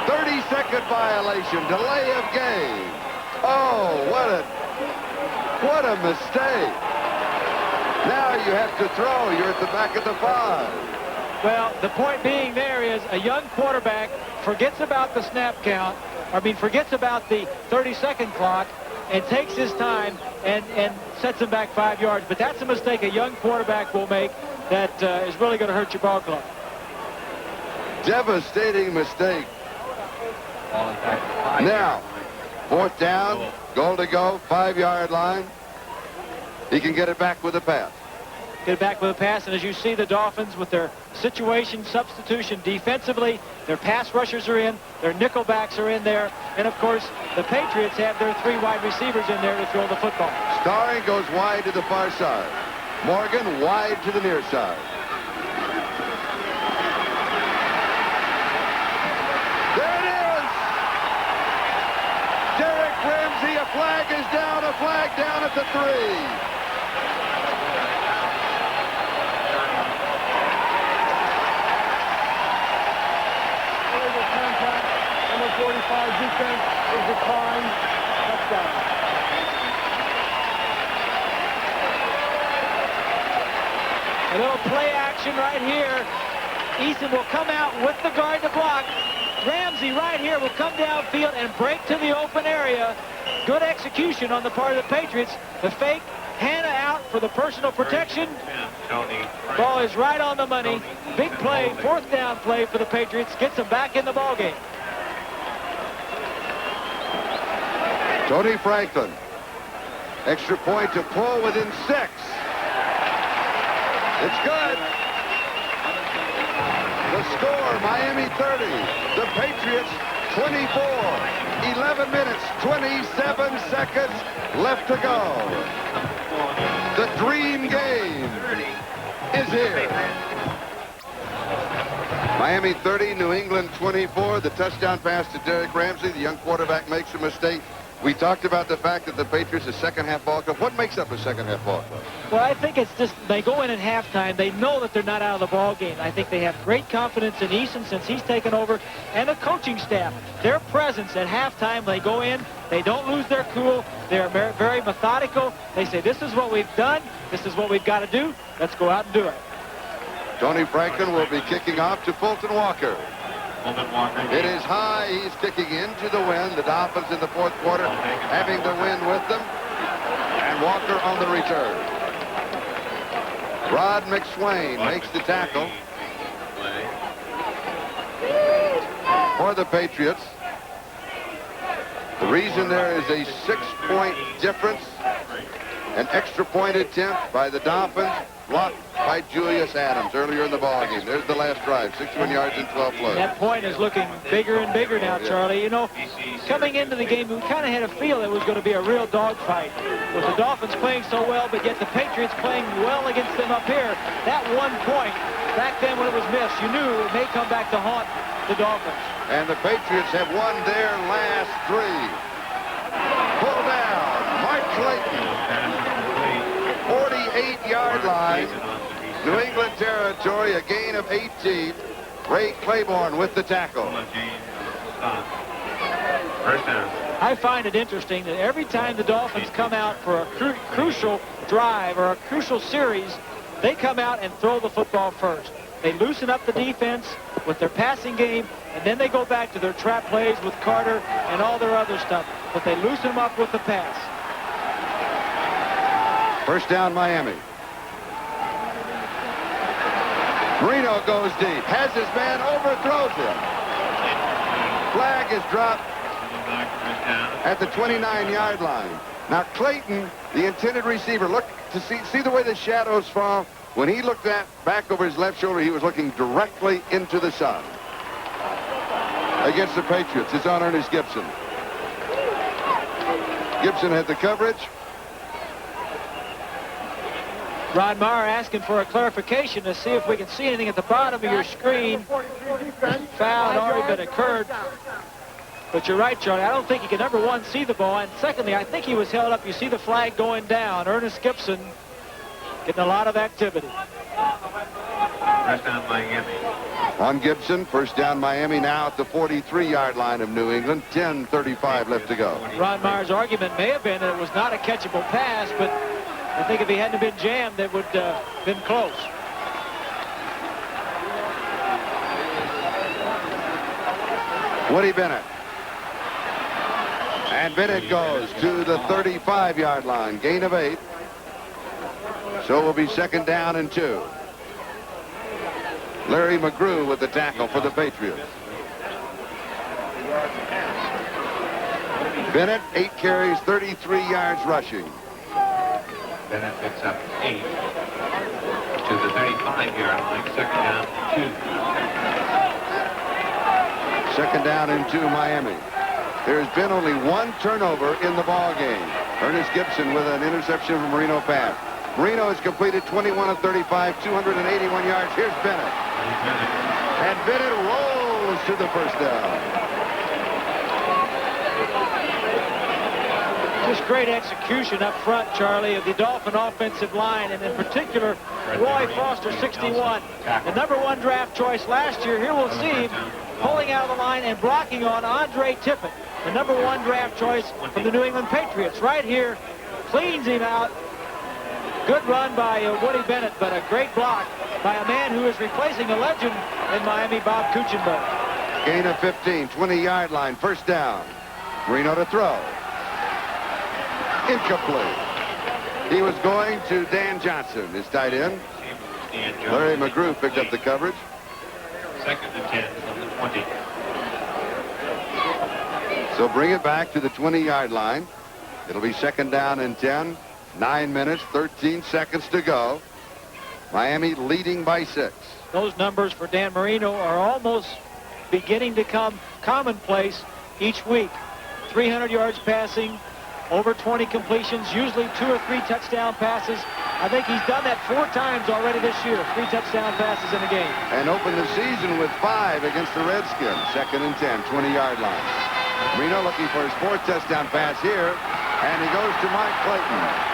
30-second violation, delay of game. Oh, what a mistake. Now you have to throw. You're at the back of the 5. Well, the point being there is a young quarterback forgets about the snap count, forgets about the 30-second clock, and takes his time and sets him back 5 yards. But that's a mistake a young quarterback will make that is really going to hurt your ball club. Devastating mistake. Now, 4th down, goal to go, 5-yard line. He can get it back with a pass. Get it back with a pass, and as you see, the Dolphins with their situation substitution defensively, their pass rushers are in, their nickel backs are in there, and of course, the Patriots have their 3 wide receivers in there to throw the football. Starring goes wide to the far side. Morgan wide to the near side. There it is! Derek Ramsey, a flag is down, a flag down at the 3. Number 45 defense is declined. Touchdown. A little play action right here. Easton will come out with the guard to block. Ramsey right here will come downfield and break to the open area. Good execution on the part of the Patriots. The fake, Hannah out for the personal protection. Ball is right on the money. Big play, 4th down play for the Patriots. Gets them back in the ballgame. Tony Franklin. Extra point to pull within 6. It's good. The score, Miami 30. The Patriots 24. 11 minutes, 27 seconds left to go. The dream game is here. Miami 30, New England 24. The touchdown pass to Derek Ramsey. The young quarterback makes a mistake. We talked about the fact that the Patriots are second-half ball club. What makes up a second-half ball club? Well, I think it's just they go in at halftime. They know that they're not out of the ball game. I think they have great confidence in Eason since he's taken over, and the coaching staff. Their presence at halftime, they go in, they don't lose their cool. They're very methodical. They say, this is what we've done. This is what we've got to do. Let's go out and do it. Tony Franklin will be kicking off to Fulton Walker. It is high. He's kicking into the wind. The Dolphins in the 4th quarter having the wind with them. And Walker on the return. Rod McSwain makes the tackle for the Patriots. The reason there is a 6-point difference, an extra point attempt by the Dolphins, blocked by Julius Adams earlier in the ballgame. There's the last drive, 61 yards in 12 plays. That point is looking bigger and bigger now, Charlie. You know, coming into the game, we kind of had a feel it was going to be a real dogfight. With the Dolphins playing so well, but yet the Patriots playing well against them up here. That 1 point, back then when it was missed, you knew it may come back to haunt the Dolphins. And the Patriots have won their last 3. Pull down, Mark Clayton. 48-yard line, New England territory, a gain of 18. Ray Claiborne with the tackle. First down. I find it interesting that every time the Dolphins come out for a crucial drive or a crucial series, they come out and throw the football first. They loosen up the defense with their passing game, and then they go back to their trap plays with Carter and all their other stuff. But they loosen them up with the pass. First down, Miami. Marino goes deep, has his man, overthrows him. Flag is dropped at the 29-yard line. Now Clayton, the intended receiver, look to see the way the shadows fall. When he looked back over his left shoulder, he was looking directly into the sun. Against the Patriots, it's on Ernest Gibson. Gibson had the coverage. Ron Meyer asking for a clarification to see if we can see anything at the bottom of your screen. Foul had already been occurred. But you're right, Charlie. I don't think he can, number one, see the ball. And secondly, I think he was held up. You see the flag going down. Ernest Gibson getting a lot of activity. First down, Miami. On Gibson, first down Miami now at the 43-yard line of New England. 10:35 left to go. Ron Meyer's argument may have been that it was not a catchable pass, but I think if he hadn't been jammed, it would have been close. Woody Bennett. And Bennett goes to the 35-yard line. Gain of 8. So it will be second down and 2. Larry McGrew with the tackle for the Patriots. Bennett, 8 carries, 33 yards rushing. Bennett picks up 8 to the 35-yard line. Second down and 2. Second down and 2, Miami. There's been only one turnover in the ball game. Ernest Gibson with an interception from Marino pass. Marino has completed 21 of 35, 281 yards. Here's Bennett. And Bennett rolls to the first down. Just great execution up front, Charlie, of the Dolphin offensive line, and in particular, Roy Foster, 61. The number 1 draft choice last year. Here we'll see him pulling out of the line and blocking on Andre Tippett, the number 1 draft choice from the New England Patriots. Right here, cleans him out. Good run by Woody Bennett, but a great block by a man who is replacing a legend in Miami, Bob Kuchenberg. Gain of 15, 20-yard line, first down. Marino to throw. Incomplete. He was going to Dan Johnson, his tight end. Larry McGrew picked up the coverage. Second and 10 from the 20. So bring it back to the 20-yard line. It'll be second down and 10. 9 minutes, 13 seconds to go. Miami leading by 6. Those numbers for Dan Marino are almost beginning to come commonplace each week. 300 yards passing, over 20 completions, usually 2 or 3 touchdown passes. I think he's done that 4 times already this year, 3 touchdown passes in a game. And opened the season with 5 against the Redskins. Second and 10, 20-yard line. Marino looking for his 4th touchdown pass here, and he goes to Mike Clayton.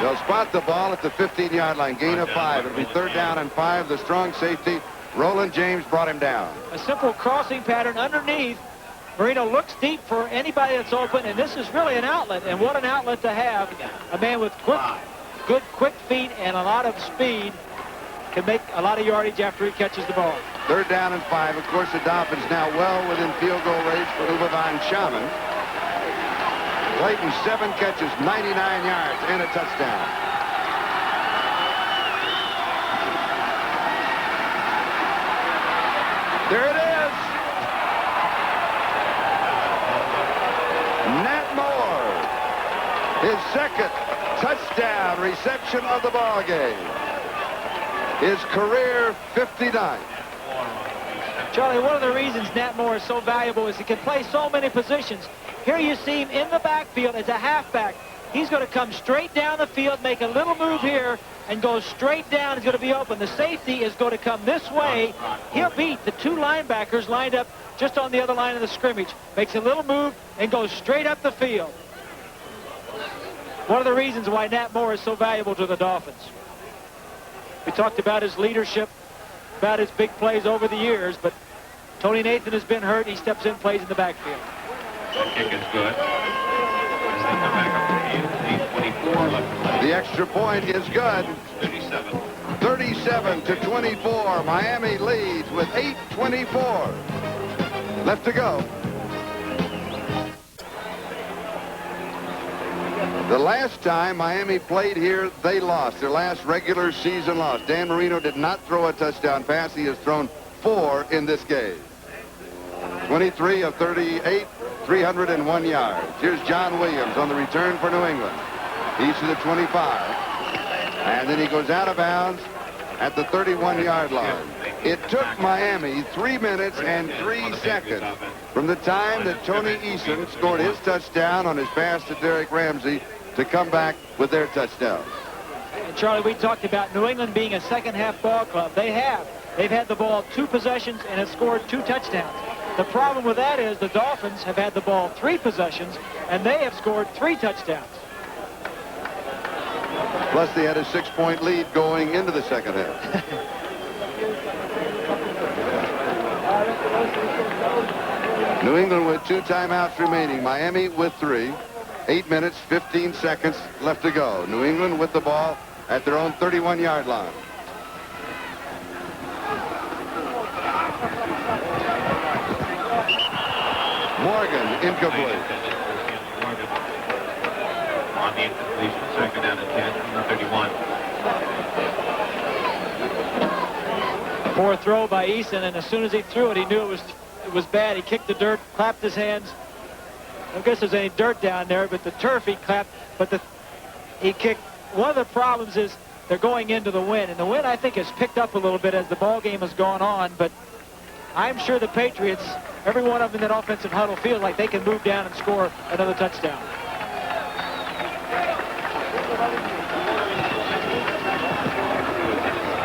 They'll spot the ball at the 15-yard line. Gain of 5. It'll be third down and 5. The strong safety, Roland James, brought him down. A simple crossing pattern underneath. Marino looks deep for anybody that's open, and this is really an outlet. And what an outlet to have. A man with good quick feet and a lot of speed can make a lot of yardage after he catches the ball. Third down and 5. Of course, the Dolphins now well within field goal range for Uwe von Schaman. Clayton, 7 catches, 99 yards, and a touchdown. There it is. Nat Moore, his 2nd touchdown reception of the ball game. His career 59. Charlie, one of the reasons Nat Moore is so valuable is he can play so many positions. Here you see him in the backfield as a halfback. He's going to come straight down the field, make a little move here, and go straight down. He's going to be open. The safety is going to come this way. He'll beat the 2 linebackers lined up just on the other line of the scrimmage. Makes a little move and goes straight up the field. One of the reasons why Nat Moore is so valuable to the Dolphins. We talked about his leadership, about his big plays over the years, but Tony Nathan has been hurt. He steps in, plays in the backfield. The kick is good. As they come back up to 8:24 left. The extra point is good. 37. 37 to 24. Miami leads with 8:24 left to go. The last time Miami played here, they lost. Their last regular season loss. Dan Marino did not throw a touchdown pass. He has thrown 4 in this game. 23 of 38, 301 yards. Here's John Williams on the return for New England. He's to the 25. And then he goes out of bounds at the 31-yard line. It took Miami 3 minutes and 3 seconds from the time that Tony Eason scored his touchdown on his pass to Derek Ramsey to come back with their touchdown. And Charlie, we talked about New England being a second-half ball club. They have. They've had the ball 2 possessions and have scored 2 touchdowns. The problem with that is the Dolphins have had the ball 3 possessions, and they have scored 3 touchdowns. Plus, they had a 6-point lead going into the second half. New England with 2 timeouts remaining. Miami with 3. 8 minutes, 15 seconds left to go. New England with the ball at their own 31-yard line. Morgan, incomplete. On the incompletion, second down and 10 from the 31. Poor throw by Eason, and as soon as he threw it, he knew it was bad. He kicked the dirt, clapped his hands. I don't guess there's any dirt down there, but the turf he clapped, but he kicked. One of the problems is they're going into the wind, and the wind, I think, has picked up a little bit as the ball game has gone on, but I'm sure the Patriots, every one of them in that offensive huddle, feel like they can move down and score another touchdown.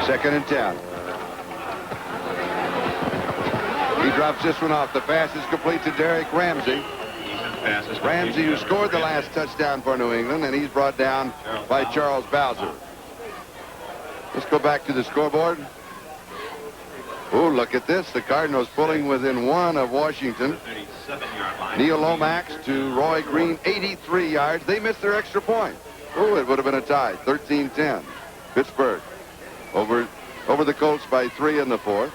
Second and 10. He drops this one off. The pass is complete to Derek Ramsey. Ramsey, who scored the last touchdown for New England, and he's brought down by Charles Bowser. Let's go back to the scoreboard. Oh, look at this. The Cardinals pulling within 1 of Washington. Neil Lomax to Roy Green, 83 yards. They missed their extra point. Oh, it would have been a tie, 13-10. Pittsburgh over the Colts by 3 in the 4th.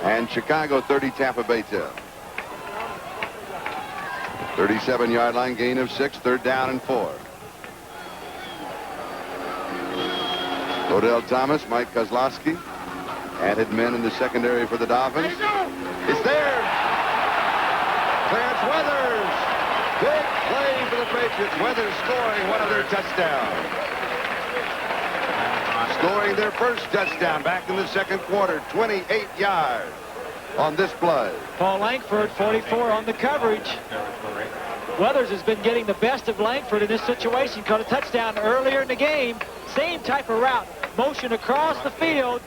And Chicago 30, Tampa Bay 10. 37-yard line, gain of 6, 3rd down and 4. Odell Thomas, Mike Kozlowski, added men in the secondary for the Dolphins. It's there. Clarence Weathers. Big play for the Patriots. Weathers scoring one of their touchdowns. Scoring their first touchdown back in the second quarter. 28 yards on this play. Paul Langford, 44 on the coverage. Weathers has been getting the best of Langford in this situation. Caught a touchdown earlier in the game. Same type of route. Motion across the field.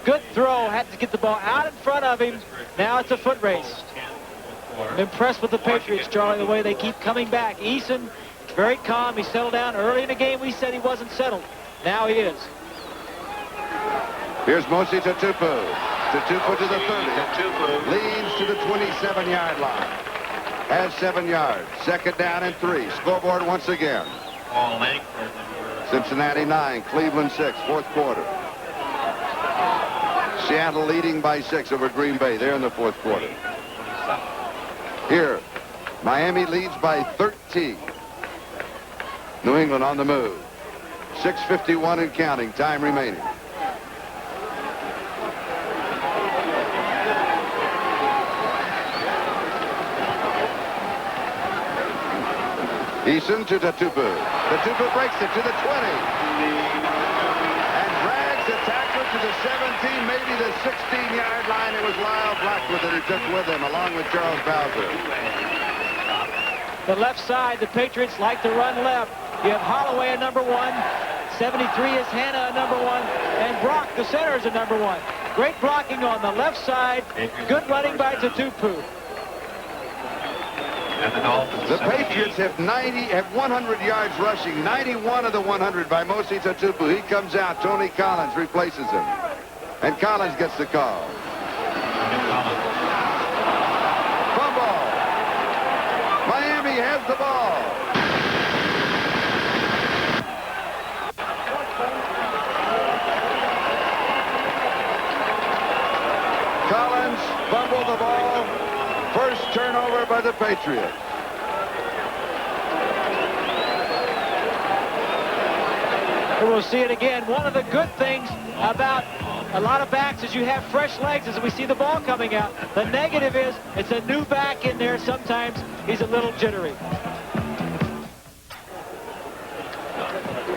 Good throw. Had to get the ball out in front of him. Now it's a foot race. I'm impressed with the Patriots, Charlie, the way they keep coming back. Eason, very calm. He settled down early in the game. We said he wasn't settled. Now he is. Here's Mosi Tatupu. Tatupu to the 30. Leads to the 27-yard line. Has 7 yards. Second down and 3. Scoreboard once again. Cincinnati 9, Cleveland 6, 4th quarter. Seattle leading by 6 over Green Bay. They're in the 4th quarter. Here, Miami leads by 13. New England on the move. 6:51 and counting. Time remaining. Eason to Tatupu. Tatupu breaks it to the 20. And drags the tackler to the 17, maybe the 16-yard line. It was Lyle Blackwood that he took with him, along with Charles Bowser. The left side, the Patriots like to run left. You have Holloway at number 1. 73 is Hanna at number 1. And Brock, the center, is at number 1. Great blocking on the left side. Good running by Tatupu. The Patriots have 100 yards rushing, 91 of the 100 by Mosi Tatupu. He comes out. Tony Collins replaces him. And Collins gets the call. Fumble. Miami has the ball. Collins fumbled the ball. First turnover by the Patriots. We'll see it again. One of the good things about a lot of backs is you have fresh legs as we see the ball coming out. The negative is it's a new back in there. Sometimes he's a little jittery.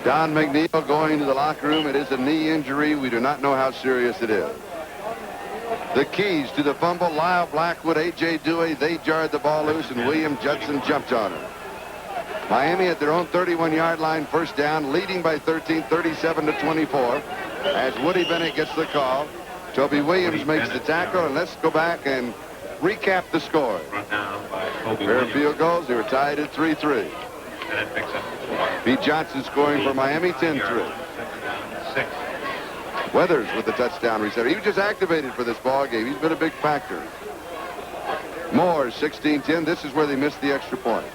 Don McNeil going to the locker room. It is a knee injury. We do not know how serious it is. The keys to the fumble: Lyle Blackwood, A.J. Dewey. They jarred the ball loose, and William Judson jumped on it. Miami at their own 31-yard line, first down, leading by 13, 37-24. As Woody Bennett gets the call, Toby Williams makes the tackle, and let's go back and recap the score. Pair of field goals. They were tied at 3-3. Pete Johnson scoring for Miami, 10-3. Weathers with the touchdown reception. He was just activated for this ball game. He's been a big factor. Moore, 16-10. This is where they missed the extra point.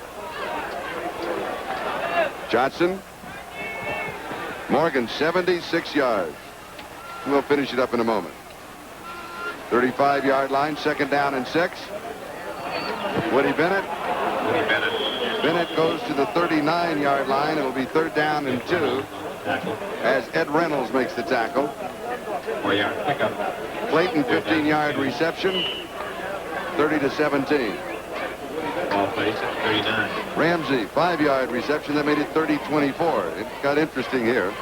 Johnson. Morgan, 76 yards. We'll finish it up in a moment. 35-yard line, second down and 6. Woody Bennett. Bennett goes to the 39-yard line. It will be third down and 2 as Ed Reynolds makes the tackle. Clayton, 15-yard reception, 30-17. Ramsey, 5-yard reception. That made it 30-24. It got interesting here.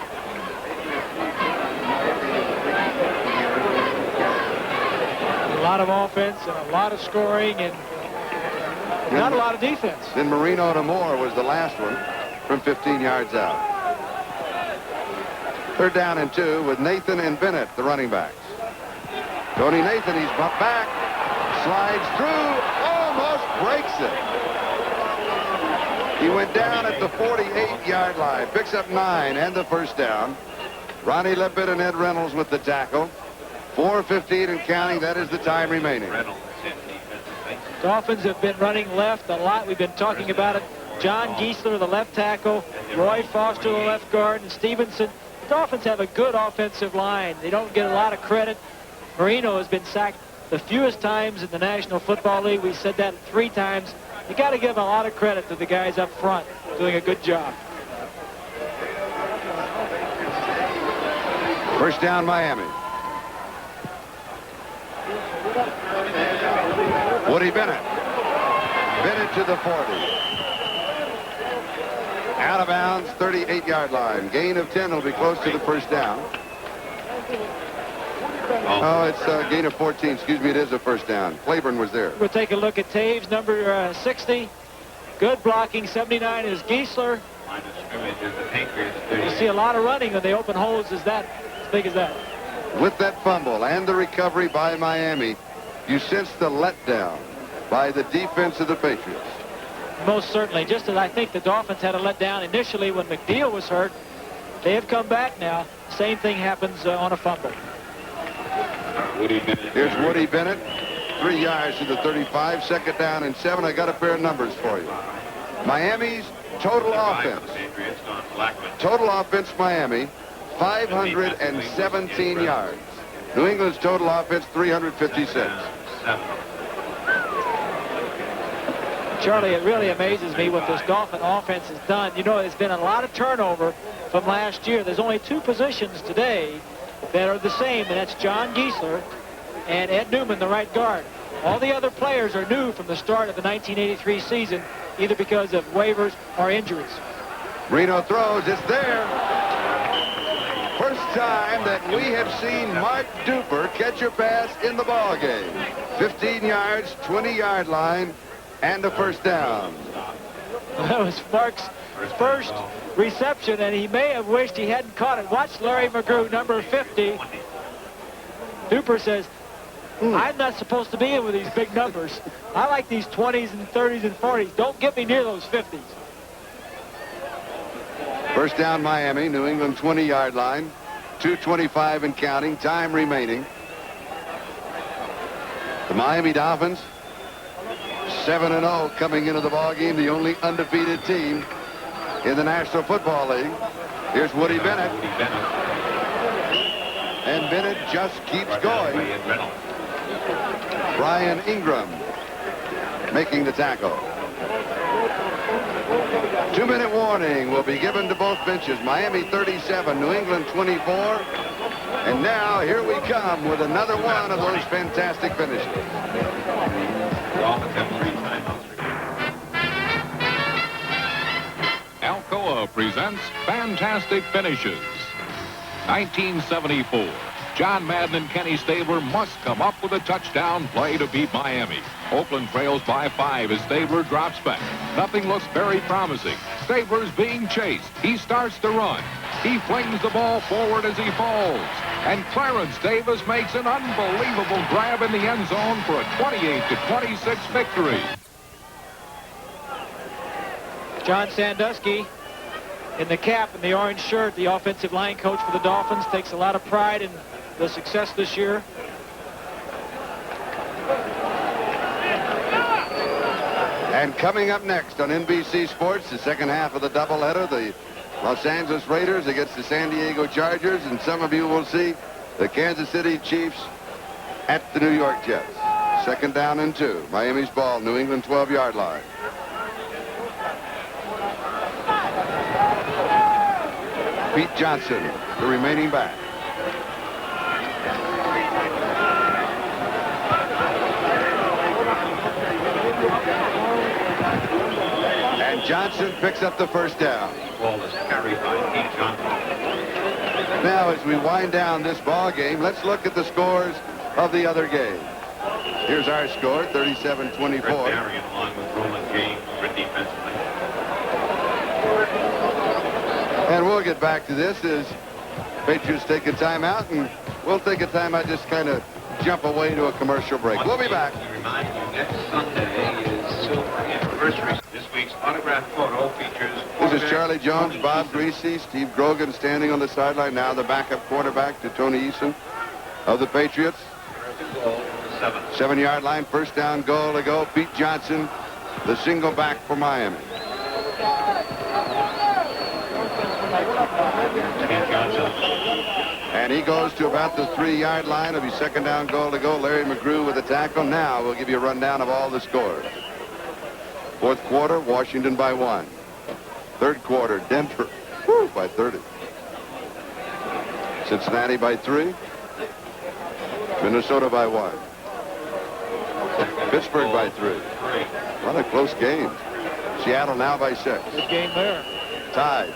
A lot of offense and a lot of scoring and not a lot of defense. Then Marino to Moore was the last one from 15 yards out. Third down and 2 with Nathan and Bennett, the running backs. Tony Nathan, he's bumped back, slides through, almost breaks it. He went down at the 48-yard line, picks up 9 and the first down. Ronnie Lippett and Ed Reynolds with the tackle. 4:15 and counting. That is the time remaining. Dolphins have been running left a lot. We've been talking about it. John Giesler, the left tackle, Roy Foster, the left guard, and Stevenson. The Dolphins have a good offensive line. They don't get a lot of credit. Marino has been sacked the fewest times in the National Football League. We said that 3 times. You got to give a lot of credit to the guys up front doing a good job. First down, Miami. Woody Bennett. Bennett to the 40. Out of bounds, 38-yard line. Gain of 10 will be close to the first down. Oh, it's a gain of 14. Excuse me, it is a first down. Claiborne was there. We'll take a look at Taves, number 60. Good blocking. 79 is Giesler. You see a lot of running when they open holes as big as that. With that fumble and the recovery by Miami, you sense the letdown by the defense of the Patriots. Most certainly. Just as I think the Dolphins had a letdown initially when McNeil was hurt, they have come back now. Same thing happens on a fumble. Here's Woody Bennett. 3 yards to the 35. Second down and 7. I got a pair of numbers for you. Miami's total offense. Total offense, Miami, 517 yards. New England's total offense, 356. Charlie, it really amazes me what this Dolphin offense has done. You know, there's been a lot of turnover from last year. There's only 2 positions today that are the same, and that's John Giesler and Ed Newman, the right guard. All the other players are new from the start of the 1983 season, either because of waivers or injuries. Reno throws. It's there. First time that we have seen Mark Duper catch a pass in the ball game. 15 yards, 20-yard line, and a first down. That was Mark's first reception, and he may have wished he hadn't caught it. Watch Larry McGrew, number 50. Duper says, I'm not supposed to be in with these big numbers. I like these 20s and 30s and 40s. Don't get me near those 50s. First down, Miami. New England 20-yard line. 2:25 and counting. Time remaining. The Miami Dolphins, 7-0 coming into the ball game, the only undefeated team in the National Football League. Here's Woody Bennett. And Bennett just keeps going. Brian Ingram making the tackle. 2-minute warning will be given to both benches. Miami 37, New England 24. And now here we come with another one of those fantastic finishes. Alcoa presents Fantastic Finishes. 1974. John Madden and Kenny Stabler must come up with a touchdown play to beat Miami. Oakland trails by 5 as Stabler drops back. Nothing looks very promising. Stabler's being chased. He starts to run. He flings the ball forward as he falls. And Clarence Davis makes an unbelievable grab in the end zone for a 28-26 victory. John Sandusky in the cap and the orange shirt, the offensive line coach for the Dolphins, takes a lot of pride in the success this year. And coming up next on NBC Sports, the second half of the doubleheader, the Los Angeles Raiders against the San Diego Chargers, and some of you will see the Kansas City Chiefs at the New York Jets. 2nd down and 2. Miami's ball, New England 12-yard line. Pete Johnson, the remaining back. And Johnson picks up the first down. Ball is carried by Pete Johnson. Now, as we wind down this ball game, let's look at the scores of the other game. Here's our score, 37-24. Marion along with Roland James for defensively. And we'll get back to this as Patriots take a timeout, and we'll take a timeout, just kind of jump away to a commercial break. We'll be back. Remind you, next Sunday is silver anniversary. This week's autograph photo features... This is Charlie Jones, Bob Greasy, Steve Grogan standing on the sideline now, the backup quarterback to Tony Eason of the Patriots. 7-yard line, first down, goal to go. Pete Johnson, the single back for Miami. And he goes to about the 3-yard line. It'll be 2nd down, goal to go. Larry McGrew with a tackle. Now we'll give you a rundown of all the scores. 4th quarter, Washington by 1. 3rd quarter, Denver by 30. Cincinnati by 3. Minnesota by 1. Pittsburgh by 3. A lot of close games. Seattle now by 6. Good game there. Tied.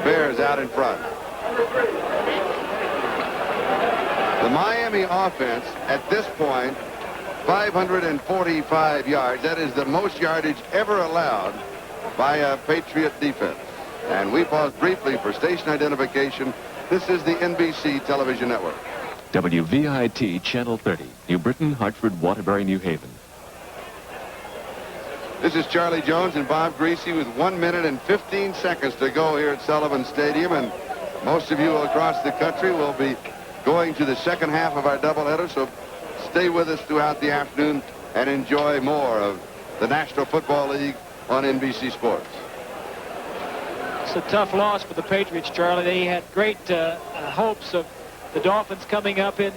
Bears out in front. The Miami offense at this point, 545 yards. That is the most yardage ever allowed by a Patriot defense. And we pause briefly for station identification. This is the NBC television network. WVIT Channel 30, New Britain, Hartford, Waterbury, New Haven. This is Charlie Jones and Bob Greasy with 1 minute and 15 seconds to go here at Sullivan Stadium. And most of you across the country will be going to the second half of our doubleheader. So stay with us throughout the afternoon and enjoy more of the National Football League on NBC Sports. It's a tough loss for the Patriots, Charlie. They had great hopes of the Dolphins coming up in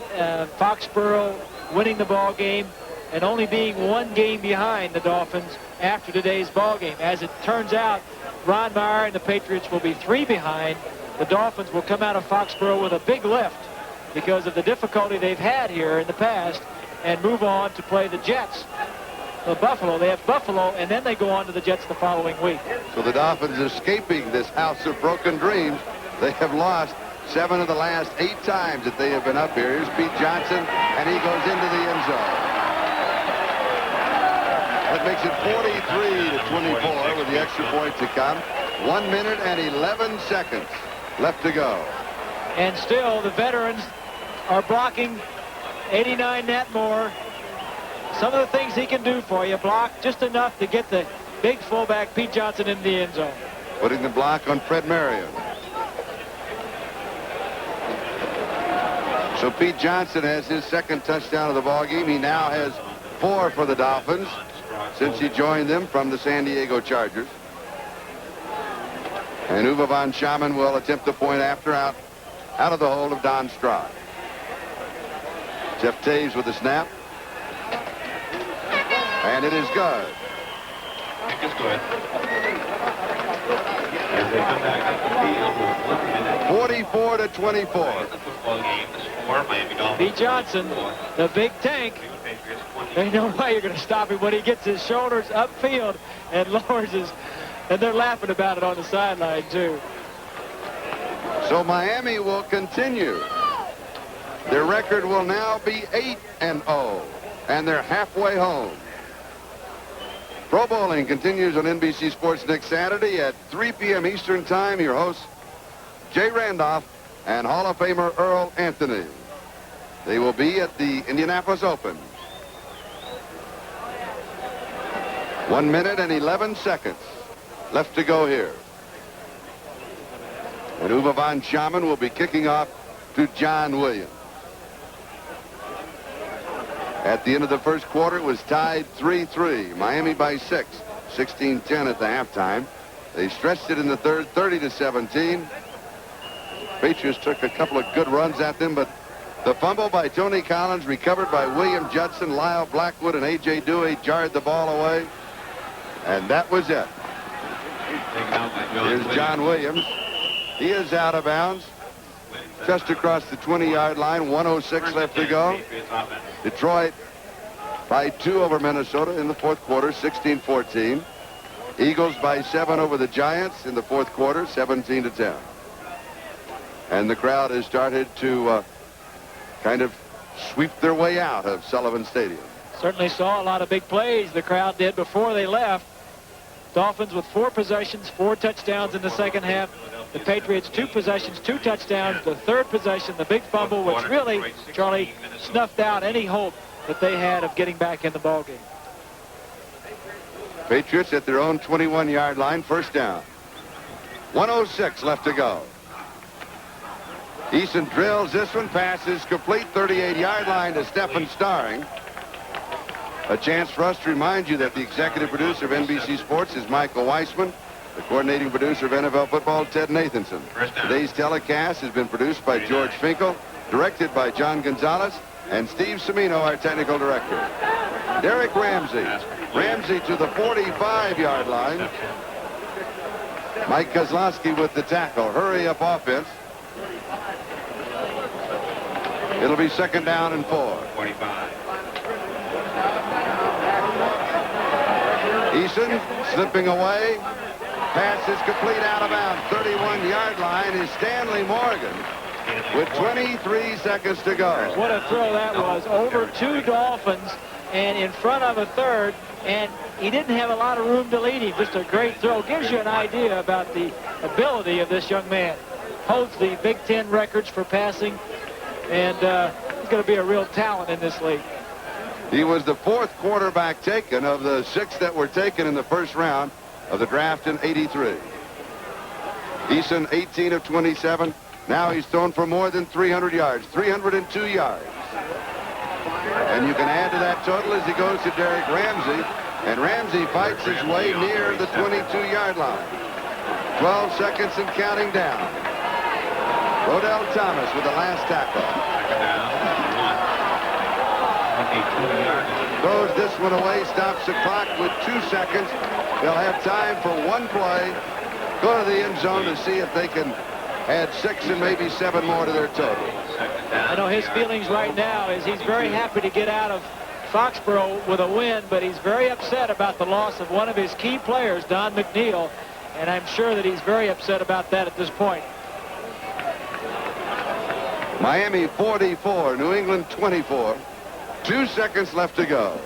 Foxborough, winning the ball game, and only being 1 game behind the Dolphins after today's ball game. As it turns out, Ron Meyer and the Patriots will be 3 behind. The Dolphins will come out of Foxborough with a big lift because of the difficulty they've had here in the past and move on to play the Jets. The Buffalo, they have Buffalo, and then they go on to the Jets the following week. So the Dolphins escaping this house of broken dreams. They have lost 7 of the last 8 times that they have been up here. Here's Pete Johnson, and he goes into the end zone. That makes it 43-24 with the extra point to come. 1 minute and 11 seconds left to go. And still, the veterans are blocking 89 Natmore. Some of the things he can do for you, block just enough to get the big fullback, Pete Johnson, in the end zone. Putting the block on Fred Marion. So Pete Johnson has his second touchdown of the ballgame. He now has 4 for the Dolphins since he joined them from the San Diego Chargers. And Uwe von Schamann will attempt the point after out of the hold of Don Stroud. Jeff Taves with the snap. And it is good. It's good. As they come back up the field with 1 minute. 44-24. The football game is 4. Miami Dolphins. Pete Johnson, the big tank. Ain't no way you're going to stop him when he gets his shoulders upfield and lowers his, and they're laughing about it on the sideline too. So Miami will continue. Their record will now be 8-0, and they're halfway home. Pro Bowling continues on NBC Sports next Saturday at 3 p.m. Eastern Time. Your hosts, Jay Randolph and Hall of Famer Earl Anthony. They will be at the Indianapolis Open. 1 minute and 11 seconds left to go here. And Uwe von Schamann will be kicking off to John Williams. At the end of the first quarter, it was tied 3-3. Miami by 6, 16-10 at the halftime. They stretched it in the third, 30-17. Patriots took a couple of good runs at them, but the fumble by Tony Collins, recovered by William Judson, Lyle Blackwood, and A.J. Dewey, jarred the ball away. And that was it. Here's John Williams. He is out of bounds. Just across the 20-yard line, 1:06 left to go. Detroit by 2 over Minnesota in the fourth quarter, 16-14. Eagles by 7 over the Giants in the fourth quarter, 17-10. And the crowd has started to kind of sweep their way out of Sullivan Stadium. Certainly saw a lot of big plays the crowd did before they left. Dolphins with 4 possessions, 4 touchdowns in the second half. The Patriots 2 possessions, 2 touchdowns. The third possession, the big fumble, which really, Charlie, snuffed out any hope that they had of getting back in the ballgame. Patriots at their own 21-yard line, first down. 1:06 left to go. Eason drills this one, passes complete, 38-yard line to Stephen Starring. A chance for us to remind you that the executive producer of NBC Sports is Michael Weissman. The coordinating producer of NFL football, Ted Nathanson. Today's telecast has been produced by George Finkel, directed by John Gonzalez, and Steve Semino, our technical director. Derek Ramsey. Ramsey to the 45-yard line. Mike Kozlowski with the tackle. Hurry up offense. It'll be second down and 4. 45. Eason slipping away. Pass is complete, out of bounds. 31-yard line is Stanley Morgan with 23 seconds to go. What a throw that was. Over 2 Dolphins and in front of a third, and he didn't have a lot of room to lead him. Just a great throw. Gives you an idea about the ability of this young man. Holds the Big Ten records for passing, and he's going to be a real talent in this league. He was the 4th quarterback taken of the 6 that were taken in the first round of the draft in '83. Eason, 18 of 27. Now he's thrown for more than 300 yards, 302 yards. And you can add to that total as he goes to Derek Ramsey. And Ramsey fights his way near the 22-yard line. 12 seconds and counting down. Rodell Thomas with the last tackle. Throws this one away, stops the clock with 2 seconds. They'll have time for 1 play. Go to the end zone to see if they can add 6 and maybe 7 more to their total. I know his feelings right now is he's very happy to get out of Foxborough with a win, but he's very upset about the loss of one of his key players, Don McNeil, and I'm sure that he's very upset about that at this point. Miami 44, New England 24. 2 seconds left to go.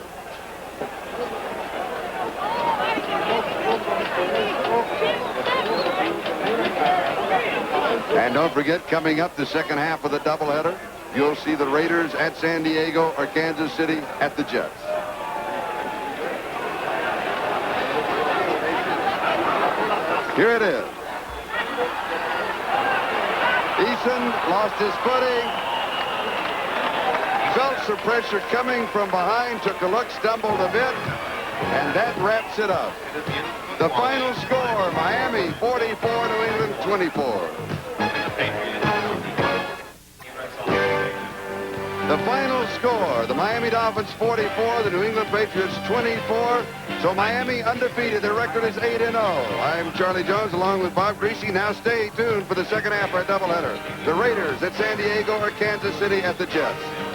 And don't forget, coming up the second half of the doubleheader, you'll see the Raiders at San Diego or Kansas City at the Jets. Here it is. Eason lost his footing. lots of pressure coming from behind. Took a look, stumbled a bit, and that wraps it up. The final score, Miami 44, New England 24. The final score, the Miami Dolphins 44, the New England Patriots 24. So Miami undefeated. Their record is 8-0. I'm Charlie Jones along with Bob Greasy. Now stay tuned for the second half of our doubleheader. The Raiders at San Diego or Kansas City at the Jets.